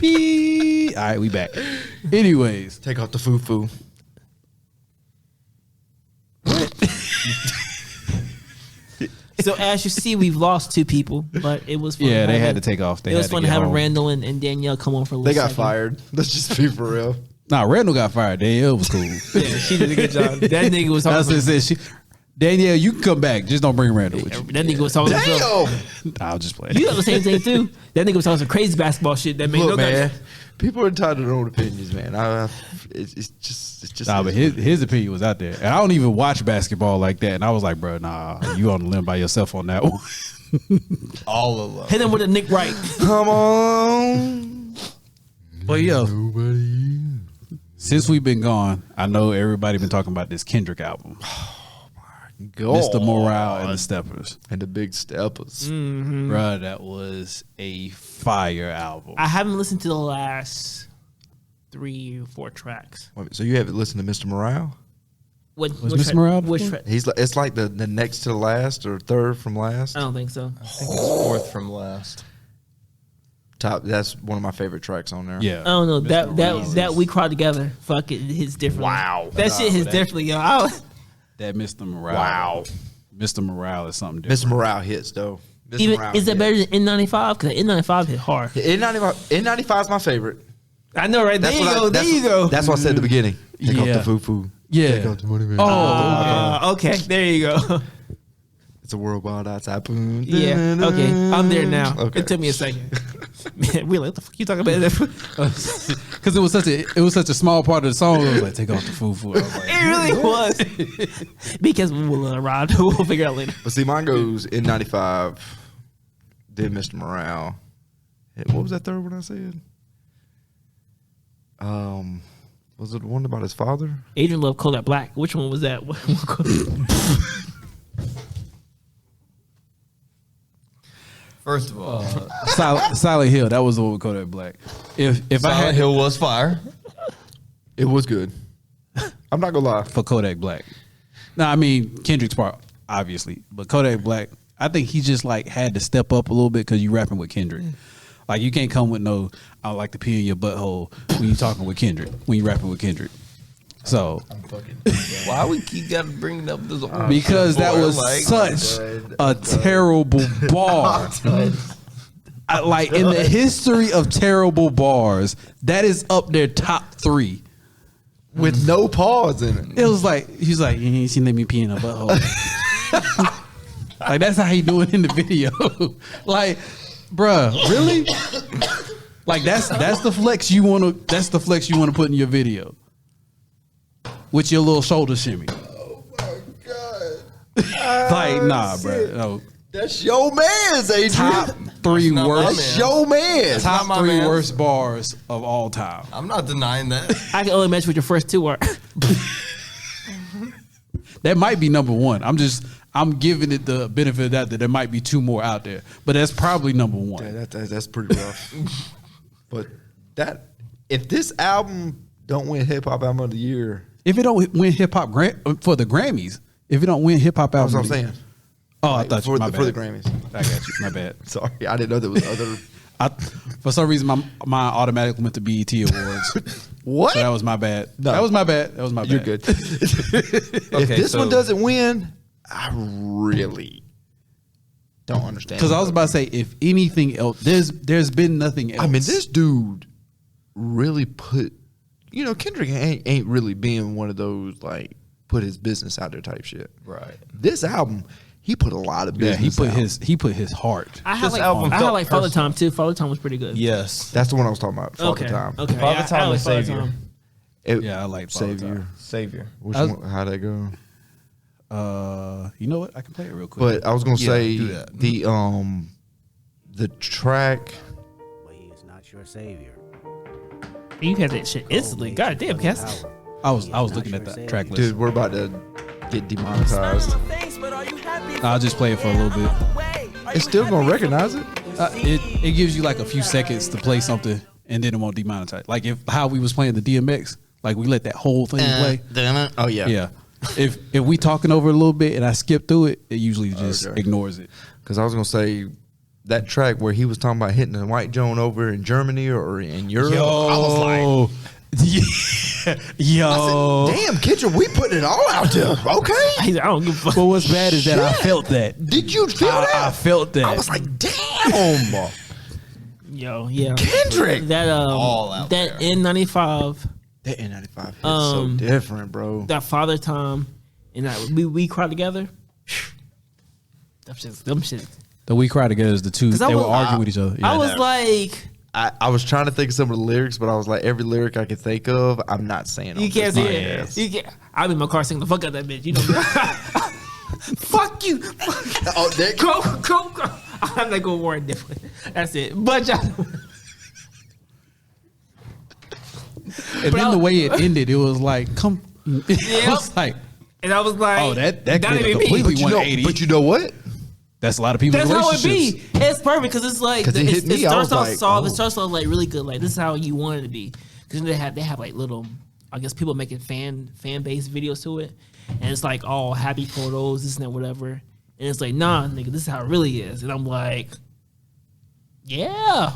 [SPEAKER 1] Beep. All right, we back. Anyways,
[SPEAKER 2] Take off the foo foo.
[SPEAKER 3] So as you see, we've lost two people, but it was fun.
[SPEAKER 1] yeah, they
[SPEAKER 3] having-
[SPEAKER 1] had to take off. They
[SPEAKER 3] It was
[SPEAKER 1] had to
[SPEAKER 3] fun
[SPEAKER 1] get
[SPEAKER 3] having
[SPEAKER 1] home.
[SPEAKER 3] Randall and Danielle come on for a little
[SPEAKER 2] They got
[SPEAKER 3] second.
[SPEAKER 2] fired. Let's just be for real.
[SPEAKER 1] Nah, Randall got fired. Danielle was cool.
[SPEAKER 3] Yeah, she did a good job. That nigga was
[SPEAKER 1] That's what it
[SPEAKER 3] talking.
[SPEAKER 1] said. Danielle, you can come back. Just don't bring Randall with you.
[SPEAKER 3] That nigga was talking.
[SPEAKER 2] Damn.
[SPEAKER 1] I'll just play.
[SPEAKER 3] You know the same thing too. That nigga was talking some crazy basketball shit that made
[SPEAKER 2] Look,
[SPEAKER 3] no
[SPEAKER 2] man.
[SPEAKER 3] sense.
[SPEAKER 2] People are entitled to their own opinions, man. It's just.
[SPEAKER 1] Nah, but his opinion was out there. And I don't even watch basketball like that. And I was like, bro, nah, you on the limb by yourself on that one.
[SPEAKER 4] All of them.
[SPEAKER 3] Hit him with a Nick Wright.
[SPEAKER 2] Come on.
[SPEAKER 1] But yo, Since we've been gone, I know everybody been talking about this Kendrick album, Mr. Morale and the Steppers.
[SPEAKER 2] And the Big Steppers.
[SPEAKER 1] Bruh, that was a fire album.
[SPEAKER 3] I haven't listened to the last 3 or 4 tracks.
[SPEAKER 2] Wait, so you haven't listened to Mr. Morale?
[SPEAKER 3] What,
[SPEAKER 1] Was
[SPEAKER 3] which
[SPEAKER 1] Mr. Morale
[SPEAKER 3] Which
[SPEAKER 1] before?
[SPEAKER 3] track?
[SPEAKER 2] He's like, it's like the next to the last or third from last.
[SPEAKER 3] I don't think so.
[SPEAKER 4] I think it's fourth from last.
[SPEAKER 2] Top. That's one of my favorite tracks on there.
[SPEAKER 1] Yeah.
[SPEAKER 3] I don't know.
[SPEAKER 1] Mr.
[SPEAKER 3] That we cried together. Fuck it, hits differently.
[SPEAKER 2] Wow.
[SPEAKER 3] That shit hits differently, yo.
[SPEAKER 1] That Mr. Morale.
[SPEAKER 2] Wow.
[SPEAKER 1] Mr. Morale is something different.
[SPEAKER 2] Mr. Morale hits though. Mr.
[SPEAKER 3] Even
[SPEAKER 2] Morale
[SPEAKER 3] is that
[SPEAKER 2] hits.
[SPEAKER 3] better than N95? Because N95 hit hard.
[SPEAKER 2] N95 is my favorite.
[SPEAKER 3] I know, right? There you go. There you go.
[SPEAKER 2] That's what I said at the beginning. Take off
[SPEAKER 1] Yeah.
[SPEAKER 2] the foo-foo.
[SPEAKER 1] Yeah.
[SPEAKER 2] Take off the money man.
[SPEAKER 3] Okay, there you go.
[SPEAKER 2] It's a world wild outside.
[SPEAKER 3] Yeah. Okay, I'm there now.
[SPEAKER 2] Okay.
[SPEAKER 3] It took me a second. Man, really, what the fuck you talking about?
[SPEAKER 1] Because it was such a small part of the song. It was like, take off the foo-foo. I was like,
[SPEAKER 3] It really was. Because we'll ride. We'll figure it out later.
[SPEAKER 2] But see, mine goes N95, then Mr. Morale. What was that third one I said? Was it the one about his father?
[SPEAKER 3] Adrian loved Kodak Black. Which one was that?
[SPEAKER 4] First of all,
[SPEAKER 1] Silent Hill. That was the one with Kodak Black. If I
[SPEAKER 4] Silent
[SPEAKER 1] had
[SPEAKER 4] Hill was fire.
[SPEAKER 2] It was good. I'm not gonna lie.
[SPEAKER 1] for Kodak Black. No, I mean Kendrick's part, obviously, but Kodak Black, I think he just like had to step up a little bit because you rapping with Kendrick. Like you can't come with no, I like to pee in your butthole when you talking with Kendrick, when you rapping with Kendrick. So
[SPEAKER 4] Why we keep got to bring up this? old
[SPEAKER 1] because
[SPEAKER 4] shit,
[SPEAKER 1] that
[SPEAKER 4] boy?
[SPEAKER 1] was
[SPEAKER 4] Like,
[SPEAKER 1] such a terrible bar. Like in the history of terrible bars, that is up there top 3.
[SPEAKER 2] With no pause in it.
[SPEAKER 1] It was like he's like, you ain't seen let me pee in a butthole. Like that's how he do it in the video. Like, bruh, really? Like that's the flex you wanna put in your video. With your little shoulder shimmy.
[SPEAKER 2] Oh my god.
[SPEAKER 1] Like, nah, bruh. No.
[SPEAKER 2] That's your man's, Adrian.
[SPEAKER 1] Top 3
[SPEAKER 4] not my
[SPEAKER 1] worst.
[SPEAKER 4] man.
[SPEAKER 2] That's your man.
[SPEAKER 1] Top
[SPEAKER 4] not my
[SPEAKER 1] 3
[SPEAKER 4] man.
[SPEAKER 1] worst bars of all time.
[SPEAKER 4] I'm not denying that.
[SPEAKER 3] I can only match what your first 2 are.
[SPEAKER 1] That might be number 1. I'm giving it the benefit of that there might be 2 more out there, but that's probably number 1.
[SPEAKER 2] Yeah, that's pretty rough. But if this album don't win hip hop album of the year,
[SPEAKER 1] If it don't win hip hop for the Grammys, if it don't win hip hop
[SPEAKER 2] that's
[SPEAKER 1] album,
[SPEAKER 2] what I'm saying.
[SPEAKER 1] Oh,
[SPEAKER 2] Like,
[SPEAKER 1] I thought
[SPEAKER 2] for,
[SPEAKER 1] you, my
[SPEAKER 2] for the
[SPEAKER 1] bad.
[SPEAKER 2] Grammys.
[SPEAKER 1] I got you. My bad.
[SPEAKER 2] Sorry, I didn't know there was other.
[SPEAKER 1] For some reason, my automatically went to BET Awards.
[SPEAKER 2] What?
[SPEAKER 1] So that was my bad.
[SPEAKER 2] No.
[SPEAKER 1] That was my bad. That was my bad.
[SPEAKER 2] You're good. If
[SPEAKER 4] Okay,
[SPEAKER 2] this one
[SPEAKER 4] so-
[SPEAKER 2] doesn't win, I really don't understand.
[SPEAKER 1] Because I was about to say, if anything else, there's been nothing else.
[SPEAKER 2] I mean, this dude really put. Kendrick ain't really being one of those like put his business out there type shit.
[SPEAKER 4] Right.
[SPEAKER 2] This album, he put a lot of
[SPEAKER 1] yeah,
[SPEAKER 2] business.
[SPEAKER 1] he put his heart.
[SPEAKER 3] I had
[SPEAKER 4] This album
[SPEAKER 3] I had
[SPEAKER 4] felt
[SPEAKER 3] like Father
[SPEAKER 4] personal.
[SPEAKER 3] Time too. Father Time was pretty good.
[SPEAKER 4] Yes.
[SPEAKER 2] That's the one I was talking about. Father
[SPEAKER 3] Okay.
[SPEAKER 2] Time.
[SPEAKER 3] Okay.
[SPEAKER 4] Father
[SPEAKER 3] Yeah,
[SPEAKER 4] Time
[SPEAKER 3] I like
[SPEAKER 4] and
[SPEAKER 3] Father
[SPEAKER 4] Savior.
[SPEAKER 2] It-
[SPEAKER 1] Yeah, I like Father
[SPEAKER 2] Savior.
[SPEAKER 1] Time.
[SPEAKER 4] Savior.
[SPEAKER 2] Which
[SPEAKER 1] I was-
[SPEAKER 2] one? How'd that go?
[SPEAKER 1] You know what? I can play it real quick.
[SPEAKER 2] But I was gonna
[SPEAKER 4] Yeah,
[SPEAKER 2] say
[SPEAKER 4] do that.
[SPEAKER 2] the track.
[SPEAKER 7] But he is not your savior.
[SPEAKER 3] You had that shit instantly. God damn, Cass.
[SPEAKER 1] I was looking at that track list.
[SPEAKER 2] Dude, we're about to get demonetized.
[SPEAKER 1] I'll just play it for a little bit.
[SPEAKER 2] It's still gonna recognize it.
[SPEAKER 1] It gives you like a few seconds to play something, and then it won't demonetize. Like how we was playing the DMX, like we let that whole thing play.
[SPEAKER 2] Oh yeah.
[SPEAKER 1] Yeah. If we talking over a little bit and I skip through it, it usually just
[SPEAKER 2] Okay.
[SPEAKER 1] ignores it.
[SPEAKER 2] Because I was gonna say that track where he was talking about hitting the white Joan over in Germany or in Europe. I was like,
[SPEAKER 1] yo.
[SPEAKER 2] damn, Kendrick, we putting it all out there. Okay.
[SPEAKER 3] He's like, I don't give a fuck.
[SPEAKER 1] But what's bad is that I felt that.
[SPEAKER 2] Did you feel that?
[SPEAKER 1] I felt that.
[SPEAKER 2] I was like, damn.
[SPEAKER 3] Yo, yeah.
[SPEAKER 2] Kendrick.
[SPEAKER 3] That
[SPEAKER 4] All out
[SPEAKER 3] that
[SPEAKER 4] there.
[SPEAKER 3] N95,
[SPEAKER 2] That N95 hits so different, bro.
[SPEAKER 3] that Father Time, and that we cried together. Them shit.
[SPEAKER 1] The We Cry Together is the two.
[SPEAKER 3] 'Cause I
[SPEAKER 1] They were
[SPEAKER 3] was-
[SPEAKER 1] arguing with each other.
[SPEAKER 3] I
[SPEAKER 1] Yeah.
[SPEAKER 3] was like,
[SPEAKER 2] I was trying to think of some of the lyrics, but I was like, every lyric I could think of, I'm not saying.
[SPEAKER 3] you
[SPEAKER 2] on
[SPEAKER 3] can't
[SPEAKER 2] this
[SPEAKER 3] see it.
[SPEAKER 2] podcast.
[SPEAKER 3] You can't. I'm in my car singing the fuck out of that bitch. You know. Fuck you.
[SPEAKER 2] Oh, that,
[SPEAKER 3] Go. I'm not going war different. That's it. But y'all.
[SPEAKER 1] And then the way it ended, it was like, come. It was like,
[SPEAKER 3] And I was like,
[SPEAKER 1] oh, that
[SPEAKER 3] not
[SPEAKER 1] could
[SPEAKER 3] even me.
[SPEAKER 1] completely
[SPEAKER 2] But you know,
[SPEAKER 1] 180.
[SPEAKER 2] but you know what?
[SPEAKER 1] That's a lot of people's
[SPEAKER 3] That's how it
[SPEAKER 1] relationships.
[SPEAKER 3] be. It's perfect because it's like
[SPEAKER 2] 'Cause it hit me, I was like,
[SPEAKER 3] soft. It
[SPEAKER 2] oh.
[SPEAKER 3] starts off like really good. Like this is how you want it to be. Because they have like little, I guess people making fan based videos to it, and it's like all happy photos, this and that, whatever. And it's like, nah, nigga, this is how it really is. And I'm like, yeah.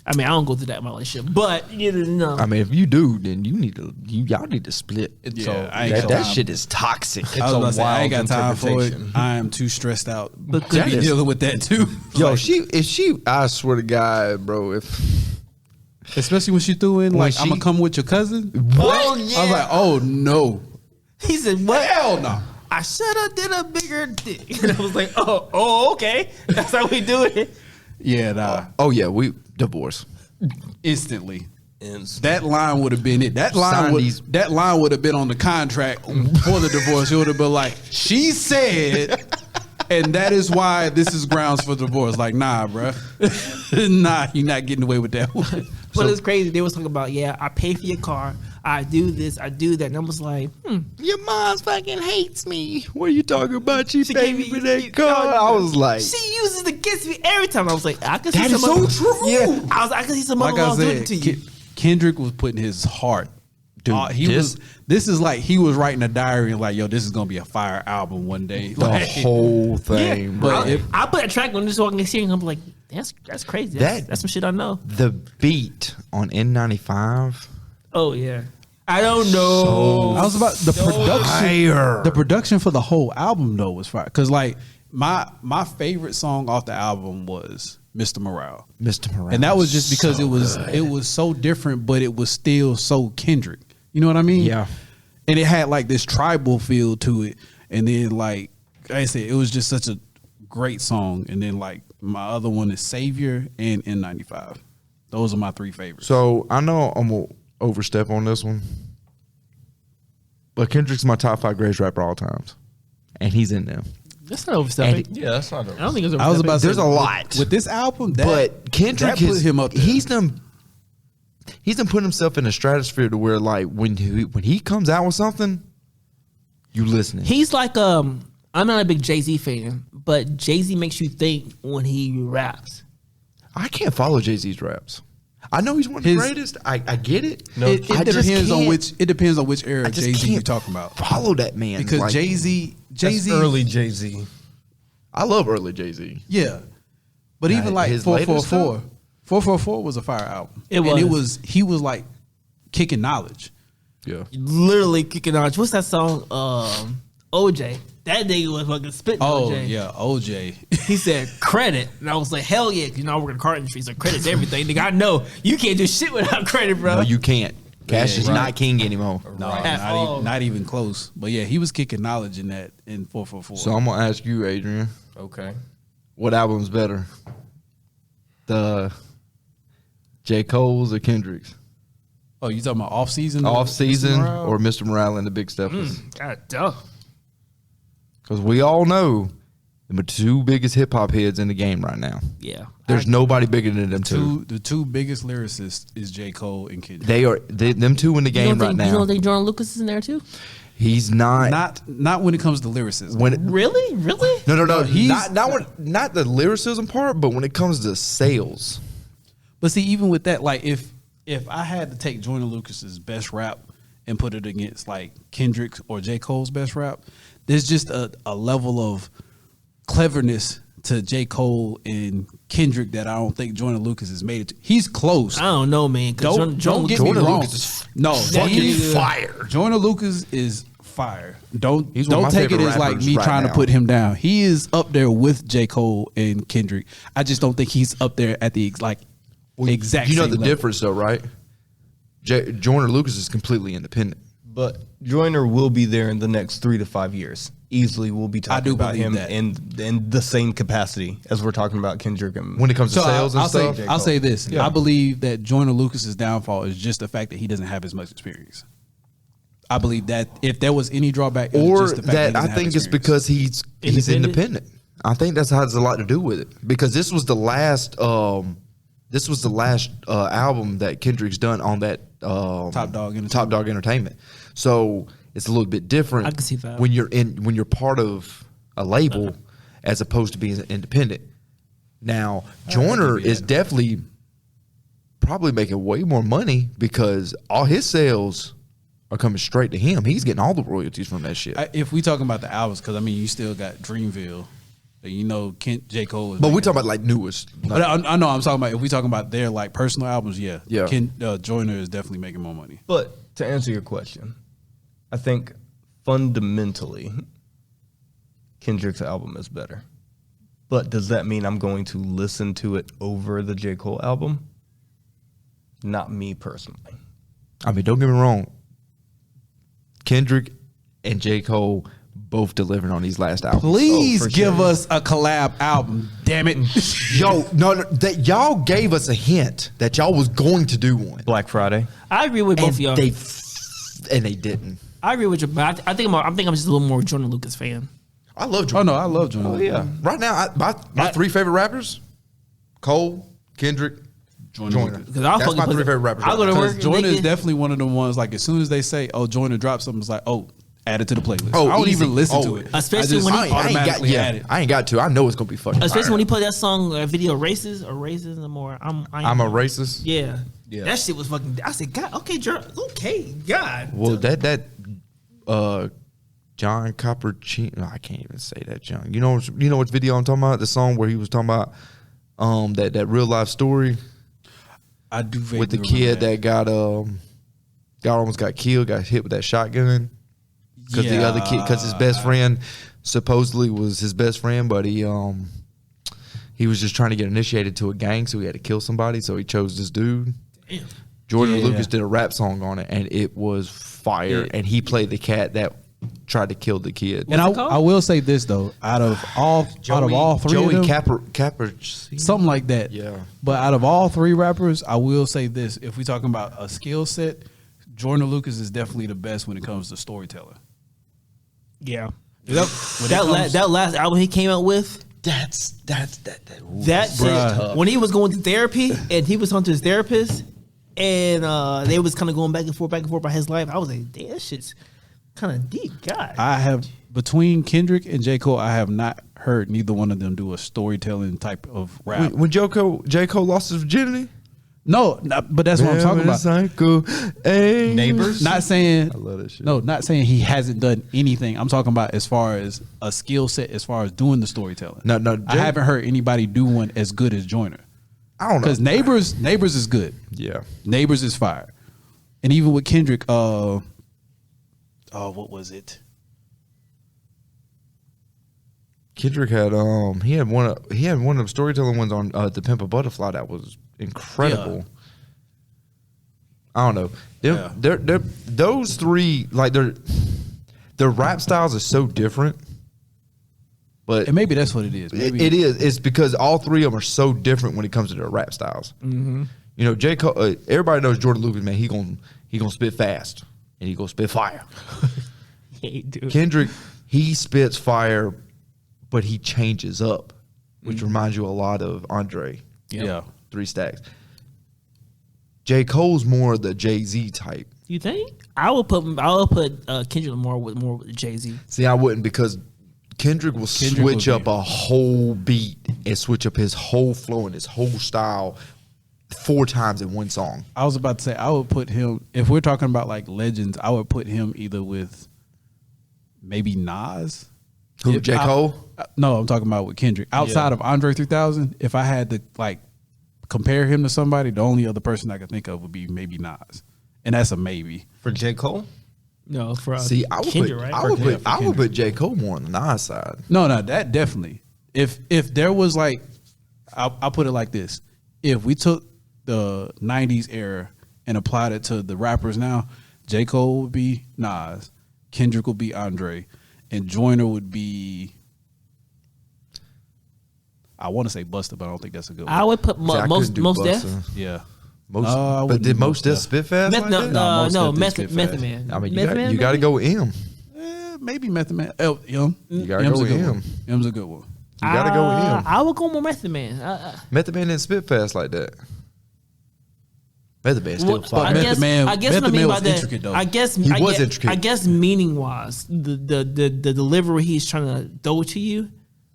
[SPEAKER 3] I mean, I don't go through that in my relationship, but you know,
[SPEAKER 2] I mean, if you do, then y'all need to split.
[SPEAKER 1] Yeah,
[SPEAKER 2] So
[SPEAKER 1] I ain't
[SPEAKER 2] that,
[SPEAKER 1] gonna
[SPEAKER 2] that
[SPEAKER 1] lie.
[SPEAKER 2] shit is toxic.
[SPEAKER 1] I was about to say, I ain't got
[SPEAKER 4] wild
[SPEAKER 1] time for it.
[SPEAKER 4] interpretation.
[SPEAKER 1] I am too stressed out
[SPEAKER 3] But
[SPEAKER 1] to be
[SPEAKER 2] that is-
[SPEAKER 1] dealing with that too.
[SPEAKER 2] Yo,
[SPEAKER 1] Like,
[SPEAKER 2] I swear to God, bro,
[SPEAKER 1] especially when she threw in like,
[SPEAKER 2] she-
[SPEAKER 1] I'm gonna come with your cousin.
[SPEAKER 2] What?
[SPEAKER 3] Oh,
[SPEAKER 1] I was like, oh no,
[SPEAKER 3] he said, what?
[SPEAKER 1] hell no.
[SPEAKER 3] I should have did a bigger dick. And I was like, oh, okay. That's how we do it.
[SPEAKER 1] Yeah, nah.
[SPEAKER 2] Oh yeah, we divorce.
[SPEAKER 1] Instantly.
[SPEAKER 4] And
[SPEAKER 1] That line would have been it. That
[SPEAKER 2] Sign
[SPEAKER 1] line
[SPEAKER 2] these-
[SPEAKER 1] would have been on the contract for the divorce. It would have been like, she said, and that is why this is grounds for divorce. Like, nah, bruh. Nah, you're not getting away with that one.
[SPEAKER 3] But it's crazy. They was talking about, yeah, I pay for your car. I do this. I do that. And I was like,
[SPEAKER 2] Your mom's fucking hates me. What are you talking about? She
[SPEAKER 3] She
[SPEAKER 2] paid
[SPEAKER 3] gave
[SPEAKER 2] me
[SPEAKER 3] me-
[SPEAKER 2] for that
[SPEAKER 3] she-
[SPEAKER 2] car.
[SPEAKER 3] no,
[SPEAKER 2] I was like,
[SPEAKER 3] she uses it against me every time. I was like, I can see
[SPEAKER 2] that is
[SPEAKER 3] some
[SPEAKER 2] so
[SPEAKER 3] other-
[SPEAKER 2] true.
[SPEAKER 3] Yeah, I can see some
[SPEAKER 1] Like
[SPEAKER 3] other
[SPEAKER 1] I
[SPEAKER 3] laws doing
[SPEAKER 1] said,
[SPEAKER 3] it to you.
[SPEAKER 1] Kendrick was putting his heart.
[SPEAKER 2] Dude,
[SPEAKER 1] This is like he was writing a diary and like, yo, this is gonna be a fire album one day.
[SPEAKER 2] the
[SPEAKER 1] Like,
[SPEAKER 2] whole thing, bro.
[SPEAKER 1] but if-
[SPEAKER 3] I put a track on this walking the scene. I'm like, that's crazy. That's some shit I know.
[SPEAKER 2] The beat on N95.
[SPEAKER 3] Oh yeah, I don't know.
[SPEAKER 1] I was about the production.
[SPEAKER 2] Fire.
[SPEAKER 1] The production for the whole album though was fire. Cause like my favorite song off the album was Mr. Morale.
[SPEAKER 2] Mr. Morale.
[SPEAKER 1] And that was just because
[SPEAKER 2] So
[SPEAKER 1] it was so different, but it was still so Kendrick. You know what I mean?
[SPEAKER 2] Yeah.
[SPEAKER 1] And it had like this tribal feel to it. And then like I said, it was just such a great song. And then like my other one is Savior and N95. Those are my three favorites.
[SPEAKER 2] So I know I'm gonna overstep on this one, but Kendrick's my top 5 greatest rapper all times, and he's in them.
[SPEAKER 3] That's not overstepping.
[SPEAKER 4] yeah, that's not.
[SPEAKER 3] I don't think it's overstepping.
[SPEAKER 1] I was about to
[SPEAKER 2] There's
[SPEAKER 1] say,
[SPEAKER 2] a lot.
[SPEAKER 1] with this album, that,
[SPEAKER 2] But Kendrick
[SPEAKER 1] that put
[SPEAKER 2] is,
[SPEAKER 1] him up there.
[SPEAKER 2] He's done put himself in a stratosphere to where like when he comes out with something, you listening.
[SPEAKER 3] He's like I'm not a big Jay-Z fan, but Jay-Z makes you think when he raps.
[SPEAKER 2] I can't follow Jay-Z's raps. I know he's one of the
[SPEAKER 1] His-
[SPEAKER 2] greatest. I get it.
[SPEAKER 1] it
[SPEAKER 2] I just
[SPEAKER 1] depends on
[SPEAKER 2] can't-
[SPEAKER 1] which era
[SPEAKER 2] I just
[SPEAKER 1] Jay Z
[SPEAKER 2] can't
[SPEAKER 1] you're talking about.
[SPEAKER 2] Follow that man
[SPEAKER 1] Because
[SPEAKER 2] like,
[SPEAKER 1] Jay-Z
[SPEAKER 4] early Jay Z.
[SPEAKER 2] I love early Jay-Z.
[SPEAKER 1] Yeah. But even like
[SPEAKER 2] his later
[SPEAKER 1] 444. 444 was a fire album.
[SPEAKER 3] It
[SPEAKER 1] And
[SPEAKER 3] was.
[SPEAKER 1] he was like kicking knowledge.
[SPEAKER 2] Yeah.
[SPEAKER 3] Literally kicking on. What's that song? OJ. That nigga was fucking spitting
[SPEAKER 1] Oh
[SPEAKER 3] OJ.
[SPEAKER 1] yeah, OJ.
[SPEAKER 3] He said credit, and I was like, hell yeah, 'cause you know I work in the car industry, so credit's everything. Nigga, I know you can't do shit without credit, bro.
[SPEAKER 2] No, you can't. Cash
[SPEAKER 1] Yeah,
[SPEAKER 2] is
[SPEAKER 1] right.
[SPEAKER 2] not king anymore.
[SPEAKER 1] No,
[SPEAKER 3] At
[SPEAKER 1] not
[SPEAKER 3] all.
[SPEAKER 1] even, not even close. But yeah, he was kicking knowledge in that in 444.
[SPEAKER 2] So I'm gonna ask you, Adrian,
[SPEAKER 4] Okay.
[SPEAKER 2] what album's better? The J. Cole's or Kendrick's?
[SPEAKER 1] oh, you talking about off season?
[SPEAKER 2] Off season
[SPEAKER 1] Mr. Morale?
[SPEAKER 2] or Mr. Morale and the Big Steppers?
[SPEAKER 3] God damn.
[SPEAKER 2] Because we all know the two biggest hip hop heads in the game right now.
[SPEAKER 3] Yeah.
[SPEAKER 2] There's nobody bigger than them two.
[SPEAKER 1] the two biggest lyricists is J. Cole and Kendrick.
[SPEAKER 2] Them two in the
[SPEAKER 3] You
[SPEAKER 2] game
[SPEAKER 3] don't
[SPEAKER 2] right
[SPEAKER 3] think, you
[SPEAKER 2] now.
[SPEAKER 3] don't think Jordan Lucas is in there too?
[SPEAKER 2] He's not.
[SPEAKER 1] Not when it comes to lyricism.
[SPEAKER 2] When
[SPEAKER 3] Really? Really?
[SPEAKER 2] no,
[SPEAKER 1] he's-
[SPEAKER 2] not the lyricism part, but when it comes to sales.
[SPEAKER 1] But see, even with that, like if I had to take Joyner Lucas's best rap and put it against like Kendrick's or J. Cole's best rap, there's just a level of cleverness to J. Cole and Kendrick that I don't think Joyner Lucas has made it to. He's close.
[SPEAKER 3] I don't know, man. 'cause
[SPEAKER 1] Don't get me
[SPEAKER 2] Joyner
[SPEAKER 1] wrong.
[SPEAKER 2] Lucas is
[SPEAKER 1] No,
[SPEAKER 2] fucking
[SPEAKER 1] he-
[SPEAKER 2] fire.
[SPEAKER 1] Joyner Lucas is fire.
[SPEAKER 2] He's one of
[SPEAKER 1] Don't
[SPEAKER 2] my
[SPEAKER 1] take it
[SPEAKER 2] favorite
[SPEAKER 1] as like
[SPEAKER 2] rappers
[SPEAKER 1] me
[SPEAKER 2] right
[SPEAKER 1] trying
[SPEAKER 2] now.
[SPEAKER 1] to put him down. He is up there with J. Cole and Kendrick. I just don't think he's up there at the exact.
[SPEAKER 2] You know
[SPEAKER 1] same
[SPEAKER 2] the
[SPEAKER 1] level.
[SPEAKER 2] difference, though, right? Joyner Lucas is completely independent.
[SPEAKER 4] But Joyner will be there in the next 3 to 5 years. Easily, we'll be talking
[SPEAKER 1] do
[SPEAKER 4] about
[SPEAKER 1] believe
[SPEAKER 4] him
[SPEAKER 1] that.
[SPEAKER 4] in the same capacity as we're talking about Kendrick and
[SPEAKER 2] When it comes to
[SPEAKER 1] So
[SPEAKER 2] sales and
[SPEAKER 1] I'll
[SPEAKER 2] stuff,
[SPEAKER 1] say, I'll say this.
[SPEAKER 4] Yeah.
[SPEAKER 1] I believe that Joyner Lucas's downfall is just the fact that he doesn't have as much experience. I believe that if there was any drawback, it was
[SPEAKER 2] or
[SPEAKER 1] just the fact
[SPEAKER 2] that
[SPEAKER 1] he doesn't
[SPEAKER 2] I
[SPEAKER 1] have
[SPEAKER 2] think it's
[SPEAKER 1] experience.
[SPEAKER 2] because he's
[SPEAKER 3] Independent?
[SPEAKER 2] independent. I think that's has a lot to do with it because this was the last album that Kendrick's done on that
[SPEAKER 1] Top Dog Entertainment.
[SPEAKER 2] Top Dog Entertainment. So it's a little bit different.
[SPEAKER 3] I can see that.
[SPEAKER 2] when you're part of a label as opposed to being independent. Now Joyner is definitely probably making way more money because all his sales are coming straight to him. He's getting all the royalties from that shit.
[SPEAKER 1] If we talking about the albums, because I mean, you still got Dreamville. You know, J. Cole.
[SPEAKER 2] But we're talking about like newest.
[SPEAKER 1] But I know I'm talking about if we talking about their like personal albums, yeah.
[SPEAKER 2] Yeah.
[SPEAKER 1] Joyner is definitely making more money.
[SPEAKER 4] But to answer your question, I think fundamentally Kendrick's album is better. But does that mean I'm going to listen to it over the J. Cole album? Not me personally.
[SPEAKER 2] I mean, don't get me wrong. Kendrick and J. Cole both delivered on these last albums.
[SPEAKER 1] Please
[SPEAKER 4] for
[SPEAKER 1] give
[SPEAKER 4] sure.
[SPEAKER 1] us a collab album. Damn it.
[SPEAKER 2] Yo, no, that y'all gave us a hint that y'all was going to do one.
[SPEAKER 4] Black Friday.
[SPEAKER 3] I agree with both
[SPEAKER 2] And
[SPEAKER 3] of y'all.
[SPEAKER 2] they didn't.
[SPEAKER 3] I agree with you, but I think I'm just a little more Jordan Lucas fan.
[SPEAKER 2] I love
[SPEAKER 1] Oh
[SPEAKER 2] Jordan.
[SPEAKER 1] no, I love Joyner.
[SPEAKER 4] Oh, yeah.
[SPEAKER 2] Right now, my three favorite rappers: Cole, Kendrick, Joyner.
[SPEAKER 3] Because I'll
[SPEAKER 2] That's
[SPEAKER 3] fucking
[SPEAKER 2] my
[SPEAKER 3] put
[SPEAKER 2] three
[SPEAKER 3] it-
[SPEAKER 2] favorite rappers.
[SPEAKER 3] I'll go to
[SPEAKER 2] right now.
[SPEAKER 3] work.
[SPEAKER 1] Because Joyner is
[SPEAKER 3] Nigga.
[SPEAKER 1] definitely one of the ones, like, as soon as they say, oh, Joyner dropped something, it's like, oh, add it to the playlist.
[SPEAKER 2] Oh,
[SPEAKER 1] I don't
[SPEAKER 2] easy.
[SPEAKER 1] even listen
[SPEAKER 2] Oh.
[SPEAKER 1] to it.
[SPEAKER 3] Especially
[SPEAKER 1] I just
[SPEAKER 3] when he-
[SPEAKER 2] I ain't got,
[SPEAKER 1] automatically add it.
[SPEAKER 2] I ain't got to. I know it's gonna be fucking.
[SPEAKER 3] Especially
[SPEAKER 2] fire.
[SPEAKER 3] when he put that song video racism or I'm
[SPEAKER 2] I'm a racist.
[SPEAKER 3] Yeah.
[SPEAKER 1] Yeah.
[SPEAKER 3] That shit was fucking. I said, God, okay, okay, God.
[SPEAKER 2] Well, that John Copperchino, I can't even say that, John. You know which video I'm talking about? The song where he was talking about that real life story
[SPEAKER 1] I do vaguely
[SPEAKER 2] with the
[SPEAKER 1] remember
[SPEAKER 2] kid that got almost got killed, got hit with that shotgun because the other kid, because his best friend supposedly was his best friend, but he was just trying to get initiated to a gang, so he had to kill somebody, so he chose this dude.
[SPEAKER 3] Damn.
[SPEAKER 2] Jordan
[SPEAKER 1] Yeah.
[SPEAKER 2] Lucas did a rap song on it, and it was fire.
[SPEAKER 1] Yeah.
[SPEAKER 2] And he played the cat that tried to kill the kid.
[SPEAKER 1] And
[SPEAKER 3] What's it called?
[SPEAKER 1] I will say this though, out of all three
[SPEAKER 2] Joey
[SPEAKER 1] of them,
[SPEAKER 2] Capper,
[SPEAKER 1] something like that.
[SPEAKER 2] Yeah.
[SPEAKER 1] But out of all three rappers, I will say this: if we're talking about a skill set, Jordan Lucas is definitely the best when it comes to storytelling.
[SPEAKER 3] Yeah.
[SPEAKER 1] When it comes-
[SPEAKER 3] That last album he came out with,
[SPEAKER 2] that.
[SPEAKER 3] that shit,
[SPEAKER 1] Bruh.
[SPEAKER 3] when he was going to therapy and he was talking to his therapist and they was kind of going back and forth about his life, I was like, damn, that shit's kind of deep. God.
[SPEAKER 1] I have between Kendrick and J. Cole, I have not heard neither one of them do a storytelling type of rap.
[SPEAKER 2] When J. Cole lost his virginity,
[SPEAKER 1] No, but that's what I'm talking about.
[SPEAKER 2] Psycho, hey.
[SPEAKER 4] Neighbors?
[SPEAKER 1] Not saying
[SPEAKER 2] I love that shit.
[SPEAKER 1] No, not saying he hasn't done anything. I'm talking about as far as a skill set, as far as doing the storytelling.
[SPEAKER 2] No,
[SPEAKER 1] I haven't heard anybody do one as good as Joyner.
[SPEAKER 2] I don't know.
[SPEAKER 1] Because Neighbors is good.
[SPEAKER 2] Yeah.
[SPEAKER 1] Neighbors is fire. And even with Kendrick, what was it?
[SPEAKER 2] Kendrick had he had one of the storytelling ones on The Pimp a Butterfly that was incredible.
[SPEAKER 1] Yeah.
[SPEAKER 2] I don't know. They're those three, like their rap styles are so different. But
[SPEAKER 1] And maybe that's what it is. Maybe
[SPEAKER 2] it is. It's because all three of them are so different when it comes to their rap styles. Mm-hmm. You know, J. Cole. Everybody knows Jordan Lucas, man. He gonna spit fast and he gonna spit fire.
[SPEAKER 3] Hey, dude.
[SPEAKER 2] Kendrick, he spits fire, but he changes up, which reminds you a lot of Andre.
[SPEAKER 1] Yeah.
[SPEAKER 2] 3 Stacks. J. Cole's more the Jay-Z type.
[SPEAKER 3] You think? I would put Kendrick Lamar with Jay-Z.
[SPEAKER 2] See, I wouldn't, because Kendrick will
[SPEAKER 1] Kendrick
[SPEAKER 2] switch
[SPEAKER 1] would
[SPEAKER 2] up
[SPEAKER 1] be-
[SPEAKER 2] a whole beat and switch up his whole flow and his whole style 4 times in one song.
[SPEAKER 1] I was about to say I would put him, if we're talking about like legends, I would put him either with maybe Nas.
[SPEAKER 2] Who,
[SPEAKER 1] If
[SPEAKER 2] J. Cole?
[SPEAKER 1] No, I'm talking about with Kendrick. Outside of Andre 3000, if I had to like compare him to somebody, the only other person I could think of would be maybe Nas, and that's a maybe.
[SPEAKER 4] For J. Cole?
[SPEAKER 3] No, for
[SPEAKER 2] See, I would
[SPEAKER 3] Kendrick,
[SPEAKER 2] put,
[SPEAKER 3] right?
[SPEAKER 2] I would
[SPEAKER 1] Yeah,
[SPEAKER 2] put,
[SPEAKER 1] for
[SPEAKER 2] I would
[SPEAKER 1] Kendrick.
[SPEAKER 2] put J. Cole more on the Nas side.
[SPEAKER 1] No, that definitely. If there was like, I'll put it like this: if we took the '90s era and applied it to the rappers now, J. Cole would be Nas, Kendrick would be Andre, and Joyner would be. I want to say Busta, but I don't think that's a good one.
[SPEAKER 3] I would put
[SPEAKER 2] See, I
[SPEAKER 3] most
[SPEAKER 2] couldn't do
[SPEAKER 3] Def.
[SPEAKER 2] Busta.
[SPEAKER 1] Yeah.
[SPEAKER 2] Most,
[SPEAKER 1] No, I
[SPEAKER 2] but
[SPEAKER 1] wouldn't
[SPEAKER 2] did
[SPEAKER 1] do
[SPEAKER 2] Most Def
[SPEAKER 1] Def.
[SPEAKER 2] spit fast like that?
[SPEAKER 1] Most Def did
[SPEAKER 3] Method
[SPEAKER 1] spit fast.
[SPEAKER 3] Man.
[SPEAKER 2] I mean,
[SPEAKER 3] Method Man,
[SPEAKER 2] you got to
[SPEAKER 3] maybe?
[SPEAKER 2] go with M.
[SPEAKER 1] Maybe Method Man. M.
[SPEAKER 2] You gotta
[SPEAKER 1] M's
[SPEAKER 2] go
[SPEAKER 1] a good
[SPEAKER 2] with
[SPEAKER 1] one.
[SPEAKER 2] M.
[SPEAKER 1] M's a good one.
[SPEAKER 2] You got to go with M.
[SPEAKER 3] I would go more Method Man.
[SPEAKER 2] Method Man didn't spit fast like that. Method Man still
[SPEAKER 3] Well,
[SPEAKER 2] fire.
[SPEAKER 3] I guess,
[SPEAKER 1] Man-
[SPEAKER 3] I guess what I
[SPEAKER 1] Method
[SPEAKER 3] mean
[SPEAKER 1] Man
[SPEAKER 3] by
[SPEAKER 1] was
[SPEAKER 3] that,
[SPEAKER 1] intricate, though.
[SPEAKER 3] I guess
[SPEAKER 2] He was
[SPEAKER 3] guess,
[SPEAKER 2] intricate.
[SPEAKER 3] I guess meaning wise, the delivery he's trying to throw to you,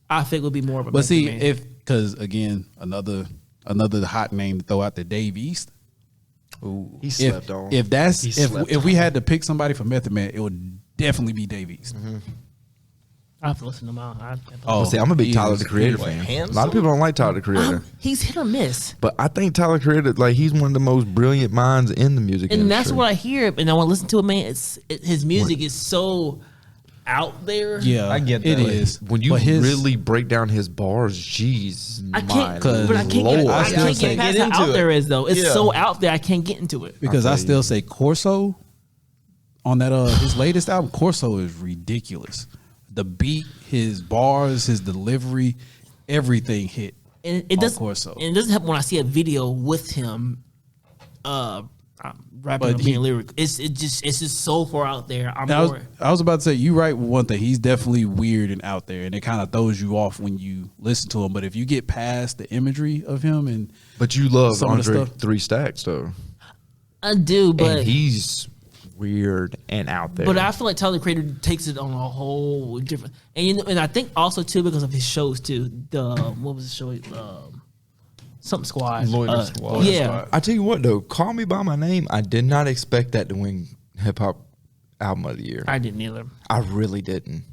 [SPEAKER 3] I think would be more of a.
[SPEAKER 1] But
[SPEAKER 3] Method
[SPEAKER 1] see,
[SPEAKER 3] Man.
[SPEAKER 1] because again, another hot name to throw out there, Dave East.
[SPEAKER 2] He slept on.
[SPEAKER 1] If that's
[SPEAKER 2] He
[SPEAKER 1] if
[SPEAKER 2] slept
[SPEAKER 1] if we had to pick somebody for Method Man, it would definitely be Dave East.
[SPEAKER 3] I have to listen to him out.
[SPEAKER 1] Oh,
[SPEAKER 2] See, I'm a big
[SPEAKER 1] he
[SPEAKER 2] Tyler
[SPEAKER 1] is-
[SPEAKER 2] the Creator
[SPEAKER 1] he is
[SPEAKER 2] fan.
[SPEAKER 4] handsome.
[SPEAKER 2] A lot of people don't like Tyler the Creator,
[SPEAKER 3] He's hit or miss.
[SPEAKER 2] but I think Tyler Creator, like, he's one of the most brilliant minds in the music
[SPEAKER 3] And
[SPEAKER 2] industry.
[SPEAKER 3] that's what I hear, and I want to listen to it, man. His music is so out there.
[SPEAKER 1] Yeah,
[SPEAKER 4] I get
[SPEAKER 1] it
[SPEAKER 4] that.
[SPEAKER 1] is.
[SPEAKER 2] When you
[SPEAKER 1] But his-
[SPEAKER 2] really break down his bars, jeez,
[SPEAKER 3] I can't,
[SPEAKER 1] Cause
[SPEAKER 3] but I can't
[SPEAKER 2] Lord.
[SPEAKER 3] get, I
[SPEAKER 1] still
[SPEAKER 3] can't
[SPEAKER 1] say
[SPEAKER 3] get past
[SPEAKER 4] get
[SPEAKER 3] how
[SPEAKER 4] into
[SPEAKER 3] out there
[SPEAKER 4] it.
[SPEAKER 3] is though. It's
[SPEAKER 4] Yeah.
[SPEAKER 3] so out there, I can't get into it.
[SPEAKER 1] because I
[SPEAKER 2] feel
[SPEAKER 1] still
[SPEAKER 2] you.
[SPEAKER 1] say Corso on that his latest album. Corso is ridiculous. The beat, his bars, his delivery, everything hit.
[SPEAKER 3] And it
[SPEAKER 1] on
[SPEAKER 3] doesn't.
[SPEAKER 1] Corso.
[SPEAKER 3] And it doesn't help when I see a video with him, rapping
[SPEAKER 1] But
[SPEAKER 3] or being lyric. It's just so far out there. I'm
[SPEAKER 1] And
[SPEAKER 3] more.
[SPEAKER 1] I was about to say, you right with one thing. He's definitely weird and out there, and it kind of throws you off when you listen to him. But if you get past the imagery of him, and
[SPEAKER 2] But you love
[SPEAKER 1] Some of the
[SPEAKER 2] Andre
[SPEAKER 1] stuff.
[SPEAKER 2] 3 Stacks, though.
[SPEAKER 3] I do, but
[SPEAKER 2] And he's weird and out there.
[SPEAKER 3] But I feel like Tyler the Creator takes it on a whole different, and and I think also too because of his shows too. The what was the show? Something Squad.
[SPEAKER 4] Loiter Squad.
[SPEAKER 3] Yeah,
[SPEAKER 2] I tell you what, though, Call Me By My Name, I did not expect that to win Hip Hop Album of the Year.
[SPEAKER 3] I didn't either.
[SPEAKER 2] I really didn't.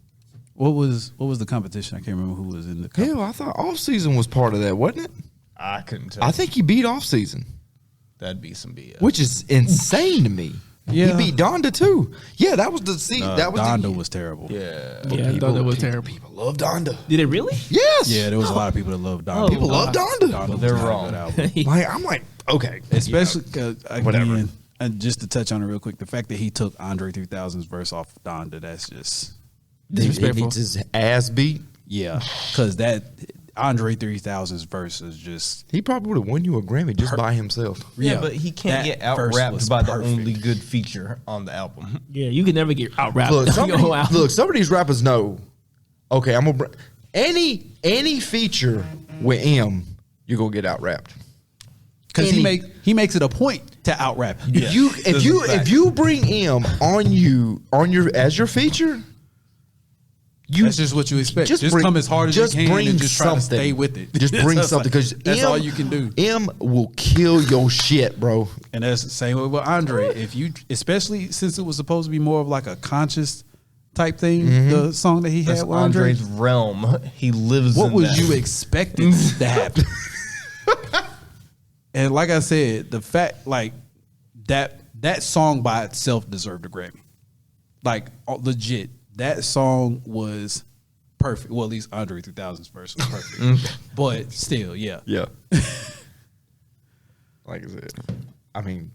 [SPEAKER 1] what was the competition? I can't remember who was in the.
[SPEAKER 2] Hell, I thought Off Season was part of that, wasn't it?
[SPEAKER 4] I couldn't tell.
[SPEAKER 2] I think he beat Off Season,
[SPEAKER 4] that'd be some BS.
[SPEAKER 2] which is insane to me.
[SPEAKER 1] Yeah.
[SPEAKER 2] He beat Donda too. Yeah, that was the that was
[SPEAKER 1] Donda
[SPEAKER 2] the,
[SPEAKER 1] was terrible.
[SPEAKER 4] yeah.
[SPEAKER 3] Yeah, I thought that was terrible.
[SPEAKER 2] People love Donda.
[SPEAKER 3] Did it really?
[SPEAKER 2] Yes.
[SPEAKER 1] Yeah, there was a lot of people that loved Donda.
[SPEAKER 3] Oh, People
[SPEAKER 2] love Donda.
[SPEAKER 1] Donda was
[SPEAKER 4] they're
[SPEAKER 1] not a
[SPEAKER 4] wrong.
[SPEAKER 1] good album.
[SPEAKER 2] Like, I'm like, okay,
[SPEAKER 1] Especially
[SPEAKER 2] Whatever.
[SPEAKER 1] again, and just to touch on it real quick, the fact that he took Andre 3000's verse off of Donda, that's just
[SPEAKER 2] He
[SPEAKER 3] Disrespectful.
[SPEAKER 2] needs his ass beat.
[SPEAKER 1] yeah, because that Andre 3000's verse is just
[SPEAKER 2] He probably would have won you a Grammy just by himself.
[SPEAKER 4] Yeah, but he can't
[SPEAKER 1] that
[SPEAKER 4] get out
[SPEAKER 1] verse
[SPEAKER 4] rapped
[SPEAKER 1] was
[SPEAKER 4] by the
[SPEAKER 1] perfect.
[SPEAKER 4] only good feature on the album.
[SPEAKER 3] Yeah, you can never get out rapped.
[SPEAKER 2] Look, some of these rappers know. Okay, I'm gonna any feature with M, you're gonna get out rapped.
[SPEAKER 1] because
[SPEAKER 2] Any-
[SPEAKER 1] he makes it a point to out rap.
[SPEAKER 4] Yeah.
[SPEAKER 2] If you bring M on your as your feature,
[SPEAKER 1] That's just what you expect. Just come as hard as you can and just try to stay with it.
[SPEAKER 2] Just bring
[SPEAKER 1] That's
[SPEAKER 2] something because
[SPEAKER 1] that's all you can do.
[SPEAKER 2] M will kill your shit, bro.
[SPEAKER 1] And that's the same way with Andre. If you, especially since it was supposed to be more of like a conscious type thing, the song that he
[SPEAKER 4] That's
[SPEAKER 1] had with Andre.
[SPEAKER 4] Andre's realm. He lives
[SPEAKER 1] What
[SPEAKER 4] in
[SPEAKER 1] was
[SPEAKER 4] that.
[SPEAKER 1] you expecting to happen? And like I said, the fact like that song by itself deserved a Grammy. Like legit, that song was perfect. Well, at least Andre 3000's verse was perfect. But still, yeah.
[SPEAKER 2] Yeah. Like I said, I mean,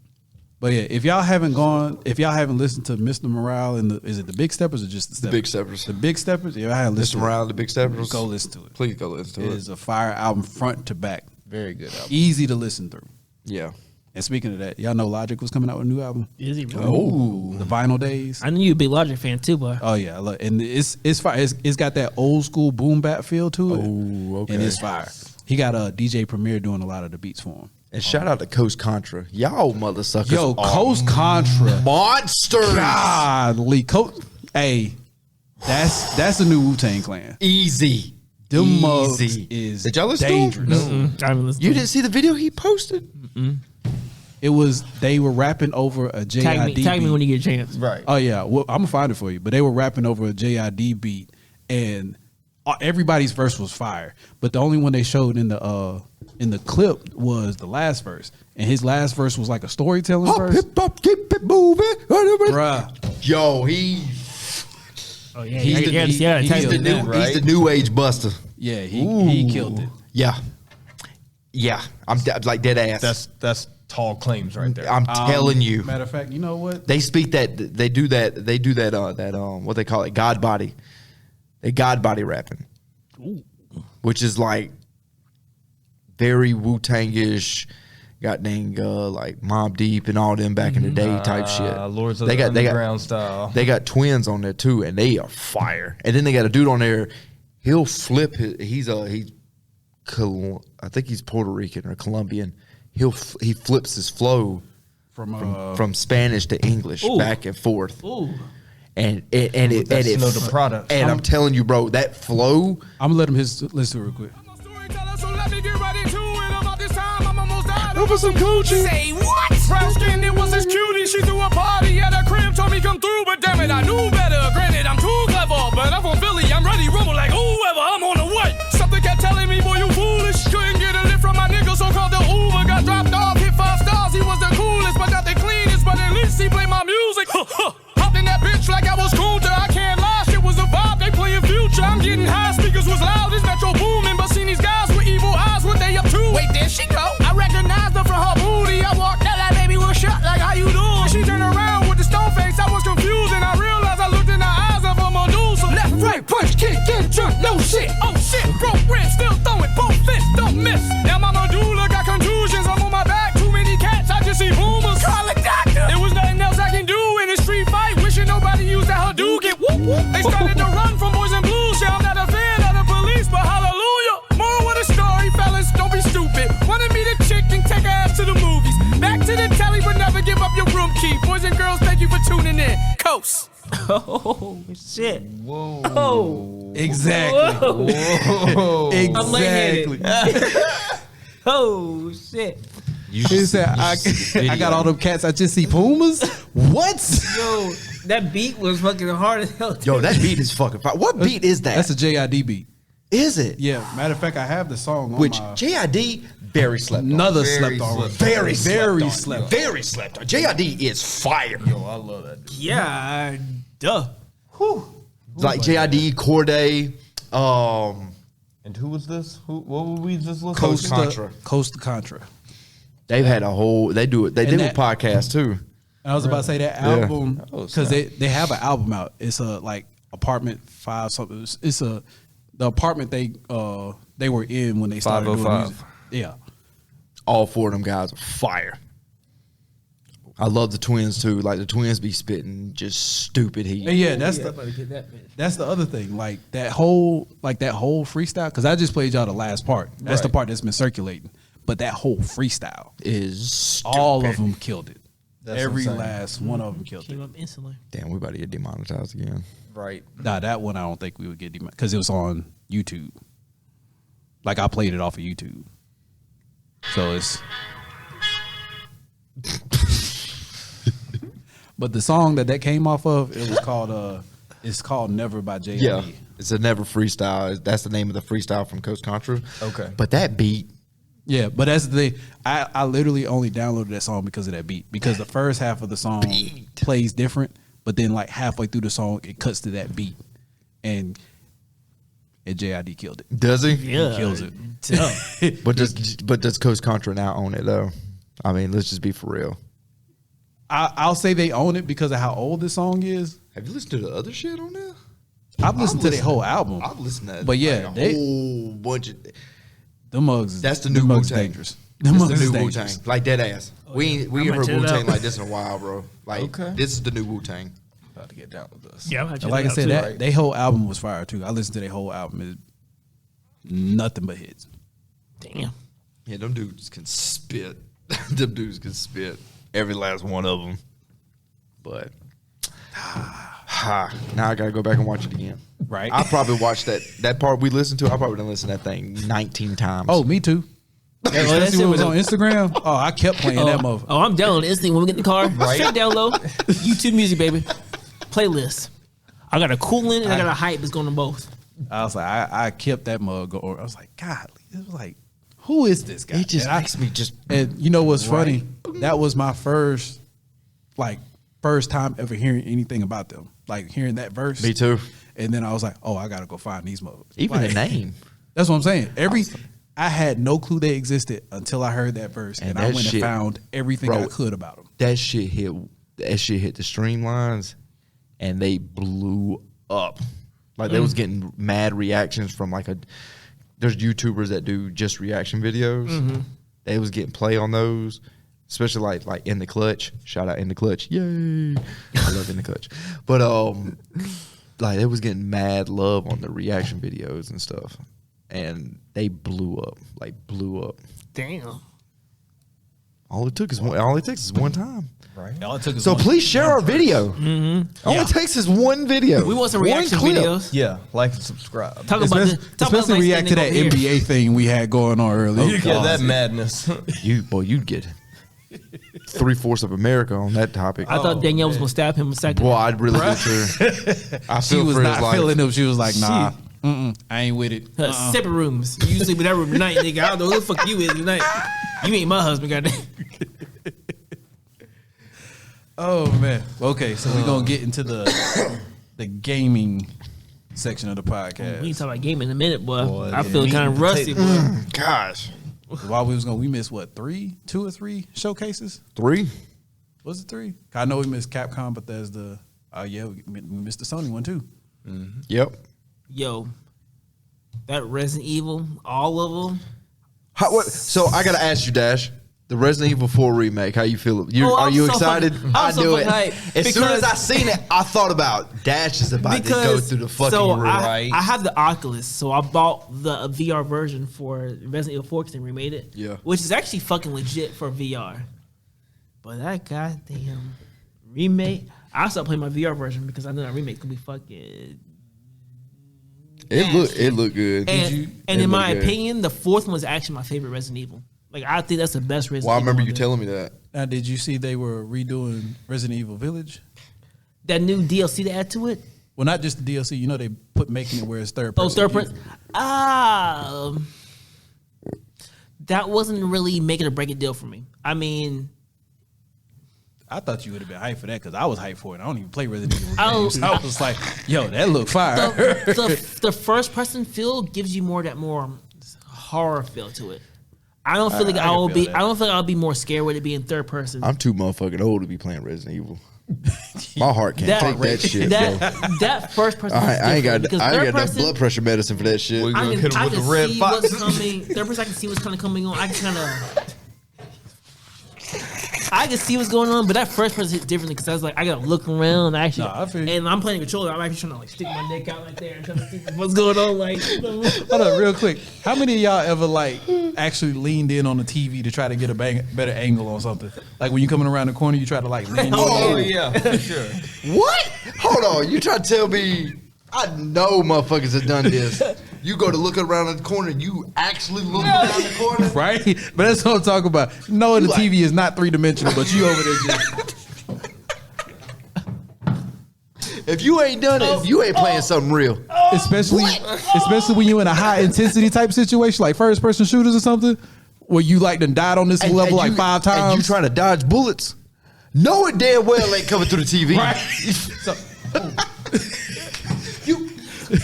[SPEAKER 1] But yeah, if y'all haven't listened to Mr. Morale and is it the Big Steppers or just the Steppers?
[SPEAKER 2] Big Steppers.
[SPEAKER 1] The Big Steppers. Yeah, I haven't
[SPEAKER 2] Mr.
[SPEAKER 1] listened.
[SPEAKER 2] Morale, the Big Steppers.
[SPEAKER 1] Go listen to it.
[SPEAKER 2] Please go listen
[SPEAKER 1] It
[SPEAKER 2] to it.
[SPEAKER 1] is a fire album front to back.
[SPEAKER 4] Very good album.
[SPEAKER 1] Easy to listen through.
[SPEAKER 2] Yeah.
[SPEAKER 1] And speaking of that, y'all know Logic was coming out with a new album.
[SPEAKER 3] Is he really?
[SPEAKER 1] Oh, the Vinyl Days.
[SPEAKER 3] I knew you'd be a Logic fan too, but
[SPEAKER 1] Oh yeah, look, and it's fire. It's got that old school boom bap feel to it.
[SPEAKER 2] Oh, okay.
[SPEAKER 1] And it's fire. He got DJ Premier doing a lot of the beats for him.
[SPEAKER 2] And shout out to Coast Contra. Y'all mother suckers.
[SPEAKER 1] Yo,
[SPEAKER 2] are
[SPEAKER 1] Coast Contra.
[SPEAKER 2] monsters.
[SPEAKER 1] Godly Coast. Hey, that's a new Wu-Tang Clan.
[SPEAKER 2] Easy.
[SPEAKER 1] Them mugs
[SPEAKER 2] Easy.
[SPEAKER 1] is
[SPEAKER 2] Did y'all listen to 'em?
[SPEAKER 1] dangerous.
[SPEAKER 3] I haven't listened
[SPEAKER 2] You
[SPEAKER 3] to
[SPEAKER 2] didn't see the video he posted?
[SPEAKER 1] They were rapping over a JID
[SPEAKER 3] it. Tag me
[SPEAKER 1] beat.
[SPEAKER 3] when you get a chance.
[SPEAKER 4] Right.
[SPEAKER 1] Oh yeah, well, I'm gonna find it for you. But they were rapping over a JID beat, and everybody's verse was fire. But the only one they showed in the clip was the last verse, and his last verse was like a storytelling verse.
[SPEAKER 2] Hip hop, keep it moving.
[SPEAKER 1] Bruh,
[SPEAKER 2] Yo,
[SPEAKER 3] Oh yeah,
[SPEAKER 1] He's the-
[SPEAKER 3] tag
[SPEAKER 1] he's
[SPEAKER 3] me.
[SPEAKER 1] the new-
[SPEAKER 2] he's the new age buster.
[SPEAKER 1] yeah, he killed it.
[SPEAKER 2] Yeah. Yeah. I'm like dead ass.
[SPEAKER 4] That's tall claims right there.
[SPEAKER 2] I'm telling you.
[SPEAKER 1] Matter of fact, you know what?
[SPEAKER 2] They speak that they do that what they call it, God body. They God body rapping. Which is like very Wu-Tang-ish, got dang like Mobb Deep and all them back in the day type shit.
[SPEAKER 4] Lords of
[SPEAKER 2] they
[SPEAKER 4] the
[SPEAKER 2] got
[SPEAKER 4] Underground style.
[SPEAKER 2] They got twins on there too, and they are fire. And then they got a dude on there. He'll flip. I think he's Puerto Rican or Colombian. He flips his flow from Spanish to English,
[SPEAKER 3] Ooh.
[SPEAKER 2] back and forth.
[SPEAKER 3] Ooh.
[SPEAKER 2] And it
[SPEAKER 4] That's another product.
[SPEAKER 2] And I'm telling you, bro, that flow.
[SPEAKER 1] I'm gonna let him listen to it real quick.
[SPEAKER 8] So let me get right into it. About this time, I'm almost died
[SPEAKER 2] Over some coochie.
[SPEAKER 8] Say what? Brown skin, it was this cutie. She threw a party at her crib, told me come through, but damn it, I knew better. Granted, I'm too clever, but I'm from Philly. I'm ready, rumble like whoever. I'm on the way. Something kept telling me, boy, you foolish. Couldn't get a lift from my nigga, so called the Uber. Got dropped off, hit 5 stars. He was the coolest, but not the cleanest. But at least he played my music. Hopped in that bitch like I was Kunta. I can't lie, shit was a vibe. They playing Future. I'm getting high, speakers was loud. This metro booming, but seen these guys with evil eyes. What they up to? Wait, there she go. I recognized her from her booty. I walked out, that baby was shot like how you doing? She turned around with the stone face. I was confused and I realized I looked in the eyes of a Medusa. Left, right, punch, kick, get drunk, no shit. Oh shit, broke rent, still throwing both fists, don't miss. Now my medulla got contusions. I'm on my back, too many cats. I just see boomers. Call a doctor. There was nothing else I can do in a street fight. Wishing nobody used that Hadouken. Whoop, whoop. They started to run from boys in blues. Yeah, I'm not a fan of the police, but hallelujah. More with a story, fellas, don't be stupid. Wanted me to chick and take her ass to the movies. Back to the telly, but never give up your room key. Boys and girls, thank you for tuning in. Coast.
[SPEAKER 3] Oh shit. Whoa. Oh.
[SPEAKER 1] Exactly.
[SPEAKER 3] Whoa. I'm
[SPEAKER 1] Exactly.
[SPEAKER 3] Oh shit.
[SPEAKER 1] He said, I got all them cats. I just see pumas. What?
[SPEAKER 3] Yo, that beat was fucking hard as hell.
[SPEAKER 2] Yo, that beat is fucking fire. What beat is that?
[SPEAKER 1] That's a JID beat.
[SPEAKER 2] Is it?
[SPEAKER 1] Yeah. Matter of fact, I have the song on
[SPEAKER 2] Which
[SPEAKER 1] my
[SPEAKER 2] JID very slept on.
[SPEAKER 1] another slept on.
[SPEAKER 2] Very
[SPEAKER 1] very
[SPEAKER 2] slept on.
[SPEAKER 1] slept.
[SPEAKER 2] Very slept on. JID is fire.
[SPEAKER 4] Yo, I love that dude.
[SPEAKER 3] Yeah, duh.
[SPEAKER 2] Like JID, Corday,
[SPEAKER 4] And who was this? What were we just listening
[SPEAKER 2] Coast
[SPEAKER 4] to?
[SPEAKER 2] Contra.
[SPEAKER 1] Costa Contra.
[SPEAKER 2] They've had a whole. They do it. They
[SPEAKER 1] And
[SPEAKER 2] do a
[SPEAKER 1] that-
[SPEAKER 2] podcast too.
[SPEAKER 1] And I was about to say that album
[SPEAKER 4] Oh,
[SPEAKER 1] because they have an album out. It's a like apartment 5 something. It's the apartment they were in when they started doing
[SPEAKER 4] 505.
[SPEAKER 1] music. Yeah.
[SPEAKER 2] All 4 of them guys are fire. I love the twins too. Like the twins be spitting just stupid heat.
[SPEAKER 1] And yeah, that's
[SPEAKER 3] I'm about to
[SPEAKER 1] the
[SPEAKER 3] get that bitch.
[SPEAKER 1] that's the other thing. Like that whole freestyle. Because I just played y'all the last part. That's the part that's been circulating. But that whole freestyle,
[SPEAKER 2] Is stupid.
[SPEAKER 1] all of them killed it.
[SPEAKER 4] That's
[SPEAKER 1] Every
[SPEAKER 4] insane.
[SPEAKER 1] last one of them killed it.
[SPEAKER 3] Came up instantly.
[SPEAKER 2] Damn, we about to get demonetized again.
[SPEAKER 4] Right.
[SPEAKER 1] Nah, that one I don't think we would get because it was on YouTube. Like I played it off of YouTube, so it's. But the song that came off of, it was called it's called Never by J.I.D.
[SPEAKER 2] Yeah, it's a never freestyle. That's the name of the freestyle from Coast Contra.
[SPEAKER 4] Okay.
[SPEAKER 2] But that beat,
[SPEAKER 1] Yeah, but that's the thing. I literally only downloaded that song because of that beat. Because the first half of the song plays different, but then like halfway through the song, it cuts to that beat, and JID killed it.
[SPEAKER 2] does he?
[SPEAKER 3] Yeah.
[SPEAKER 1] He kills it.
[SPEAKER 3] Duh.
[SPEAKER 2] But does Coast Contra now own it though? I mean, let's just be for real.
[SPEAKER 1] I'll say they own it because of how old this song is.
[SPEAKER 2] Have you listened to the other shit on there?
[SPEAKER 1] I've listened to their whole album.
[SPEAKER 2] I've listened to,
[SPEAKER 1] But yeah,
[SPEAKER 2] like, a
[SPEAKER 1] they
[SPEAKER 2] whole bunch of.
[SPEAKER 1] them mugs.
[SPEAKER 2] That's the
[SPEAKER 1] them
[SPEAKER 2] new
[SPEAKER 1] mugs
[SPEAKER 2] Wu-Tang.
[SPEAKER 1] dangerous. Them
[SPEAKER 2] This
[SPEAKER 1] mugs
[SPEAKER 2] is the new
[SPEAKER 1] dangerous.
[SPEAKER 2] Wu-Tang, like dead ass. We ain't
[SPEAKER 3] I'm gonna
[SPEAKER 2] heard
[SPEAKER 3] check it
[SPEAKER 2] Wu-Tang
[SPEAKER 3] out.
[SPEAKER 2] like this in a while, bro. Like
[SPEAKER 4] Okay.
[SPEAKER 2] this is the new Wu-Tang.
[SPEAKER 4] About to get down with this.
[SPEAKER 3] Yeah, I'm
[SPEAKER 1] And like I said, that they whole album was fire too. I listened to their whole album. It's nothing but hits.
[SPEAKER 3] Damn.
[SPEAKER 2] Yeah, them dudes can spit. Them dudes can spit. Every last one of them. But now I gotta go back and watch it again.
[SPEAKER 1] Right.
[SPEAKER 2] I probably watched that part we listened to. I probably done listen to that thing 19 times.
[SPEAKER 1] Oh, me too.
[SPEAKER 3] that
[SPEAKER 1] Especially
[SPEAKER 3] shit
[SPEAKER 1] when it was
[SPEAKER 3] was
[SPEAKER 1] on Instagram. Oh, I kept playing that motherfucker.
[SPEAKER 3] Oh, I'm down instantly when we get in the car. Straight down low. YouTube music, baby. Playlist. I got a cooling and I got a hype that's going to both.
[SPEAKER 1] I was like, I kept that mug going. I was like, God, it was like, who is this guy?
[SPEAKER 2] it just
[SPEAKER 1] And I-
[SPEAKER 2] makes me just.
[SPEAKER 1] And you know what's funny? That was my first time ever hearing anything about them. Like hearing that verse.
[SPEAKER 2] Me too.
[SPEAKER 1] And then I was like, oh, I gotta go find these mugs.
[SPEAKER 2] Even
[SPEAKER 1] Like,
[SPEAKER 2] the name.
[SPEAKER 1] That's what I'm saying. I had no clue they existed until I heard that verse, and I
[SPEAKER 2] that
[SPEAKER 1] went
[SPEAKER 2] shit-
[SPEAKER 1] and found everything
[SPEAKER 2] bro,
[SPEAKER 1] I could about them.
[SPEAKER 2] That shit hit the streamlines, and they blew up. Like they was getting mad reactions from there's YouTubers that do just reaction videos. They was getting play on those, especially like In the Clutch. Shout out In the Clutch, yay! I love In the Clutch, but like they was getting mad love on the reaction videos and stuff, and they blew up.
[SPEAKER 3] Damn.
[SPEAKER 2] All it takes is one time.
[SPEAKER 4] Right.
[SPEAKER 1] All it took is
[SPEAKER 2] So
[SPEAKER 1] one-
[SPEAKER 2] please share our video. All
[SPEAKER 1] Yeah.
[SPEAKER 2] it takes is one video.
[SPEAKER 3] We want some
[SPEAKER 2] One
[SPEAKER 3] reaction
[SPEAKER 2] clip.
[SPEAKER 3] videos.
[SPEAKER 4] Yeah, like and subscribe.
[SPEAKER 3] Talk about
[SPEAKER 1] Especially,
[SPEAKER 3] the, talk about
[SPEAKER 1] especially
[SPEAKER 3] nice
[SPEAKER 1] react to
[SPEAKER 3] thing
[SPEAKER 1] that
[SPEAKER 3] over here.
[SPEAKER 1] NBA thing we had going on earlier.
[SPEAKER 4] Yeah, that madness.
[SPEAKER 2] You'd get 3/4 of America on that topic.
[SPEAKER 3] I thought Danielle was gonna stab him a second.
[SPEAKER 2] Boy, I'd really do too. I
[SPEAKER 1] She
[SPEAKER 2] feel
[SPEAKER 1] was
[SPEAKER 2] for his
[SPEAKER 1] not
[SPEAKER 2] life.
[SPEAKER 1] feeling him. She was like, nah, I ain't with it.
[SPEAKER 3] Separate rooms. You sleep in that room tonight, nigga. I don't know who the fuck you is tonight. You ain't my husband, goddamn.
[SPEAKER 1] Oh man. Okay, so we're gonna get into the gaming section of the
[SPEAKER 3] We can
[SPEAKER 1] podcast.
[SPEAKER 3] talk about gaming in a minute, boy.
[SPEAKER 4] Boy,
[SPEAKER 3] I
[SPEAKER 4] yeah.
[SPEAKER 3] feel kind of rusty, boy.
[SPEAKER 2] Gosh.
[SPEAKER 1] While we missed what, 2 or 3 showcases?
[SPEAKER 2] 3?
[SPEAKER 1] Was it 3? I know we missed Capcom, but there's the we missed the Sony one too.
[SPEAKER 2] Yep.
[SPEAKER 3] Yo, that Resident Evil, all of them.
[SPEAKER 2] So I gotta ask you, Dash. The Resident Evil 4 remake, how you feel?
[SPEAKER 3] Oh,
[SPEAKER 2] Are
[SPEAKER 3] I'm
[SPEAKER 2] you
[SPEAKER 3] so
[SPEAKER 2] excited?
[SPEAKER 3] fucking-
[SPEAKER 2] I
[SPEAKER 3] I'm so
[SPEAKER 2] knew it.
[SPEAKER 3] fucking hyped
[SPEAKER 2] As soon as
[SPEAKER 3] because-
[SPEAKER 2] I seen it, I thought about Dash is about to go through the fucking
[SPEAKER 3] so
[SPEAKER 2] room.
[SPEAKER 3] I have the Oculus, so I bought the VR version for Resident Evil 4 because they remade it.
[SPEAKER 2] Yeah.
[SPEAKER 3] Which is actually fucking legit for VR. But that goddamn remake, I stopped playing my VR version because I know that remake could be fucking.
[SPEAKER 2] It looked good.
[SPEAKER 3] And
[SPEAKER 2] It
[SPEAKER 3] in my
[SPEAKER 2] looked good.
[SPEAKER 3] opinion, the fourth one was actually my favorite Resident Evil. Like I think that's the best Resident
[SPEAKER 2] Well, I
[SPEAKER 3] Evil.
[SPEAKER 2] remember
[SPEAKER 3] one
[SPEAKER 2] you
[SPEAKER 3] there.
[SPEAKER 2] telling me that.
[SPEAKER 1] Now, did you see they were redoing Resident Evil Village?
[SPEAKER 3] That new DLC to add to it.
[SPEAKER 1] Well, not just the DLC. You know, they making it where it's third
[SPEAKER 3] Oh,
[SPEAKER 1] person.
[SPEAKER 3] third person. That wasn't really make it or break it deal for me. I mean,
[SPEAKER 1] I thought you would have been hyped for that because I was hyped for it. I don't even play Resident Evil
[SPEAKER 3] Oh,
[SPEAKER 1] games. I was like, yo, that look fire.
[SPEAKER 3] the first person feel gives you more horror feel to it. I don't feel like
[SPEAKER 1] I
[SPEAKER 3] I
[SPEAKER 1] can
[SPEAKER 3] will
[SPEAKER 1] feel
[SPEAKER 3] be.
[SPEAKER 1] that.
[SPEAKER 3] I don't feel like I'll be more scared with it being third person.
[SPEAKER 2] I'm too motherfucking old to be playing Resident Evil. My heart can't take that shit, bro.
[SPEAKER 3] that first person.
[SPEAKER 2] I ain't got
[SPEAKER 3] because
[SPEAKER 2] I
[SPEAKER 3] third
[SPEAKER 2] ain't got enough
[SPEAKER 3] person,
[SPEAKER 2] blood pressure medicine for that shit.
[SPEAKER 4] We
[SPEAKER 3] I
[SPEAKER 4] gonna
[SPEAKER 3] can,
[SPEAKER 4] hit him
[SPEAKER 3] I
[SPEAKER 4] with
[SPEAKER 3] can
[SPEAKER 4] the red
[SPEAKER 3] see
[SPEAKER 4] fox.
[SPEAKER 3] what's coming. Third person, I can see what's kind of coming on. I can see what's going on, but that first person hits differently because I was like, I gotta look around. I feel you. And I'm playing controller. I'm actually trying to like stick my neck out like there and trying to see what's going on. Like,
[SPEAKER 1] Hold on, real quick. How many of y'all ever like actually leaned in on the TV to try to get a better angle on something? Like when you coming around the corner, you try to like lean.
[SPEAKER 4] Oh
[SPEAKER 1] in.
[SPEAKER 4] yeah, for sure.
[SPEAKER 2] What? Hold on. You try to tell me? I know motherfuckers have done this. You go to look around the corner, you actually look around the corner.
[SPEAKER 1] Right? But that's what I'm talking about. Knowing the TV is not 3-dimensional, but you over there just.
[SPEAKER 2] If you ain't done it, you ain't playing something real.
[SPEAKER 1] Especially when you in a high intensity type situation, like first person shooters or something, where you like done died on this level like 5 times.
[SPEAKER 2] And you trying to dodge bullets, knowing damn well ain't coming through the TV.
[SPEAKER 1] Right.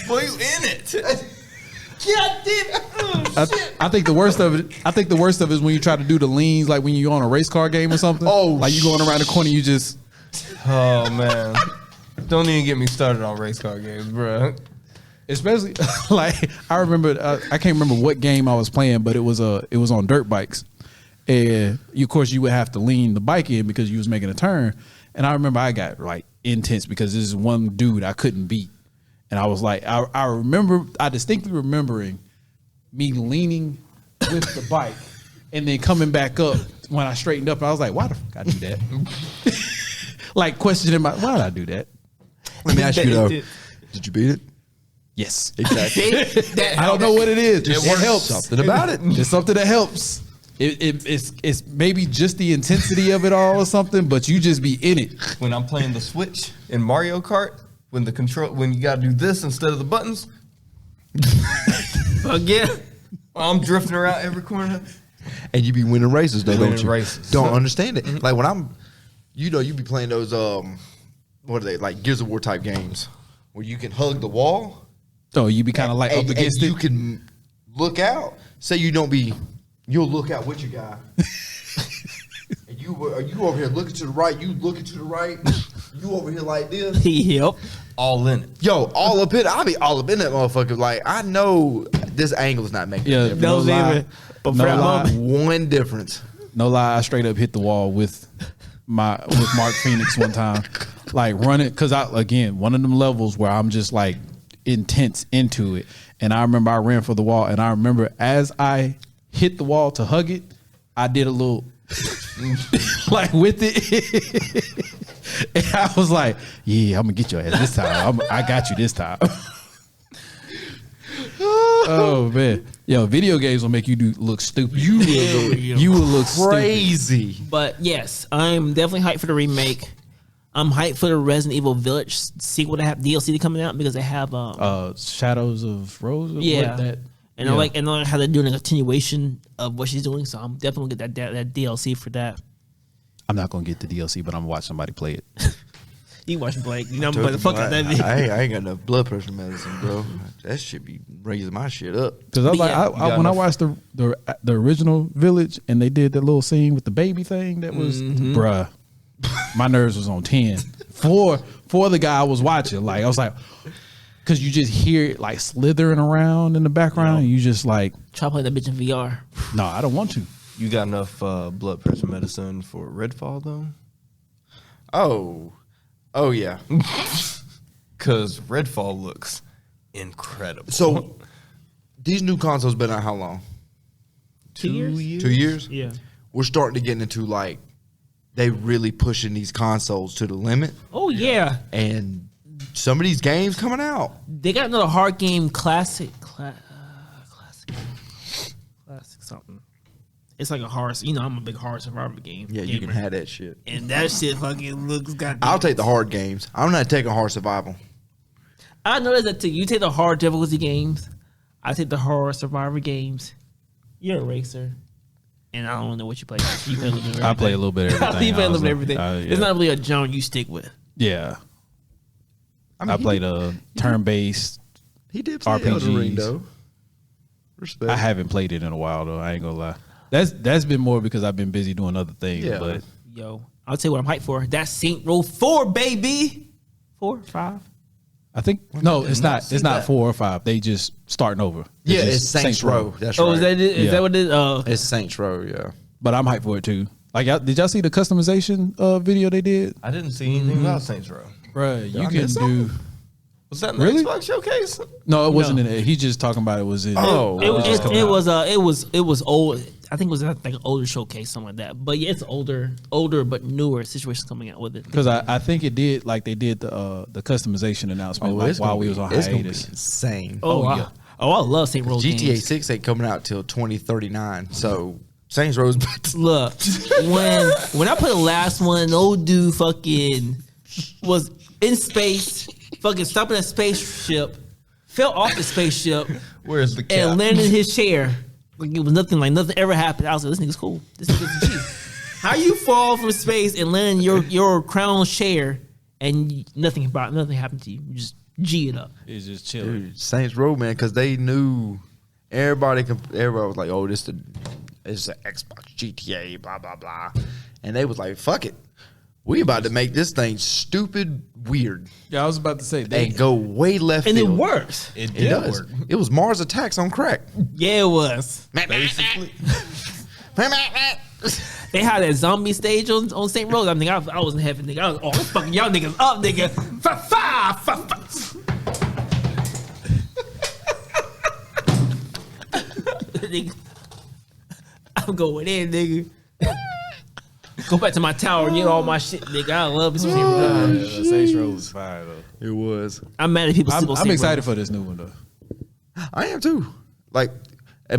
[SPEAKER 4] Boy, you in it?
[SPEAKER 1] I think the worst of it. I think the worst of it is when you try to do the leans, like when you're on a race car game or something.
[SPEAKER 2] Oh,
[SPEAKER 1] like you going around the corner, you just.
[SPEAKER 4] Oh man, don't even get me started on race car games, bro.
[SPEAKER 1] Especially like I remember, I can't remember what game I was playing, but it was on dirt bikes, and of course you would have to lean the bike in because you was making a turn. And I remember I got like intense because this is one dude I couldn't beat, and I was like, I distinctly remembering me leaning with the bike and then coming back up when I straightened up. And I was like, why the fuck I do that? Like questioning why did I do that?
[SPEAKER 2] Let me ask you though, did you beat it?
[SPEAKER 1] Yes.
[SPEAKER 2] Exactly.
[SPEAKER 1] I don't know what it is. It helps.
[SPEAKER 2] Something about it.
[SPEAKER 1] It's something that helps. It's maybe just the intensity of it all or something, but you just be in it.
[SPEAKER 4] When I'm playing the Switch in Mario Kart, when you gotta do this instead of the buttons,
[SPEAKER 3] again,
[SPEAKER 4] I'm drifting around every corner.
[SPEAKER 2] And you be winning races though, don't
[SPEAKER 4] Winning
[SPEAKER 2] you?
[SPEAKER 4] races.
[SPEAKER 2] Don't understand it. Like when I'm, you be playing those what are they, like Gears of War type games where you can hug the wall.
[SPEAKER 1] So you be kind of like up
[SPEAKER 2] and
[SPEAKER 1] against
[SPEAKER 2] you
[SPEAKER 1] it.
[SPEAKER 2] can look out. Say you'll look out with your guy. And you over here looking to the right, you looking to the right, you over here like this.
[SPEAKER 3] yep.
[SPEAKER 4] All in it.
[SPEAKER 2] Yo, all up in, I'll be all up in that motherfucker. Like, I know this angle is not making
[SPEAKER 1] Yeah,
[SPEAKER 2] a difference.
[SPEAKER 1] no lie.
[SPEAKER 3] But for
[SPEAKER 1] No
[SPEAKER 3] that
[SPEAKER 1] lie.
[SPEAKER 3] moment,
[SPEAKER 2] One difference.
[SPEAKER 1] No lie, I straight up hit the wall with Mark Phoenix one time, like running because one of them levels where I'm just like intense into it, and I remember I ran for the wall, and I remember as I hit the wall to hug it, I did a little like with it. And I was like, yeah, I'm gonna get your ass this time. I got you this time. Oh man, yo, video games will make you look stupid. You will look
[SPEAKER 2] Crazy.
[SPEAKER 3] But yes, I'm definitely hyped for the remake. I'm hyped for the Resident Evil Village sequel to have DLC coming out because they have
[SPEAKER 1] stupid. Shadows of Rose. or
[SPEAKER 3] yeah,
[SPEAKER 1] what that,
[SPEAKER 3] and I like how they're doing a continuation of what she's doing. So I'm definitely gonna get that DLC for that.
[SPEAKER 1] I'm not gonna get the DLC, but I'm gonna watch somebody play it.
[SPEAKER 3] You watch Blake, you know I'm gonna play the fuck out of that video.
[SPEAKER 2] I ain't got enough blood pressure medicine, bro. That shit be raising my shit up.
[SPEAKER 1] Because I was
[SPEAKER 3] But
[SPEAKER 1] like,
[SPEAKER 3] yeah,
[SPEAKER 1] when I watched the original Village and they did that little scene with the baby thing, that was bruh, my nerves was on 10 for the guy I was watching. Like I was like, because you just hear it like slithering around in the background, and you just like,
[SPEAKER 3] Try to play that bitch in VR.
[SPEAKER 1] no, I don't want to.
[SPEAKER 4] You got enough blood pressure medicine for Redfall though?
[SPEAKER 2] Oh yeah.
[SPEAKER 4] Because Redfall looks incredible.
[SPEAKER 2] So these new consoles been out how long?
[SPEAKER 3] 2 years?
[SPEAKER 2] 2 years?
[SPEAKER 3] Yeah.
[SPEAKER 2] We're starting to get into like they really pushing these consoles to the limit,
[SPEAKER 3] Oh yeah.
[SPEAKER 2] and some of these games coming out.
[SPEAKER 3] They got another hard game, classic something. It's like a horror. You know, I'm a big horror survivor game.
[SPEAKER 2] Yeah, you can
[SPEAKER 3] gamer.
[SPEAKER 2] have that shit.
[SPEAKER 3] And that shit fucking looks goddamn.
[SPEAKER 2] I'll take the hard games. I'm not taking hard survival.
[SPEAKER 3] I noticed that too. You take the hard difficulty games. I take the horror survivor games. You're a racer. And I don't know what you play. You play a little bit of
[SPEAKER 1] I play a
[SPEAKER 3] everything.
[SPEAKER 1] little bit of everything.
[SPEAKER 3] You play a
[SPEAKER 1] I was
[SPEAKER 3] little bit of
[SPEAKER 1] like,
[SPEAKER 3] everything.
[SPEAKER 1] yeah.
[SPEAKER 3] It's not really a genre you stick with.
[SPEAKER 1] Yeah.
[SPEAKER 2] I mean,
[SPEAKER 1] I played a turn-based.
[SPEAKER 2] He did play Elden Ring
[SPEAKER 1] RPGs.
[SPEAKER 2] though. Respect.
[SPEAKER 1] I haven't played it in a while though. I ain't gonna lie. That's been more because I've been busy doing other things.
[SPEAKER 2] Yeah.
[SPEAKER 1] But
[SPEAKER 3] Yo, I'll tell you what I'm hyped for. That's Saint Row 4, baby. 4, 5.
[SPEAKER 1] I think no, it's not.
[SPEAKER 2] see
[SPEAKER 1] It's not
[SPEAKER 2] that.
[SPEAKER 1] 4 or 5. They just starting over.
[SPEAKER 2] Yeah,
[SPEAKER 1] just
[SPEAKER 2] it's Saints Row. That's right.
[SPEAKER 3] Oh, is that it? Is
[SPEAKER 1] Yeah.
[SPEAKER 3] that what it is?
[SPEAKER 2] It's Saints Row. Yeah.
[SPEAKER 1] But I'm hyped for it too. Like, did y'all see the customization video they did?
[SPEAKER 4] I didn't see anything about Saints Row.
[SPEAKER 1] Bruh, you
[SPEAKER 2] Y'all
[SPEAKER 1] can
[SPEAKER 2] missed
[SPEAKER 1] do.
[SPEAKER 4] Was that in the
[SPEAKER 1] Really?
[SPEAKER 4] Xbox showcase?
[SPEAKER 1] No, it wasn't in it. He just talking about it was in.
[SPEAKER 2] Oh,
[SPEAKER 3] It
[SPEAKER 2] wow.
[SPEAKER 3] was old. I think it was like an older showcase, something like that. But yeah, it's older but newer situations coming out with it.
[SPEAKER 1] Because I think it did like they did the customization announcement like, while we was on
[SPEAKER 2] It's gonna be
[SPEAKER 1] hiatus.
[SPEAKER 2] insane.
[SPEAKER 3] Oh,
[SPEAKER 1] yeah.
[SPEAKER 3] yeah. Oh, I love Saint Row
[SPEAKER 2] GTA
[SPEAKER 3] games.
[SPEAKER 2] 6 ain't coming out till 2039. So Saints Row's about to
[SPEAKER 3] Look, when I put the last one, old dude fucking was in space, fucking stopping a spaceship, fell off the spaceship,
[SPEAKER 4] Where's the
[SPEAKER 3] and
[SPEAKER 4] cap?
[SPEAKER 3] landed in his chair. Like it was nothing, like nothing ever happened. I was like, this nigga's cool. This nigga's a G. How you fall from space and land in your crown chair and nothing happened to you? You just G it up.
[SPEAKER 1] It's just chilling.
[SPEAKER 2] Dude, Saints Row, man, because they knew everybody was like, oh, it's the Xbox GTA, blah blah blah, and they was like, fuck it, we about to make this thing stupid weird
[SPEAKER 1] Yeah, I was about to say
[SPEAKER 2] and go way left
[SPEAKER 3] And it
[SPEAKER 2] field.
[SPEAKER 3] works.
[SPEAKER 4] It
[SPEAKER 2] It
[SPEAKER 4] did
[SPEAKER 2] does.
[SPEAKER 4] work.
[SPEAKER 2] It was Mars Attacks on crack.
[SPEAKER 3] Yeah, it was.
[SPEAKER 4] Basically.
[SPEAKER 3] They had that zombie stage on St. Rose. I mean, I was in heaven, nigga. I was, oh, fucking y'all niggas up, nigga. Nigga, I'm going in, nigga. Go back to my tower and get all my shit, nigga. I love this.
[SPEAKER 1] Saints Row was fire though.
[SPEAKER 2] It was.
[SPEAKER 3] I'm mad at people still
[SPEAKER 1] I'm
[SPEAKER 3] Saint
[SPEAKER 1] excited
[SPEAKER 3] Row.
[SPEAKER 1] for this new one though.
[SPEAKER 2] I am too. Like,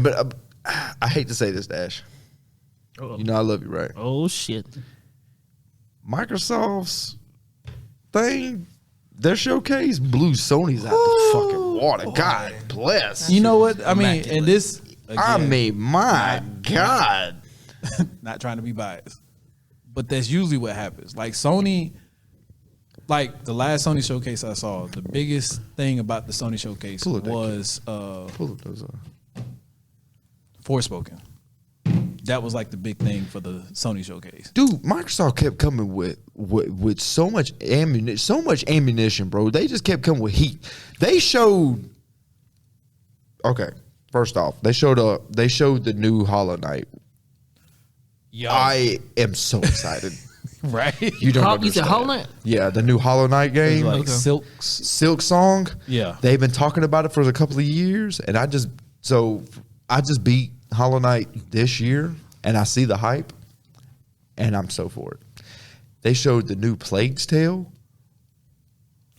[SPEAKER 2] but I hate to say this, Dash.
[SPEAKER 3] Uh-oh.
[SPEAKER 2] You know I love you, right?
[SPEAKER 3] Oh shit.
[SPEAKER 2] Microsoft's thing, their showcase blew Sony's out the fucking water. God bless.
[SPEAKER 1] You know what? I mean, and this.
[SPEAKER 2] I
[SPEAKER 1] again,
[SPEAKER 2] mean, my God.
[SPEAKER 1] not trying to be biased, but that's usually what happens. Like Sony, like the last Sony showcase I saw, the biggest thing about the Sony showcase
[SPEAKER 2] Pull it back,
[SPEAKER 1] was
[SPEAKER 2] Pull up those
[SPEAKER 1] Forspoken. That was like the big thing for the Sony showcase.
[SPEAKER 2] Dude, Microsoft kept coming with so much ammunition, bro. They just kept coming with heat. They showed. Okay, first off, they showed the new Hollow Knight.
[SPEAKER 1] Yo,
[SPEAKER 2] I am so excited.
[SPEAKER 1] right?
[SPEAKER 2] You don't
[SPEAKER 3] You
[SPEAKER 2] understand.
[SPEAKER 3] said Hollow Knight?
[SPEAKER 2] Yeah, the new Hollow Knight game,
[SPEAKER 1] like
[SPEAKER 3] Okay.
[SPEAKER 1] Silks.
[SPEAKER 2] Silk Song.
[SPEAKER 1] Yeah.
[SPEAKER 2] They've been talking about it for a couple of years, and I just beat Hollow Knight this year, and I see the hype, and I'm so for it. They showed the new Plague's Tale.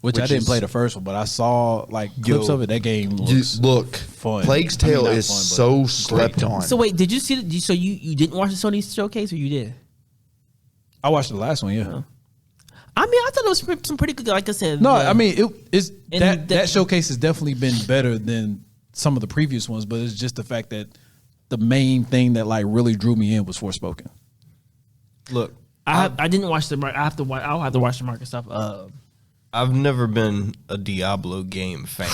[SPEAKER 1] Which I
[SPEAKER 2] Which
[SPEAKER 1] didn't
[SPEAKER 2] is-
[SPEAKER 1] play the first one, but I saw like clips of it. That game looks
[SPEAKER 2] Look,
[SPEAKER 1] fun.
[SPEAKER 2] Plague's
[SPEAKER 1] I mean,
[SPEAKER 2] Tale
[SPEAKER 1] not
[SPEAKER 2] is
[SPEAKER 1] fun, but
[SPEAKER 2] so
[SPEAKER 1] great.
[SPEAKER 2] slept on.
[SPEAKER 3] So wait, did you see it? So you didn't watch the Sony showcase, or you did?
[SPEAKER 1] I watched the last one. Yeah.
[SPEAKER 3] I mean, I thought it was some pretty good. Like I said,
[SPEAKER 1] No,
[SPEAKER 3] the-
[SPEAKER 1] I mean it's
[SPEAKER 3] And
[SPEAKER 1] that showcase has definitely been better than some of the previous ones, but it's just the fact that the main thing that like really drew me in was Forspoken.
[SPEAKER 4] Look,
[SPEAKER 3] I didn't watch the. I have to. I'll have to watch the market stuff.
[SPEAKER 4] I've never been a Diablo game fan.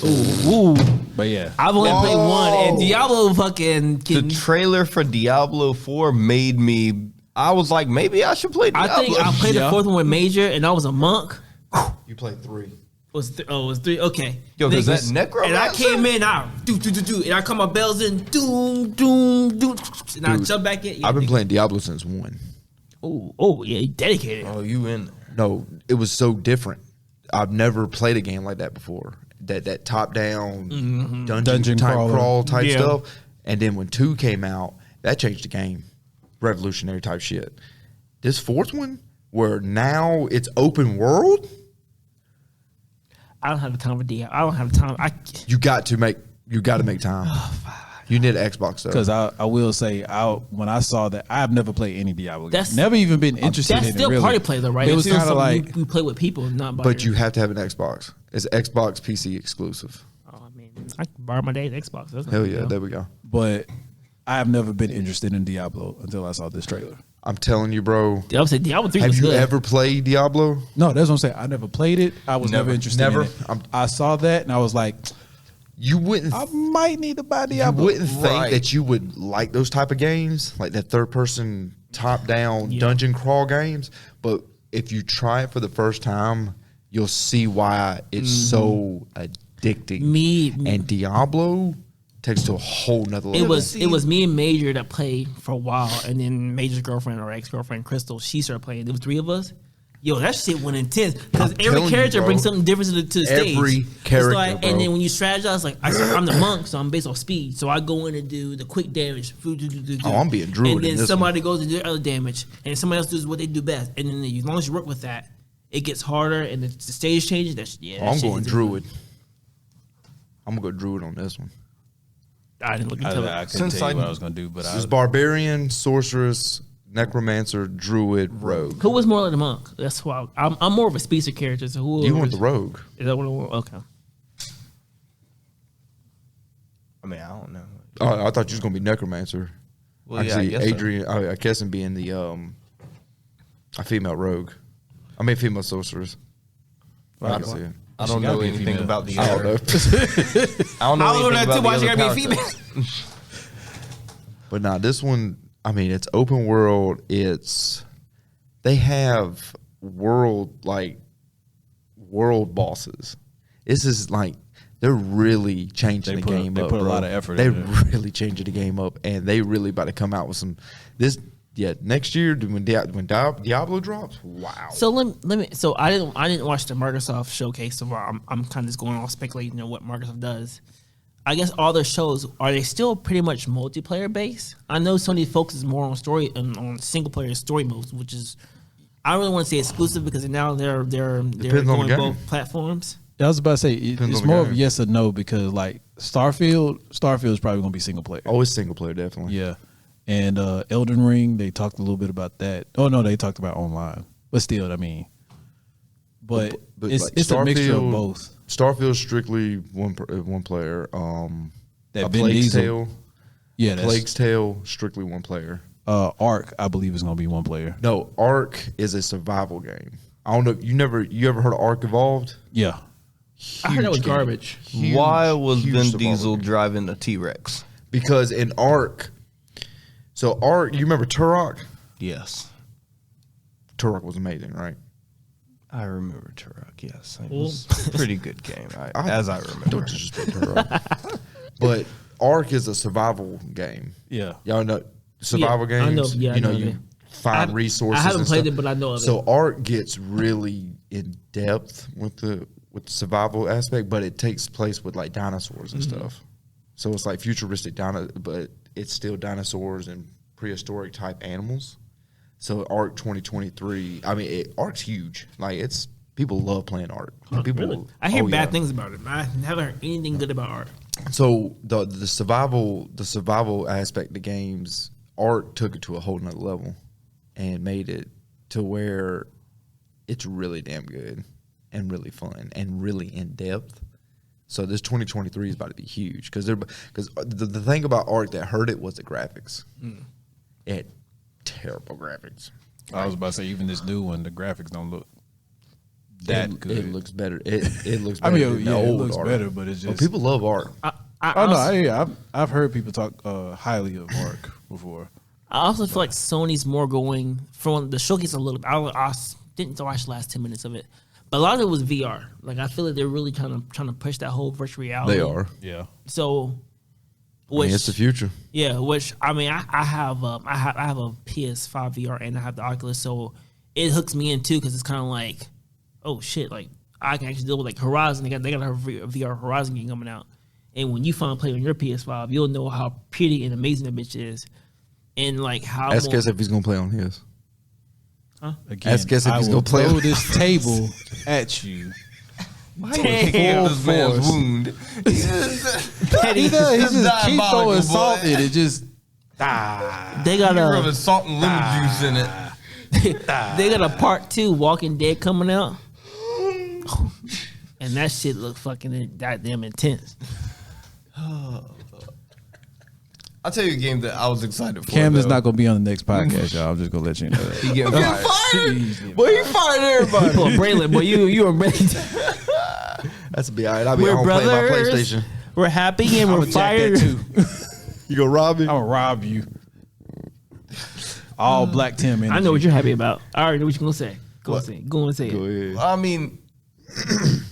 [SPEAKER 3] Ooh,
[SPEAKER 1] But yeah,
[SPEAKER 3] I've only played one, and Diablo fucking.
[SPEAKER 4] The trailer for Diablo 4 made me. I was like, maybe I should play Diablo.
[SPEAKER 3] I think I played the fourth one with Major, and I was a monk.
[SPEAKER 2] You played 3.
[SPEAKER 3] It was 3. Okay.
[SPEAKER 4] Yo, is that
[SPEAKER 3] Niggas-
[SPEAKER 4] Necromancer?
[SPEAKER 3] And I came in, I do, and I call my bells in, doom, and I jump back in. Yeah,
[SPEAKER 2] I've been
[SPEAKER 3] nigga.
[SPEAKER 2] playing Diablo since 1.
[SPEAKER 3] Oh, yeah, he dedicated.
[SPEAKER 4] Oh, you in?
[SPEAKER 2] No, it was so different. I've never played a game like that before. That top down dungeon type
[SPEAKER 1] crawler.
[SPEAKER 2] crawl type
[SPEAKER 3] Yeah.
[SPEAKER 2] stuff. And then when 2 came out, that changed the game. Revolutionary type shit. This 4th one, where now it's open world,
[SPEAKER 3] I don't have the time for Diablo. I don't have time.
[SPEAKER 2] you got to make time. You need an Xbox though.
[SPEAKER 1] because I will say when I saw that, I've never played any Diablo.
[SPEAKER 3] That's-
[SPEAKER 1] Game. Never even been interested
[SPEAKER 3] That's
[SPEAKER 1] in
[SPEAKER 3] still
[SPEAKER 1] it. Really.
[SPEAKER 3] party play though, right?
[SPEAKER 1] It was
[SPEAKER 3] It's still
[SPEAKER 1] kind of
[SPEAKER 3] something
[SPEAKER 1] like
[SPEAKER 3] you play with people, not by
[SPEAKER 2] But
[SPEAKER 3] your-
[SPEAKER 2] you have to have an Xbox. It's Xbox PC exclusive.
[SPEAKER 3] Oh, I mean, I can borrow my dad's Xbox. That's not
[SPEAKER 2] Hell
[SPEAKER 3] a big
[SPEAKER 2] yeah,
[SPEAKER 3] deal.
[SPEAKER 2] there we go.
[SPEAKER 1] but I have never been interested in Diablo until I saw this trailer.
[SPEAKER 2] I'm telling you, bro.
[SPEAKER 3] I would say Diablo 3
[SPEAKER 2] Have
[SPEAKER 3] was
[SPEAKER 2] you
[SPEAKER 3] good.
[SPEAKER 2] ever played Diablo?
[SPEAKER 1] No, that's what I'm saying. I never played it. I was never interested
[SPEAKER 2] Never?
[SPEAKER 1] in it. I saw that and I was like,
[SPEAKER 2] You wouldn't.
[SPEAKER 1] I might need to buy
[SPEAKER 2] You
[SPEAKER 1] Diablo.
[SPEAKER 2] wouldn't think
[SPEAKER 4] Right.
[SPEAKER 2] that you would like those type of games, like that third person top down
[SPEAKER 3] Yeah.
[SPEAKER 2] dungeon crawl games. But if you try it for the first time, you'll see why it's so addicting.
[SPEAKER 3] Me-
[SPEAKER 2] and Diablo takes it to a whole nother level.
[SPEAKER 3] It was me and Major that played for a while, and then Major's girlfriend or ex girlfriend Crystal, she started playing. There was 3 of us. Yo, that shit went intense because
[SPEAKER 2] I'm
[SPEAKER 3] every
[SPEAKER 2] telling you,
[SPEAKER 3] character
[SPEAKER 2] bro.
[SPEAKER 3] brings something different to the stage.
[SPEAKER 2] Every character,
[SPEAKER 3] It's like,
[SPEAKER 2] bro.
[SPEAKER 3] and then when you strategize, like I'm the monk, so I'm based off speed. So I go in and do the quick damage.
[SPEAKER 2] Oh, I'm being druid
[SPEAKER 3] And
[SPEAKER 2] in
[SPEAKER 3] then
[SPEAKER 2] this
[SPEAKER 3] somebody goes and do other damage, and somebody else does what they do best. And then as long as you work with that, it gets harder, and the stage changes. That's that
[SPEAKER 2] I'm
[SPEAKER 3] shit
[SPEAKER 2] going
[SPEAKER 3] is-
[SPEAKER 2] druid. I'm gonna go druid on this one.
[SPEAKER 3] I didn't look into
[SPEAKER 1] I
[SPEAKER 3] it.
[SPEAKER 1] couldn't
[SPEAKER 4] Since
[SPEAKER 1] tell you
[SPEAKER 4] I-
[SPEAKER 1] what I was gonna do, but
[SPEAKER 2] This is barbarian, sorceress, necromancer, druid, rogue.
[SPEAKER 3] Who was more like the monk? That's why I'm more of a speedster character. So who
[SPEAKER 2] You want the rogue?
[SPEAKER 3] Is that what I want? Okay.
[SPEAKER 4] I mean, I don't know.
[SPEAKER 2] Oh, I thought you was gonna be necromancer.
[SPEAKER 4] Well,
[SPEAKER 2] I
[SPEAKER 4] yeah,
[SPEAKER 2] can
[SPEAKER 4] I
[SPEAKER 2] see
[SPEAKER 4] guess so.
[SPEAKER 2] Adrian. I guess him being the a female rogue. I mean, female sorceress. I can see it.
[SPEAKER 4] I don't
[SPEAKER 1] She gotta
[SPEAKER 4] know
[SPEAKER 1] be a
[SPEAKER 4] anything
[SPEAKER 1] female.
[SPEAKER 4] about the
[SPEAKER 2] I don't
[SPEAKER 4] other.
[SPEAKER 2] know.
[SPEAKER 4] I don't know
[SPEAKER 3] I was
[SPEAKER 4] anything
[SPEAKER 3] that
[SPEAKER 4] about
[SPEAKER 3] too.
[SPEAKER 4] the
[SPEAKER 3] Why she
[SPEAKER 4] other
[SPEAKER 3] gotta be a
[SPEAKER 4] power
[SPEAKER 3] female?
[SPEAKER 4] sets.
[SPEAKER 2] But nah, this one. I mean, it's open world. They have world bosses. This is like they're really changing
[SPEAKER 1] They
[SPEAKER 2] the
[SPEAKER 1] put-
[SPEAKER 2] game
[SPEAKER 1] they
[SPEAKER 2] up.
[SPEAKER 1] put a
[SPEAKER 2] bro.
[SPEAKER 1] lot of effort
[SPEAKER 2] They
[SPEAKER 1] into it.
[SPEAKER 2] really changing the game up, and they really about to come out with some this. Yeah, next year when Diablo drops, wow.
[SPEAKER 3] So let me. So I didn't watch the Microsoft showcase. So I'm kind of just going on speculating on what Microsoft does. I guess all their shows are they still pretty much multiplayer based? I know Sony focuses more on story and on single player story modes, which is I don't really want to say exclusive because now they're
[SPEAKER 2] Depends on the
[SPEAKER 3] going
[SPEAKER 2] game.
[SPEAKER 3] both platforms.
[SPEAKER 1] I was about to say
[SPEAKER 2] Depends
[SPEAKER 1] it's
[SPEAKER 2] on the
[SPEAKER 1] more of a
[SPEAKER 2] game.
[SPEAKER 1] yes or no because like Starfield is probably gonna be single player.
[SPEAKER 2] Always single player, definitely.
[SPEAKER 1] Yeah, and Elden Ring they talked a little bit about that. Oh no, they talked about online, but still, I mean, but it's
[SPEAKER 2] like
[SPEAKER 1] it's a mixture of
[SPEAKER 2] Starfield-
[SPEAKER 1] both.
[SPEAKER 2] Starfield's strictly one player.
[SPEAKER 1] That
[SPEAKER 2] a
[SPEAKER 1] Vin
[SPEAKER 2] Plague's
[SPEAKER 1] Diesel-
[SPEAKER 2] Tale,
[SPEAKER 1] Yeah, that's,
[SPEAKER 2] Plague's Tale, strictly one player.
[SPEAKER 1] Ark I believe is gonna be one player.
[SPEAKER 2] No, Ark is a survival game. I don't know. You ever heard of Ark Evolved?
[SPEAKER 1] Yeah,
[SPEAKER 3] I heard that was
[SPEAKER 2] Huge game.
[SPEAKER 3] garbage.
[SPEAKER 2] Huge,
[SPEAKER 4] Why was
[SPEAKER 2] huge
[SPEAKER 4] Vin
[SPEAKER 2] survival
[SPEAKER 4] Diesel
[SPEAKER 2] game.
[SPEAKER 4] driving a T-Rex?
[SPEAKER 2] Because in Ark, so Ark, you remember Turok?
[SPEAKER 4] Yes,
[SPEAKER 2] Turok was amazing, right?
[SPEAKER 4] I remember Turok. Yes, it
[SPEAKER 3] Well-
[SPEAKER 4] was a pretty good game, as I remember.
[SPEAKER 2] Don't disrespect Turok. But Ark is a survival game.
[SPEAKER 1] yeah.
[SPEAKER 2] Y'all know survival
[SPEAKER 3] Yeah, I
[SPEAKER 2] games.
[SPEAKER 3] know. Yeah, I
[SPEAKER 2] you know
[SPEAKER 3] know
[SPEAKER 2] you
[SPEAKER 3] that.
[SPEAKER 2] find
[SPEAKER 3] I-
[SPEAKER 2] resources.
[SPEAKER 3] I haven't
[SPEAKER 2] and
[SPEAKER 3] played
[SPEAKER 2] stuff.
[SPEAKER 3] it, but I know of
[SPEAKER 2] So
[SPEAKER 3] it.
[SPEAKER 2] Ark gets really in depth with the survival aspect, but it takes place with like dinosaurs and
[SPEAKER 3] Mm-hmm.
[SPEAKER 2] stuff. So it's like futuristic but it's still dinosaurs and prehistoric type animals. So Arc 2023. I mean, Arc's huge. Like it's people love playing Arc. People,
[SPEAKER 3] Really? I hear bad
[SPEAKER 2] yeah.
[SPEAKER 3] things about it. I haven't heard anything good about Arc.
[SPEAKER 2] So the survival aspect of the games, Arc took it to a whole nother level, and made it to where it's really damn good and really fun and really in depth. So this 2023 is about to be huge because the thing about Arc that hurt it was the graphics. It had terrible graphics.
[SPEAKER 1] I was about to say, even this new one, the graphics don't look that good.
[SPEAKER 2] It looks better. It looks
[SPEAKER 1] I
[SPEAKER 2] better.
[SPEAKER 1] mean,
[SPEAKER 2] than
[SPEAKER 1] yeah,
[SPEAKER 2] the
[SPEAKER 1] it
[SPEAKER 2] old
[SPEAKER 1] looks
[SPEAKER 2] Arc.
[SPEAKER 1] better, but it's
[SPEAKER 2] Well,
[SPEAKER 1] just
[SPEAKER 2] people love Arc.
[SPEAKER 1] I've heard people talk highly of Arc before.
[SPEAKER 3] I also feel like Sony's more going from the showcase a little bit. I didn't watch the last 10 minutes of it, but a lot of it was VR. Like I feel like they're really trying to push that whole virtual reality.
[SPEAKER 2] They are.
[SPEAKER 1] Yeah.
[SPEAKER 3] So,
[SPEAKER 2] I mean, it's the future.
[SPEAKER 3] Yeah, which I mean, I have a PS5 VR and I have the Oculus, so it hooks me in too because it's kind of like, oh shit, like I can actually deal with like Horizon. They got a VR Horizon game coming out, and when you finally play on your PS5, you'll know how pretty and amazing that bitch is, and like how.
[SPEAKER 2] Ask us if he's gonna play on his.
[SPEAKER 1] Again,
[SPEAKER 2] Ask us if
[SPEAKER 1] I
[SPEAKER 2] he's
[SPEAKER 1] will
[SPEAKER 2] gonna play
[SPEAKER 1] throw
[SPEAKER 2] on-
[SPEAKER 1] this table at you.
[SPEAKER 3] Damn.
[SPEAKER 4] This man's wound.
[SPEAKER 1] He just keep throwing salt in it. Just
[SPEAKER 3] They got
[SPEAKER 4] Rubbing
[SPEAKER 3] a
[SPEAKER 4] salt and lemon juice in it.
[SPEAKER 3] they got a part 2 Walking Dead coming out, and that shit look fucking goddamn intense.
[SPEAKER 4] I'll tell you a game that I was excited for.
[SPEAKER 1] Camden's
[SPEAKER 4] though.
[SPEAKER 1] not gonna be on the next podcast, y'all. I'm just gonna let you know that.
[SPEAKER 4] He getting fired.
[SPEAKER 1] Jeez.
[SPEAKER 4] Boy, he fired everybody.
[SPEAKER 3] Boy, Braylon, boy, you are ready.
[SPEAKER 2] That's be all right. I'll be
[SPEAKER 3] We're
[SPEAKER 2] home playing my
[SPEAKER 3] brothers.
[SPEAKER 2] PlayStation.
[SPEAKER 3] We're happy and
[SPEAKER 1] I'm
[SPEAKER 3] we're
[SPEAKER 1] gonna jack that
[SPEAKER 3] fired.
[SPEAKER 1] too.
[SPEAKER 2] You go rob me?
[SPEAKER 1] I'm gonna rob you. All Black Tim energy.
[SPEAKER 3] I know what you're happy about. I already know what you're gonna say. Go
[SPEAKER 4] What?
[SPEAKER 3] and say it. Go and say
[SPEAKER 2] Go
[SPEAKER 3] it.
[SPEAKER 2] ahead.
[SPEAKER 4] I mean,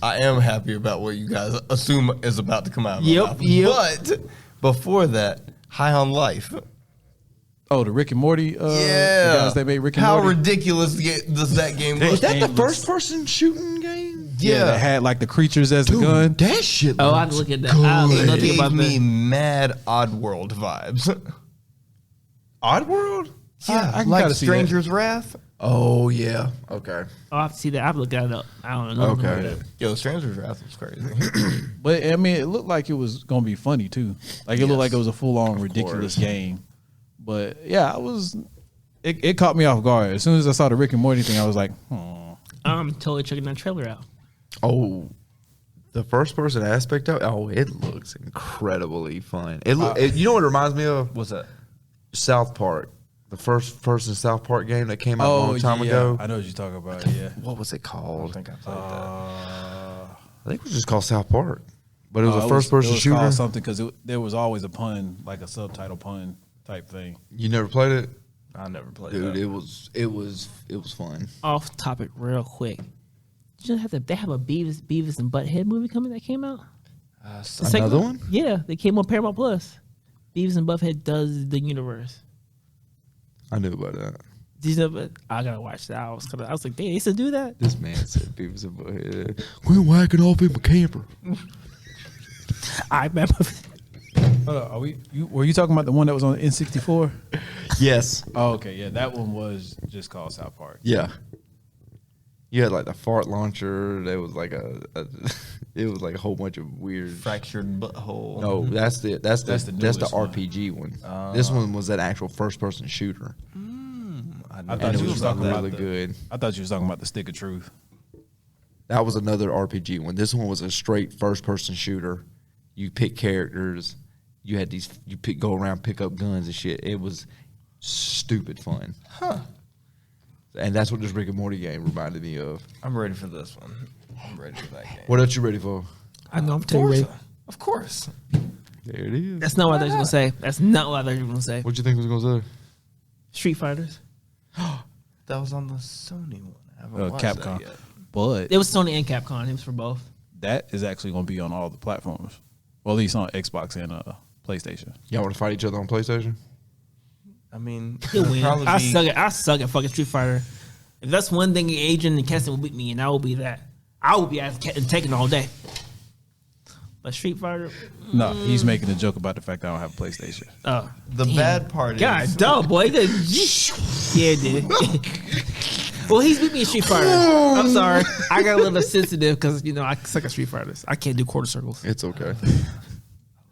[SPEAKER 4] I am happy about what you guys assume is about to come out of my
[SPEAKER 3] Yep,
[SPEAKER 4] mouth.
[SPEAKER 3] yep.
[SPEAKER 4] But before that, High on Life.
[SPEAKER 1] Oh, the Rick and Morty.
[SPEAKER 4] Yeah.
[SPEAKER 1] The guys that made Rick and
[SPEAKER 4] How
[SPEAKER 1] Morty.
[SPEAKER 4] ridiculous does that game look?
[SPEAKER 2] Is that the
[SPEAKER 1] game
[SPEAKER 2] first person shooting game?
[SPEAKER 1] Yeah, that had like the creatures as the gun.
[SPEAKER 2] That shit.
[SPEAKER 3] Oh, I have to look at that. I have
[SPEAKER 4] It
[SPEAKER 3] nothing
[SPEAKER 4] gave
[SPEAKER 3] about
[SPEAKER 4] me
[SPEAKER 3] that.
[SPEAKER 4] mad Oddworld vibes.
[SPEAKER 2] Oddworld?
[SPEAKER 4] Yeah,
[SPEAKER 1] I can
[SPEAKER 4] like
[SPEAKER 1] kinda see that.
[SPEAKER 4] Stranger's Wrath.
[SPEAKER 2] Oh yeah. Okay.
[SPEAKER 3] I'll have to see that. I have to look that up. I don't know. nothing
[SPEAKER 2] Okay.
[SPEAKER 3] about that.
[SPEAKER 4] Yo, Stranger's Wrath was crazy.
[SPEAKER 1] But I mean, it looked like it was gonna be funny too. Like it looked like it was a full on ridiculous game. But yeah, it caught me off guard. As soon as I saw the Rick and Morty thing, I was like,
[SPEAKER 3] I'm totally checking that trailer out.
[SPEAKER 2] Oh, the first person aspect of it looks incredibly fun. You know what it reminds me of?
[SPEAKER 4] What's that?
[SPEAKER 2] South Park, the first person South Park game that came out a long time
[SPEAKER 1] yeah.
[SPEAKER 2] ago.
[SPEAKER 1] I know what you're talking about. Yeah.
[SPEAKER 2] What was it
[SPEAKER 4] I
[SPEAKER 2] called?
[SPEAKER 4] think I played
[SPEAKER 2] I think it was just called South Park, but it was
[SPEAKER 1] No,
[SPEAKER 2] a first person
[SPEAKER 1] it was
[SPEAKER 2] shooter.
[SPEAKER 1] called something because there was always a pun, like a subtitle pun type thing.
[SPEAKER 2] You never played it,
[SPEAKER 4] that. I never played
[SPEAKER 2] dude.
[SPEAKER 4] that.
[SPEAKER 2] It was fun.
[SPEAKER 3] Off topic, real quick. Did you know they have a Beavis and Butthead movie coming that came out? The second
[SPEAKER 2] Another one?
[SPEAKER 3] Yeah, they came on Paramount Plus. Beavis and Butthead does the universe.
[SPEAKER 2] I knew about that.
[SPEAKER 3] Did you know, I gotta watch that. I was like, they used to do that.
[SPEAKER 2] This man said Beavis and Butthead. Quit whacking off in my camper.
[SPEAKER 3] I remember.
[SPEAKER 1] Hold on, were you talking about the one that was on N64?
[SPEAKER 2] Yes.
[SPEAKER 1] Oh, okay, yeah, that one was just called South Park.
[SPEAKER 2] Yeah. You had like the fart launcher. There was like it was like a whole bunch of weird.
[SPEAKER 4] Fractured Butthole.
[SPEAKER 2] No, that's the
[SPEAKER 1] That's the newest one.
[SPEAKER 2] RPG one. This one was an actual first person shooter,
[SPEAKER 1] I
[SPEAKER 2] and
[SPEAKER 1] thought
[SPEAKER 2] it
[SPEAKER 1] you
[SPEAKER 2] was
[SPEAKER 1] was talking
[SPEAKER 2] really
[SPEAKER 1] about
[SPEAKER 2] good.
[SPEAKER 1] I thought you was talking about the Stick of Truth.
[SPEAKER 2] That was another RPG one. This one was a straight first person shooter. You pick characters. You had these. Go around, pick up guns and shit. It was stupid fun.
[SPEAKER 4] Huh.
[SPEAKER 2] And that's what this Rick and Morty game reminded me of.
[SPEAKER 4] I'm ready for this one. I'm ready for that game.
[SPEAKER 2] What else you ready for?
[SPEAKER 3] I know. I'm telling you.
[SPEAKER 4] Of course.
[SPEAKER 2] There it is.
[SPEAKER 3] That's not what I thought you were gonna say. That's not what I thought you were gonna say.
[SPEAKER 2] What you think was gonna say?
[SPEAKER 3] Street Fighters.
[SPEAKER 4] That was on the Sony one. I haven't watched
[SPEAKER 1] Capcom.
[SPEAKER 4] that yet.
[SPEAKER 1] But
[SPEAKER 3] It was Sony and Capcom. It was for both.
[SPEAKER 1] that is actually going to be on all the platforms. Well, at least on Xbox and PlayStation.
[SPEAKER 2] Y'all want to fight each other on PlayStation?
[SPEAKER 4] I mean,
[SPEAKER 3] He'll win.
[SPEAKER 4] probably
[SPEAKER 3] I
[SPEAKER 4] be-
[SPEAKER 3] suck at fucking Street Fighter. If that's one thing Adrian and Keston will beat me, and I will be that. I will be at Tekken all day. But Street Fighter,
[SPEAKER 1] No, he's making a joke about the fact that I don't have a PlayStation.
[SPEAKER 3] oh,
[SPEAKER 4] The
[SPEAKER 3] damn.
[SPEAKER 4] bad part
[SPEAKER 3] God,
[SPEAKER 4] is
[SPEAKER 3] dumb boy. Yeah, dude. Well, he's beat me in Street Fighter. I'm sorry. I got a little sensitive because I suck at Street Fighters. I can't do quarter circles.
[SPEAKER 2] It's okay.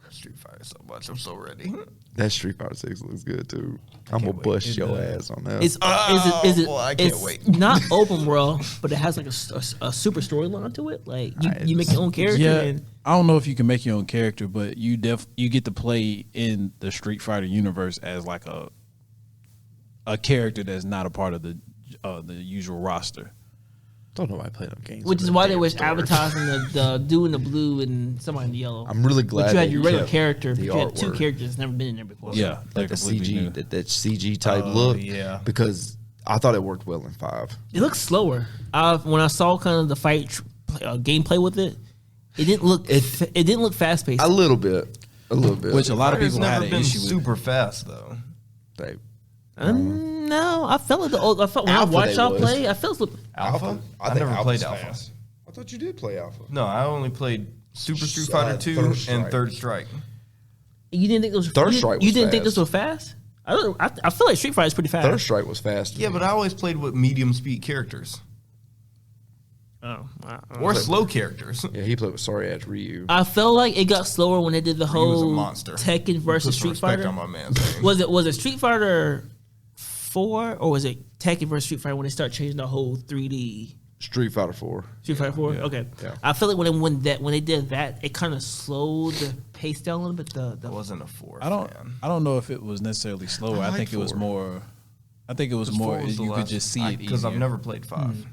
[SPEAKER 4] Street Fighter so much. I'm so ready.
[SPEAKER 2] That Street Fighter 6 looks good too. I'm gonna bust your ass on that.
[SPEAKER 3] Is it?
[SPEAKER 4] boy, I can't
[SPEAKER 3] it's
[SPEAKER 4] wait.
[SPEAKER 3] not open world, but it has like a super storyline to it. Like you make your own character.
[SPEAKER 1] Yeah,
[SPEAKER 3] And
[SPEAKER 1] I don't know if you can make your own character, but you get to play in the Street Fighter universe as like a character that's not a part of the usual roster.
[SPEAKER 2] Don't nobody play them games.
[SPEAKER 3] which
[SPEAKER 2] with
[SPEAKER 3] is
[SPEAKER 2] them
[SPEAKER 3] why they
[SPEAKER 2] damn
[SPEAKER 3] was
[SPEAKER 2] stores.
[SPEAKER 3] advertising the dude in the blue and somebody in the yellow.
[SPEAKER 2] I'm really glad
[SPEAKER 3] But you had
[SPEAKER 2] they
[SPEAKER 3] your regular
[SPEAKER 2] kept
[SPEAKER 3] character.
[SPEAKER 2] the
[SPEAKER 3] But you had two
[SPEAKER 2] artwork.
[SPEAKER 3] characters that's never been in there before.
[SPEAKER 1] Yeah, they're
[SPEAKER 2] Like the
[SPEAKER 1] completely new.
[SPEAKER 2] CG, that CG type
[SPEAKER 1] Oh,
[SPEAKER 2] look.
[SPEAKER 1] yeah.
[SPEAKER 2] Because I thought it worked well in 5.
[SPEAKER 3] It looks slower. When I saw kind of the fight gameplay with it, it didn't look fast paced.
[SPEAKER 2] A little bit.
[SPEAKER 1] Which a lot of
[SPEAKER 4] Fighter's
[SPEAKER 1] people had
[SPEAKER 4] never
[SPEAKER 1] an
[SPEAKER 4] been
[SPEAKER 1] issue with.
[SPEAKER 4] super fast though.
[SPEAKER 2] They,
[SPEAKER 3] No, I felt like when I
[SPEAKER 2] Alpha
[SPEAKER 3] watched
[SPEAKER 2] they
[SPEAKER 3] y'all
[SPEAKER 2] was.
[SPEAKER 3] play, I felt like
[SPEAKER 4] Alpha?
[SPEAKER 2] I
[SPEAKER 4] I
[SPEAKER 2] think
[SPEAKER 4] never
[SPEAKER 2] Alpha's
[SPEAKER 4] played Alpha.
[SPEAKER 2] fast. I thought you did play Alpha.
[SPEAKER 4] No, I only played Super Street
[SPEAKER 2] Uh,
[SPEAKER 4] Fighter 2
[SPEAKER 2] Third
[SPEAKER 4] and
[SPEAKER 2] Strike.
[SPEAKER 4] Third Strike.
[SPEAKER 3] you didn't think those.
[SPEAKER 2] Third Strike
[SPEAKER 3] You
[SPEAKER 2] was
[SPEAKER 3] didn't think
[SPEAKER 2] fast.
[SPEAKER 3] this was fast. I feel like Street Fighter is pretty fast.
[SPEAKER 2] Third Strike was fast.
[SPEAKER 4] Yeah, but I always played with medium speed characters
[SPEAKER 3] Oh,
[SPEAKER 4] or slow characters.
[SPEAKER 2] Yeah, he played with sorry ass Ryu.
[SPEAKER 3] I felt like it got slower when they did the
[SPEAKER 4] He was a
[SPEAKER 3] whole
[SPEAKER 4] monster.
[SPEAKER 3] Tekken versus
[SPEAKER 4] Put some
[SPEAKER 3] Street
[SPEAKER 4] respect
[SPEAKER 3] Fighter.
[SPEAKER 4] on my man's name.
[SPEAKER 3] Was it Street Fighter 4 or was it Tekken versus Street Fighter when they start changing the whole 3D
[SPEAKER 2] Street Fighter 4.
[SPEAKER 3] Street Fighter 4? Okay,
[SPEAKER 2] yeah.
[SPEAKER 3] I feel like when they did that, it kind of slowed the pace down a little bit.
[SPEAKER 4] I wasn't a 4
[SPEAKER 1] I don't know if it was necessarily slower. I,
[SPEAKER 2] like
[SPEAKER 1] think it was
[SPEAKER 2] 4.
[SPEAKER 1] more. I think it was more. You could just see it
[SPEAKER 4] because I've
[SPEAKER 1] easier.
[SPEAKER 4] never played 5.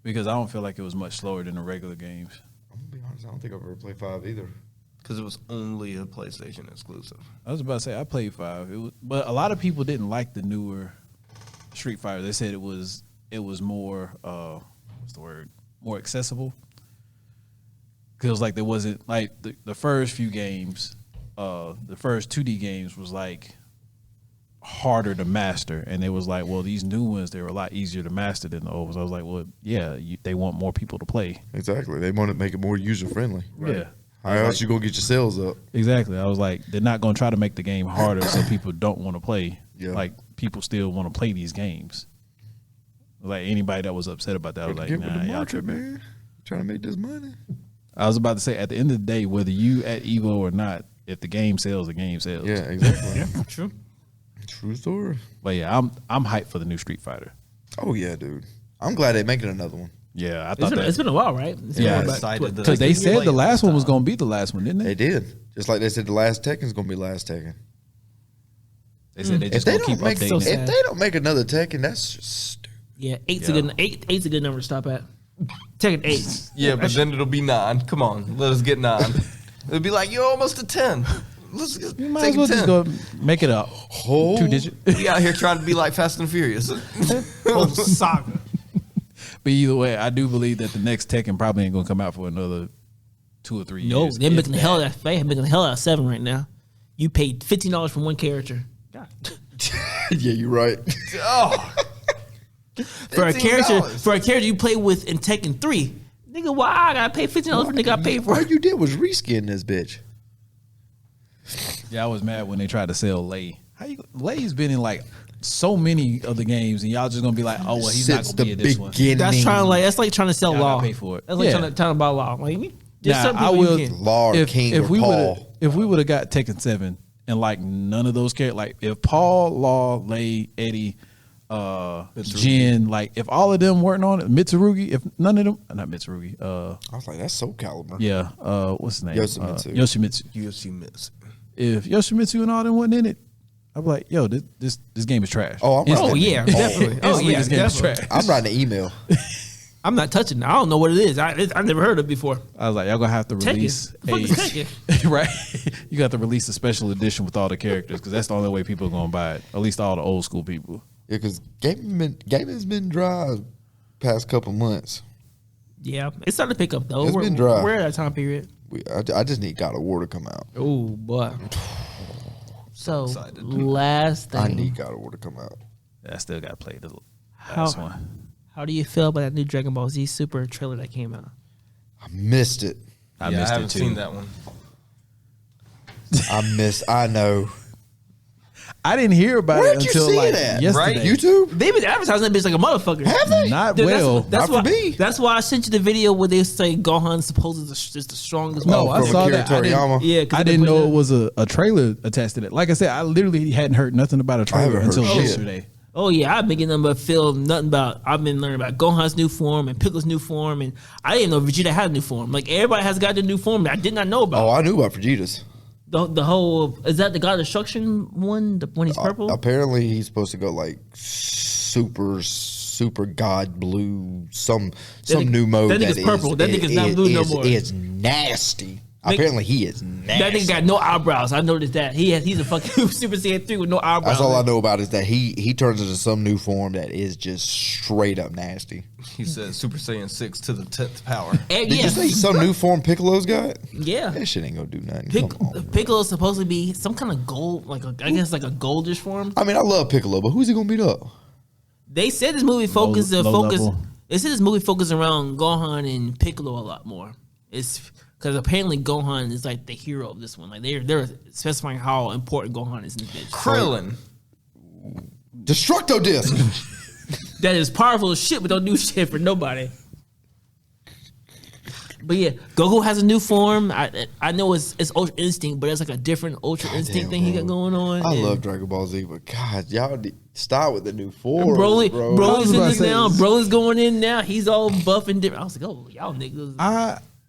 [SPEAKER 1] Because I don't feel like it was much slower than the regular games.
[SPEAKER 2] I'm gonna be honest, I don't think I've ever played 5 either.
[SPEAKER 4] Because it was only a PlayStation exclusive.
[SPEAKER 1] I was about to say I played 5, but a lot of people didn't like the newer Street Fighter. They said it was more what's the word? More accessible. Feels like there wasn't like the first few games, the first 2D games was like harder to master, and they was like, well, these new ones they were a lot easier to master than the old ones. I was like, well, yeah, they want more people to play.
[SPEAKER 2] Exactly. They want to make it more user friendly.
[SPEAKER 1] Yeah.
[SPEAKER 2] How else you gonna get your sales up?
[SPEAKER 1] Exactly. I was like, they're not going to try to make the game harder so people don't want to play.
[SPEAKER 2] Yeah.
[SPEAKER 1] Like, people still want to play these games. Like, anybody that was upset about that, I was like,
[SPEAKER 2] Get with
[SPEAKER 1] nah,
[SPEAKER 2] the
[SPEAKER 1] y'all
[SPEAKER 2] market,
[SPEAKER 1] tripping.
[SPEAKER 2] man. Trying to make this money.
[SPEAKER 1] I was about to say, at the end of the day, whether you at Evo or not, if the game sells, the game sells.
[SPEAKER 2] Yeah, exactly.
[SPEAKER 3] True.
[SPEAKER 2] True story.
[SPEAKER 1] But yeah, I'm hyped for the new Street Fighter.
[SPEAKER 2] Oh yeah, dude. I'm glad they're making another one.
[SPEAKER 1] Yeah, I thought
[SPEAKER 3] It's
[SPEAKER 1] that
[SPEAKER 3] been a while, right? It's been
[SPEAKER 1] Yeah,
[SPEAKER 3] about,
[SPEAKER 4] excited
[SPEAKER 3] what,
[SPEAKER 4] that-
[SPEAKER 1] because they said the
[SPEAKER 4] played
[SPEAKER 1] last
[SPEAKER 4] this
[SPEAKER 1] one was
[SPEAKER 4] time.
[SPEAKER 1] going to be the last one, didn't
[SPEAKER 2] They
[SPEAKER 1] they?
[SPEAKER 2] did. Just like they said the last Tekken's gonna be last Tekken.
[SPEAKER 1] They said they
[SPEAKER 2] If
[SPEAKER 1] just
[SPEAKER 2] they
[SPEAKER 1] going to keep
[SPEAKER 2] don't make
[SPEAKER 1] updating it.
[SPEAKER 2] if they don't make another Tekken, that's just stupid.
[SPEAKER 3] Yeah, eight's a good number to stop at. Tekken 8.
[SPEAKER 4] Yeah, but then it'll be 9. Come on, let us get 9. It'll be like, you're almost to 10. Let's just
[SPEAKER 1] You might
[SPEAKER 4] take
[SPEAKER 1] as well
[SPEAKER 4] 10.
[SPEAKER 1] just go make it up.
[SPEAKER 2] Oh.
[SPEAKER 1] 2-digit.
[SPEAKER 4] We out here trying to be like Fast and Furious.
[SPEAKER 3] Whole saga.
[SPEAKER 1] But either way, I do believe that the next Tekken probably ain't going to come out for another 2 or 3
[SPEAKER 3] No,
[SPEAKER 1] years.
[SPEAKER 3] they're
[SPEAKER 1] if
[SPEAKER 3] making the
[SPEAKER 1] that.
[SPEAKER 3] hell out of They're making the hell out of 7 right now. You paid $15 for one character.
[SPEAKER 2] Yeah, you're right.
[SPEAKER 4] Oh,
[SPEAKER 3] For a character
[SPEAKER 4] $15.
[SPEAKER 3] you play with in Tekken 3. Nigga, why I gotta pay $15 for nigga I paid for?
[SPEAKER 2] All you did was reskin this bitch.
[SPEAKER 1] Yeah, I was mad when they tried to sell Lei. Lei's been in like so many of the games, and y'all just gonna be like, oh well, he's
[SPEAKER 2] Since
[SPEAKER 1] not gonna be in
[SPEAKER 2] the
[SPEAKER 1] this one.
[SPEAKER 2] beginning.
[SPEAKER 3] That's like trying to sell
[SPEAKER 1] Y'all gotta
[SPEAKER 3] law.
[SPEAKER 1] pay for it.
[SPEAKER 3] That's like
[SPEAKER 1] Yeah.
[SPEAKER 3] trying to buy law. Like, there's
[SPEAKER 1] Nah,
[SPEAKER 3] some
[SPEAKER 1] I
[SPEAKER 3] people you
[SPEAKER 1] will.
[SPEAKER 3] can.
[SPEAKER 2] Law or King or Paul.
[SPEAKER 1] If we would have got Tekken 7 and like none of those characters, like if Paul, Law, Lei, Eddie, Jin, like if all of them weren't on it, Mitsurugi, if none of them, not Mitsurugi,
[SPEAKER 2] I was like, that's Soul Calibur.
[SPEAKER 1] yeah, what's his name?
[SPEAKER 2] Yoshimitsu.
[SPEAKER 1] Yoshimitsu.
[SPEAKER 4] UFC miss.
[SPEAKER 1] If Yoshimitsu and all them wasn't in it, I'd be like, yo, this game is trash.
[SPEAKER 2] Oh, I'm
[SPEAKER 1] Instantly.
[SPEAKER 3] Oh yeah, definitely. Oh
[SPEAKER 1] Instantly,
[SPEAKER 3] yeah,
[SPEAKER 1] this game is
[SPEAKER 3] definitely.
[SPEAKER 1] trash.
[SPEAKER 2] I'm writing an email.
[SPEAKER 3] I'm not touching it. I don't know what it is. I never heard of it before.
[SPEAKER 1] I was like, y'all gonna have to release
[SPEAKER 3] Tekken. The fuck is
[SPEAKER 1] right. You got to release a special edition with all the characters because that's the only way people are gonna buy it. At least all the old school people.
[SPEAKER 2] Yeah, because gaming's been dry past couple months.
[SPEAKER 3] Yeah, it's starting to pick up though.
[SPEAKER 2] It's been dry.
[SPEAKER 3] We're at that time period.
[SPEAKER 2] I just need God of War to come out.
[SPEAKER 3] Oh boy. So
[SPEAKER 4] Excited.
[SPEAKER 3] last
[SPEAKER 2] I
[SPEAKER 3] thing,
[SPEAKER 2] need God of War to come out.
[SPEAKER 1] I still gotta play the
[SPEAKER 3] How-
[SPEAKER 1] last one.
[SPEAKER 3] how do you feel about that new Dragon Ball Z Super trailer that came out?
[SPEAKER 2] I missed it.
[SPEAKER 1] I
[SPEAKER 4] Yeah,
[SPEAKER 1] missed
[SPEAKER 4] I
[SPEAKER 1] it
[SPEAKER 4] haven't
[SPEAKER 1] too.
[SPEAKER 4] seen that one.
[SPEAKER 2] I know.
[SPEAKER 1] I didn't hear about
[SPEAKER 2] Where'd
[SPEAKER 1] it
[SPEAKER 2] you
[SPEAKER 1] until
[SPEAKER 2] see
[SPEAKER 1] like
[SPEAKER 2] that?
[SPEAKER 1] yesterday.
[SPEAKER 4] Right?
[SPEAKER 2] YouTube?
[SPEAKER 3] They've been advertising that bitch like a motherfucker.
[SPEAKER 2] Have they?
[SPEAKER 1] Not
[SPEAKER 3] Dude,
[SPEAKER 1] well.
[SPEAKER 3] That's
[SPEAKER 2] Not
[SPEAKER 3] why.
[SPEAKER 2] for me.
[SPEAKER 3] That's why I sent you the video where they say Gohan supposedly is the strongest.
[SPEAKER 1] No,
[SPEAKER 3] one.
[SPEAKER 1] I
[SPEAKER 2] from
[SPEAKER 1] saw
[SPEAKER 2] Akira
[SPEAKER 1] that. I didn't,
[SPEAKER 2] Toriyama.
[SPEAKER 3] Yeah, 'cause
[SPEAKER 1] I
[SPEAKER 3] they
[SPEAKER 1] didn't
[SPEAKER 3] put
[SPEAKER 1] know
[SPEAKER 3] that-
[SPEAKER 1] it was a trailer attested it. Like I said, I literally hadn't heard nothing about a trailer
[SPEAKER 2] haven't heard
[SPEAKER 1] until
[SPEAKER 2] shit.
[SPEAKER 1] yesterday.
[SPEAKER 3] Oh yeah, I've been getting nothing but feel nothing about. I've been learning about Gohan's new form and Piccolo's new form, and I didn't know Vegeta had a new form. Like everybody has got the new form that I did not know about.
[SPEAKER 2] Oh, I knew about Vegeta's.
[SPEAKER 3] The whole is that the God of Destruction one? When he's purple?
[SPEAKER 2] Apparently, he's supposed to go like super God blue, some
[SPEAKER 3] nigga-
[SPEAKER 2] new mode.
[SPEAKER 3] that nigga's purple. That nigga's not blue no more.
[SPEAKER 2] It's nasty.
[SPEAKER 3] Nigga-
[SPEAKER 2] Apparently, he is
[SPEAKER 3] That
[SPEAKER 2] nasty.
[SPEAKER 3] nigga got no eyebrows. I noticed that. He's a fucking Super Saiyan 3 with no eyebrows.
[SPEAKER 2] That's all I know about is that he turns into some new form that is just straight up nasty.
[SPEAKER 4] He said Super Saiyan 6 to the 10th power.
[SPEAKER 3] And
[SPEAKER 2] Did
[SPEAKER 3] yeah,
[SPEAKER 2] you say some new form Piccolo's got?
[SPEAKER 3] yeah.
[SPEAKER 2] That shit ain't gonna do nothing. Come on.
[SPEAKER 3] Piccolo's supposed to be some kind of gold, I guess like a goldish form.
[SPEAKER 2] I mean, I love Piccolo, but who's he gonna beat up?
[SPEAKER 3] They said this movie focused
[SPEAKER 1] low level.
[SPEAKER 3] They said this movie focused around Gohan and Piccolo a lot more. It's because apparently Gohan is like the hero of this one. Like they're specifying how important Gohan is in this bitch.
[SPEAKER 4] Krillin.
[SPEAKER 2] Destructo Disc.
[SPEAKER 3] That is powerful as shit, but don't do shit for nobody. But yeah, Goku has a new form. I know it's Ultra Instinct, but it's like a different Ultra Instinct thing he got going on.
[SPEAKER 2] I
[SPEAKER 3] And
[SPEAKER 2] love Dragon Ball Z, but God, y'all start with the new form,
[SPEAKER 3] Broly,
[SPEAKER 2] bro.
[SPEAKER 3] Broly's in
[SPEAKER 1] about to
[SPEAKER 3] this
[SPEAKER 1] say
[SPEAKER 3] now.
[SPEAKER 1] this.
[SPEAKER 3] Broly's going in now. He's all buff and different. I was like, oh, y'all niggas.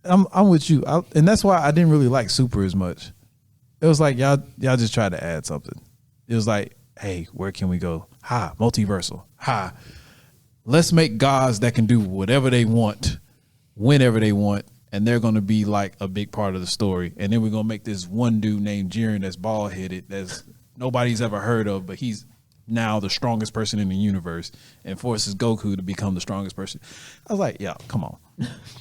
[SPEAKER 1] I'm with you, and that's why I didn't really like Super as much. It was like y'all just tried to add something. It was like, hey, where can we go? Ha, multiversal. Ha, let's make gods that can do whatever they want, whenever they want, and they're going to be like a big part of the story. And then we're going to make this one dude named Jiren that's bald headed, that's nobody's ever heard of, but he's now the strongest person in the universe, and forces Goku to become the strongest person. I was like, yeah, come on.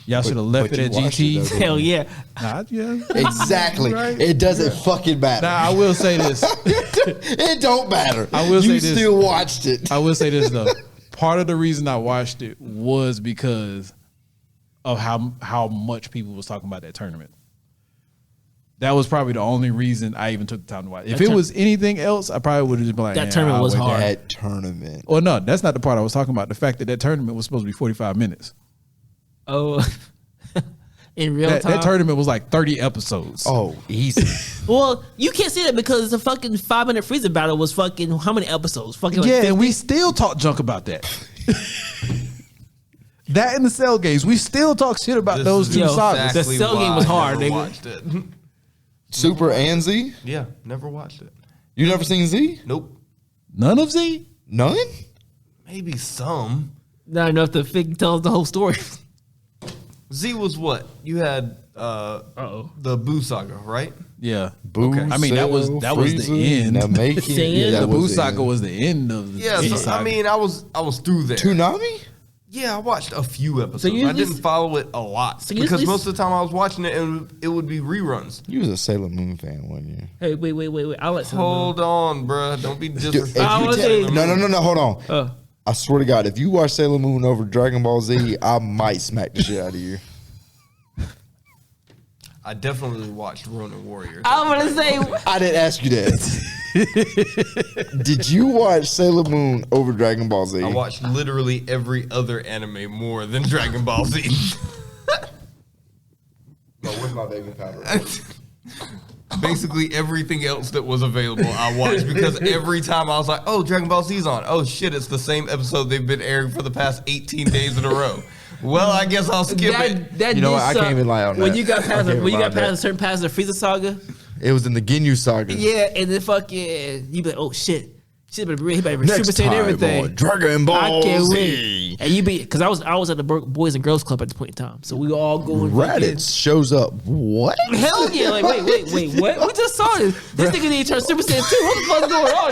[SPEAKER 1] Y'all should have left
[SPEAKER 2] but
[SPEAKER 1] it at
[SPEAKER 2] you watched it,
[SPEAKER 1] GT.
[SPEAKER 2] though, didn't
[SPEAKER 3] Hell yeah.
[SPEAKER 1] Nah, yeah.
[SPEAKER 2] Exactly.
[SPEAKER 1] Right.
[SPEAKER 2] It doesn't fucking matter.
[SPEAKER 1] Now I will say this.
[SPEAKER 2] It don't matter.
[SPEAKER 1] I will
[SPEAKER 2] you
[SPEAKER 1] say this.
[SPEAKER 2] still watched it.
[SPEAKER 1] I will say this though. Part of the reason I watched it was because of how much people was talking about that tournament. That was probably the only reason I even took the time to watch it. If it was anything else, I probably would have just been like,
[SPEAKER 3] That
[SPEAKER 1] "Yeah,
[SPEAKER 3] tournament
[SPEAKER 1] I'll
[SPEAKER 3] was
[SPEAKER 1] wait
[SPEAKER 3] hard.
[SPEAKER 2] That tournament.
[SPEAKER 1] Well, no, that's not the part I was talking about. The fact that tournament was supposed to be 45 minutes.
[SPEAKER 3] Oh, in real time.
[SPEAKER 1] That tournament was like 30 episodes.
[SPEAKER 2] Oh, easy.
[SPEAKER 3] Well, you can't see that because the fucking 5-minute Frieza battle was fucking how many episodes? Fucking like
[SPEAKER 1] yeah,
[SPEAKER 3] 50?
[SPEAKER 1] and we still talk junk about that. That and the Cell games, we still talk shit about
[SPEAKER 4] This
[SPEAKER 1] those
[SPEAKER 4] is
[SPEAKER 1] two
[SPEAKER 3] Yo,
[SPEAKER 1] sagas.
[SPEAKER 3] The Cell game
[SPEAKER 4] why
[SPEAKER 3] was
[SPEAKER 4] I
[SPEAKER 3] hard,
[SPEAKER 4] never
[SPEAKER 3] nigga.
[SPEAKER 4] watched it.
[SPEAKER 2] Super and Z?
[SPEAKER 4] Yeah, never watched it.
[SPEAKER 2] You never seen Z?
[SPEAKER 4] Nope.
[SPEAKER 1] None of Z?
[SPEAKER 2] None?
[SPEAKER 4] Maybe some.
[SPEAKER 3] Not enough to tell us the whole story.
[SPEAKER 4] Z was what? You had the Boo saga, right?
[SPEAKER 1] Yeah.
[SPEAKER 2] Boo.
[SPEAKER 4] Okay.
[SPEAKER 1] I mean, that was the end.
[SPEAKER 2] The making.
[SPEAKER 3] Saiyan?
[SPEAKER 2] that
[SPEAKER 1] The
[SPEAKER 2] was
[SPEAKER 1] Boo
[SPEAKER 2] the
[SPEAKER 1] saga
[SPEAKER 2] end.
[SPEAKER 1] was the end of the
[SPEAKER 4] Yeah,
[SPEAKER 1] Z
[SPEAKER 4] so,
[SPEAKER 1] saga.
[SPEAKER 4] I mean, I was through there.
[SPEAKER 2] Toonami?
[SPEAKER 4] Yeah, I watched a few episodes.
[SPEAKER 3] you
[SPEAKER 4] I
[SPEAKER 3] at
[SPEAKER 4] didn't
[SPEAKER 3] least-
[SPEAKER 4] follow it a lot
[SPEAKER 3] So you at
[SPEAKER 4] because
[SPEAKER 3] least-
[SPEAKER 4] most of the time I was watching it, it would be reruns.
[SPEAKER 2] You was a Sailor Moon fan, wasn't you?
[SPEAKER 3] Hey, wait. I'll let
[SPEAKER 4] Hold on, bruh. Don't be
[SPEAKER 2] Dude, if
[SPEAKER 4] disrespectful.
[SPEAKER 3] I
[SPEAKER 2] you
[SPEAKER 3] was
[SPEAKER 2] ta-
[SPEAKER 3] saying-
[SPEAKER 2] no, hold on.
[SPEAKER 3] Uh,
[SPEAKER 2] I swear to God, if you watch Sailor Moon over Dragon Ball Z, I might smack the shit out of you.
[SPEAKER 4] I definitely watched Ronin Warriors.
[SPEAKER 3] I'm gonna say
[SPEAKER 2] I didn't ask you that. Did you watch Sailor Moon over Dragon Ball Z?
[SPEAKER 4] I watched literally every other anime more than Dragon Ball Z.
[SPEAKER 2] But where's my baby powder?
[SPEAKER 4] Basically everything else that was available I watched because every time I was like, oh, Dragon Ball Z's on. Oh shit, it's the same episode they've been airing for the past 18 days in a row. Well, I guess I'll skip it.
[SPEAKER 3] that
[SPEAKER 2] You know
[SPEAKER 3] did
[SPEAKER 2] what? I
[SPEAKER 3] suck.
[SPEAKER 2] can't even lie on
[SPEAKER 3] When
[SPEAKER 2] that.
[SPEAKER 3] you got
[SPEAKER 2] I
[SPEAKER 3] past
[SPEAKER 2] can't
[SPEAKER 3] when
[SPEAKER 2] even
[SPEAKER 3] you
[SPEAKER 2] lie
[SPEAKER 3] got
[SPEAKER 2] on that.
[SPEAKER 3] past a certain past the Frieza saga,
[SPEAKER 2] It was in the Ginyu saga.
[SPEAKER 3] yeah, and then fucking you be like, oh shit, better be he better be
[SPEAKER 2] Next
[SPEAKER 3] Super Saiyan
[SPEAKER 2] time
[SPEAKER 3] everything.
[SPEAKER 2] on Dragon Ball
[SPEAKER 3] I can't
[SPEAKER 2] Z.
[SPEAKER 3] wait. And you be because I was at the Boys and Girls Club at this point in time, so we were all going.
[SPEAKER 2] Raditz shows up. What?
[SPEAKER 3] Hell yeah! Like wait, what? We just saw this. This nigga need to turn Super Saiyan 2. What the fuck's going on,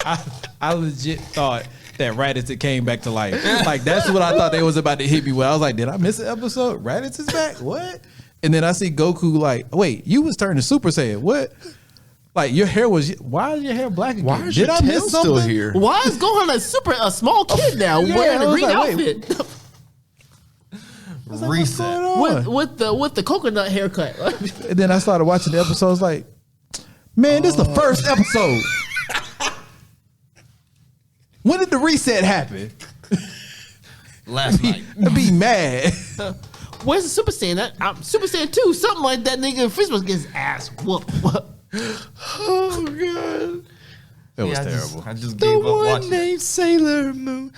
[SPEAKER 3] nigga?
[SPEAKER 1] I legit thought that Raditz came back to life. Like, that's what I thought they was about to hit me with. I was like, did I miss an episode? Raditz is back? What? And then I see Goku like, wait, you was turning Super Saiyan. What? Like, your hair was, why is your hair black again?
[SPEAKER 2] Why is
[SPEAKER 1] did
[SPEAKER 2] your
[SPEAKER 1] I
[SPEAKER 2] tail
[SPEAKER 1] miss something?
[SPEAKER 2] still here?
[SPEAKER 3] Why is Gohan a small kid now
[SPEAKER 1] Yeah,
[SPEAKER 3] wearing
[SPEAKER 1] I
[SPEAKER 3] a
[SPEAKER 1] was
[SPEAKER 3] green
[SPEAKER 1] like, wait,
[SPEAKER 3] outfit?
[SPEAKER 4] Reset.
[SPEAKER 3] with the coconut haircut.
[SPEAKER 1] And then I started watching the episodes like, man, this is the first episode. When did the reset happen?
[SPEAKER 4] Last night.
[SPEAKER 1] I'd be mad.
[SPEAKER 3] Where's the Super Saiyan? Super Saiyan 2, something like that. Nigga, Freeze must get his ass whooped.
[SPEAKER 2] Oh god.
[SPEAKER 1] It was
[SPEAKER 4] I
[SPEAKER 1] terrible.
[SPEAKER 4] just
[SPEAKER 2] The
[SPEAKER 4] gave up
[SPEAKER 2] one
[SPEAKER 4] watching it.
[SPEAKER 2] named Sailor Moon.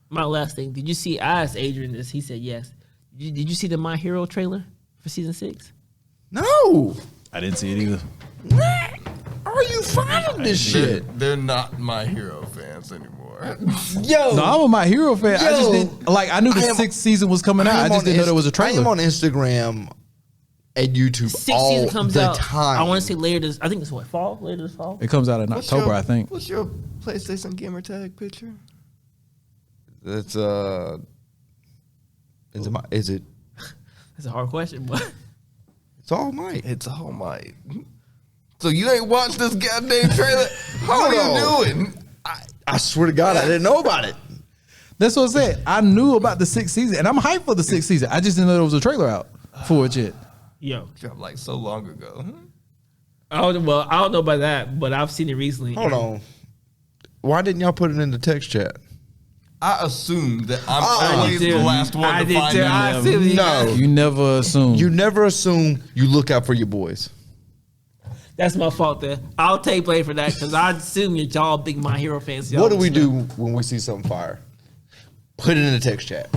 [SPEAKER 3] My last thing. Did you see? I asked Adrian this. He said yes. Did you see the My Hero trailer for season 6?
[SPEAKER 2] No.
[SPEAKER 1] I didn't see it either.
[SPEAKER 2] Where are you finding this shit?
[SPEAKER 4] They're not My Hero fans anymore.
[SPEAKER 2] Yo.
[SPEAKER 1] No, I'm a My Hero fan. I just
[SPEAKER 2] Yo.
[SPEAKER 1] didn't like. I knew the
[SPEAKER 2] I am-
[SPEAKER 1] sixth season was coming out. I just didn't know there was a
[SPEAKER 2] I am
[SPEAKER 1] trailer.
[SPEAKER 2] on Instagram and YouTube
[SPEAKER 3] Sixth
[SPEAKER 2] all
[SPEAKER 3] season comes
[SPEAKER 2] the
[SPEAKER 3] out.
[SPEAKER 2] time.
[SPEAKER 3] I want to say later this. I think it's what, fall? Later this fall.
[SPEAKER 1] It comes out in
[SPEAKER 4] What's
[SPEAKER 1] October,
[SPEAKER 4] your-
[SPEAKER 1] I think.
[SPEAKER 4] What's your PlayStation gamer tag picture?
[SPEAKER 2] It's is it
[SPEAKER 3] That's a hard question, but
[SPEAKER 2] it's All Might.
[SPEAKER 4] It's All Might. So you ain't watched this goddamn trailer? What are you doing?
[SPEAKER 2] I swear to God, I didn't know about it.
[SPEAKER 1] That's what I said. I knew about the sixth season, and I'm hyped for the sixth season. I just didn't know there was a trailer out for it yet.
[SPEAKER 3] yo,
[SPEAKER 4] Dropped like so long ago.
[SPEAKER 3] I don't know about that, but I've seen it recently.
[SPEAKER 2] Hold on. Why didn't y'all put it in the text chat?
[SPEAKER 4] I assume that I'm
[SPEAKER 2] Oh,
[SPEAKER 4] always the
[SPEAKER 3] did.
[SPEAKER 4] last one
[SPEAKER 3] I
[SPEAKER 4] to
[SPEAKER 3] did
[SPEAKER 4] find
[SPEAKER 3] too.
[SPEAKER 4] out.
[SPEAKER 3] I see what you
[SPEAKER 2] No.
[SPEAKER 3] got.
[SPEAKER 1] You never assume.
[SPEAKER 2] You never assume you look out for your boys.
[SPEAKER 3] That's my fault there. I'll take blame for that because I assume you're all big My Hero fans. Y'all
[SPEAKER 2] What do we
[SPEAKER 3] just
[SPEAKER 2] do
[SPEAKER 3] know.
[SPEAKER 2] when we see something fire? Put it in the text chat.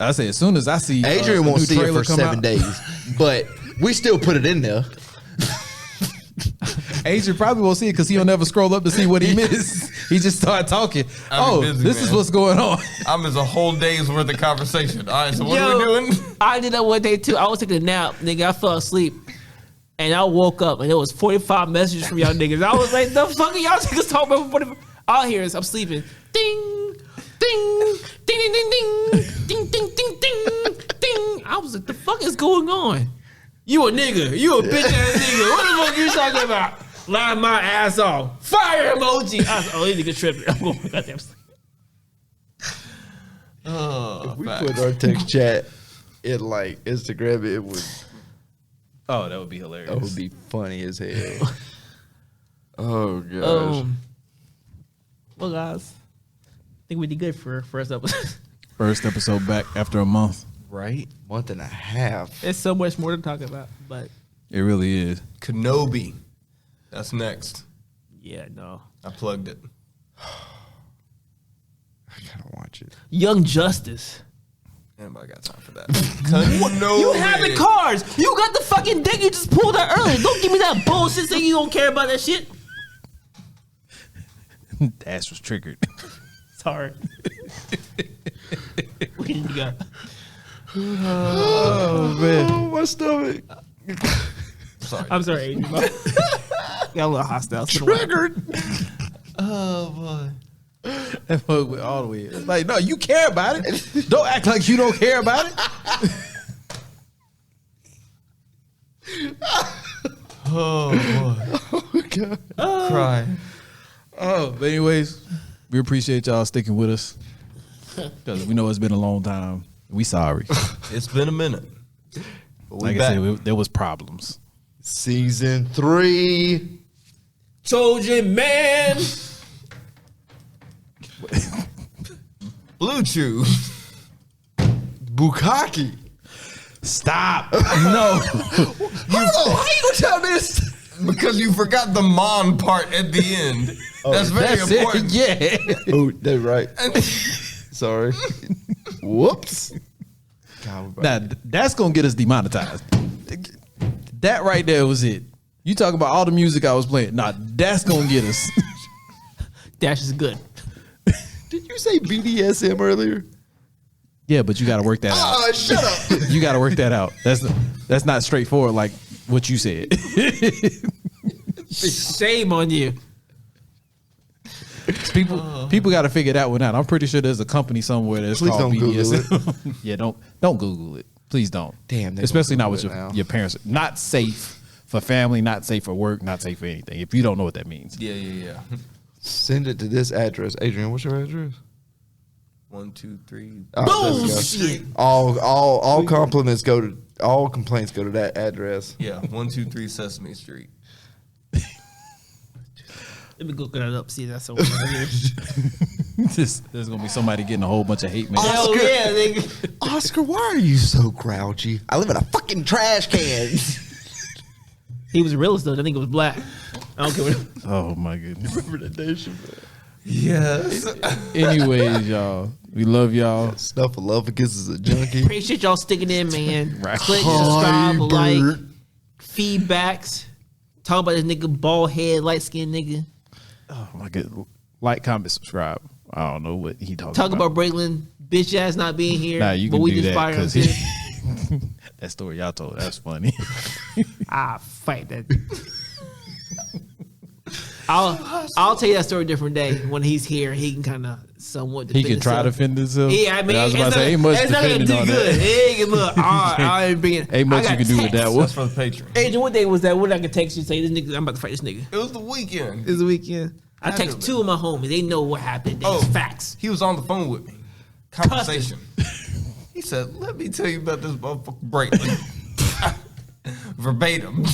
[SPEAKER 1] I say as soon as I see
[SPEAKER 2] Adrian
[SPEAKER 1] a
[SPEAKER 2] won't
[SPEAKER 1] new
[SPEAKER 2] see it
[SPEAKER 1] trailer
[SPEAKER 2] for
[SPEAKER 1] come
[SPEAKER 2] 7
[SPEAKER 1] out-
[SPEAKER 2] days, but we still put it in there.
[SPEAKER 1] Adrian probably won't see it because he'll never scroll up to see what he missed. He just start talking.
[SPEAKER 4] I'm busy,
[SPEAKER 1] This is
[SPEAKER 4] man.
[SPEAKER 1] what's going on.
[SPEAKER 4] I miss a whole day's worth of conversation. All right, so what
[SPEAKER 3] Yo,
[SPEAKER 4] are we doing?
[SPEAKER 3] I did that one day too. I was taking a nap, nigga. I fell asleep. And I woke up and there was 45 messages from y'all niggas. I was like, the fuck are y'all niggas talking about? 45? All I hear is I'm sleeping. Ding, ding, ding, ding, ding, ding, ding, ding, ding, ding, ding. I was like, the fuck is going on? You a nigga. You a bitch ass nigga. What the fuck you talking about? Lying my ass off. Fire emoji. I was, oh, this nigga tripping. I'm going to goddamn sleep.
[SPEAKER 4] Oh,
[SPEAKER 2] We
[SPEAKER 4] facts.
[SPEAKER 2] put our text chat in like Instagram. It would
[SPEAKER 1] Oh, that would be hilarious.
[SPEAKER 2] that would be funny as hell. Oh gosh.
[SPEAKER 3] Well, guys, I think we did good for first episode.
[SPEAKER 1] First episode back after a month.
[SPEAKER 2] Right? Month and a half.
[SPEAKER 3] There's so much more to talk about, but
[SPEAKER 1] It really is.
[SPEAKER 4] Kenobi. That's next.
[SPEAKER 3] yeah, no.
[SPEAKER 4] I plugged it.
[SPEAKER 2] I gotta watch it.
[SPEAKER 3] Young Justice.
[SPEAKER 4] Anybody got time for that? Kenobi.
[SPEAKER 3] You have the cards. You got the fucking deck. You just pulled out earlier. Don't give me that bullshit saying you don't care about that shit.
[SPEAKER 1] Dash was triggered.
[SPEAKER 3] Sorry. What do you got?
[SPEAKER 1] Oh man.
[SPEAKER 2] Oh my stomach.
[SPEAKER 4] Sorry.
[SPEAKER 3] I'm sorry, Adrian. Got a little hostile.
[SPEAKER 2] Triggered.
[SPEAKER 4] Oh boy.
[SPEAKER 1] That fuck went all the way. It's like, no, you care about it. Don't act like you don't care about it.
[SPEAKER 4] Oh boy. Cry.
[SPEAKER 1] Oh, but anyways, we appreciate y'all sticking with us because we know it's been a long time. We sorry.
[SPEAKER 4] It's been a minute. But we
[SPEAKER 1] Like I
[SPEAKER 4] back.
[SPEAKER 1] said, there was problems.
[SPEAKER 2] Season 3.
[SPEAKER 3] Trojan man.
[SPEAKER 4] Blue Chew.
[SPEAKER 2] Bukaki.
[SPEAKER 1] Stop. No.
[SPEAKER 2] How you gonna tell me this?
[SPEAKER 4] Because you forgot the Mon part at the end. That's very
[SPEAKER 1] That's
[SPEAKER 4] important.
[SPEAKER 1] it. Yeah.
[SPEAKER 2] Oh, that's right. Sorry. Whoops. God,
[SPEAKER 1] Now, that's going to get us demonetized. That right there was it. You talk about all the music I was playing. Nah, that's going to get us.
[SPEAKER 3] Dash is good.
[SPEAKER 2] did you say BDSM earlier?
[SPEAKER 1] Yeah, but you got to work that out.
[SPEAKER 2] Oh, shut up.
[SPEAKER 1] You got to work that out. That's not straightforward like what you said.
[SPEAKER 3] Shame on you.
[SPEAKER 1] People got to figure that one out. I'm pretty sure there's a company somewhere that's
[SPEAKER 2] Please
[SPEAKER 1] called
[SPEAKER 2] don't Google
[SPEAKER 1] BDSM. Yeah, don't Google it. Please don't.
[SPEAKER 2] Damn, they
[SPEAKER 1] especially
[SPEAKER 2] gonna
[SPEAKER 1] not with
[SPEAKER 2] Google it now.
[SPEAKER 1] your parents. Not safe for family. Not safe for work. Not safe for anything. If you don't know what that means.
[SPEAKER 4] Yeah.
[SPEAKER 2] Send it to this address. Adrian, what's your address?
[SPEAKER 4] 1, 2, 3.
[SPEAKER 3] Bullshit.
[SPEAKER 2] All compliments go to all complaints go to that address.
[SPEAKER 4] Yeah, 1, 2, 3 Sesame Street.
[SPEAKER 3] Let me go look that up. See, that's over here.
[SPEAKER 1] There's gonna be somebody getting a whole bunch of hate mail.
[SPEAKER 3] Hell yeah, nigga.
[SPEAKER 2] Oscar, why are you so grouchy? I live in a fucking trash can.
[SPEAKER 3] He was a realist though. I think it was black. I don't care what.
[SPEAKER 1] Oh my goodness.
[SPEAKER 2] Remember that day, Chappelle?
[SPEAKER 4] Yes.
[SPEAKER 1] Anyways, y'all, we love y'all.
[SPEAKER 2] Snuffleupagus is a junkie.
[SPEAKER 3] Appreciate y'all sticking in, man.
[SPEAKER 1] Right.
[SPEAKER 3] Click, subscribe, like,
[SPEAKER 2] Bert.
[SPEAKER 3] feedbacks. Talk about this nigga, bald head, light skinned nigga.
[SPEAKER 1] Oh my goodness. Like, comment, subscribe. I don't know what he talking
[SPEAKER 3] Talk about Braylon, bitch ass not being here.
[SPEAKER 1] Nah, you
[SPEAKER 3] but
[SPEAKER 1] can
[SPEAKER 3] we
[SPEAKER 1] do
[SPEAKER 3] just
[SPEAKER 1] that
[SPEAKER 3] fired him.
[SPEAKER 1] because
[SPEAKER 3] Shit.
[SPEAKER 1] that story y'all told, that's funny.
[SPEAKER 3] Fight that. I'll tell you that story a different day when he's here. He can kind of somewhat.
[SPEAKER 1] He can try to defend himself.
[SPEAKER 3] Yeah, I mean,
[SPEAKER 1] I was about
[SPEAKER 3] it's
[SPEAKER 1] to say, ain't much
[SPEAKER 3] it's not gonna
[SPEAKER 1] defending
[SPEAKER 3] do
[SPEAKER 1] on
[SPEAKER 3] good.
[SPEAKER 1] that.
[SPEAKER 3] It ain't gonna look. I ain't being.
[SPEAKER 1] Ain't much you can do with that one.
[SPEAKER 4] That's for the Patreon.
[SPEAKER 3] Agent, what day was that? What I could text you and say this nigga? I'm about to fight this nigga.
[SPEAKER 4] It was the weekend.
[SPEAKER 3] This weekend. I
[SPEAKER 4] Had to
[SPEAKER 3] text
[SPEAKER 4] be.
[SPEAKER 3] 2 of my homies. They know what happened.
[SPEAKER 4] Oh.
[SPEAKER 3] It's facts.
[SPEAKER 4] He was on the phone with me. Conversation. He said, "Let me tell you about this motherfucker Brayton." Verbatim.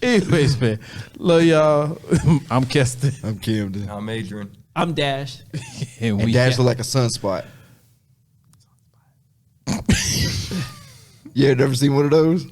[SPEAKER 1] Anyways, man, love y'all. I'm Keston,
[SPEAKER 2] I'm Camden.
[SPEAKER 4] I'm Adrian.
[SPEAKER 3] I'm Dash.
[SPEAKER 1] and
[SPEAKER 2] And
[SPEAKER 1] we
[SPEAKER 2] Dash look like a sunspot. You ever never seen one of those?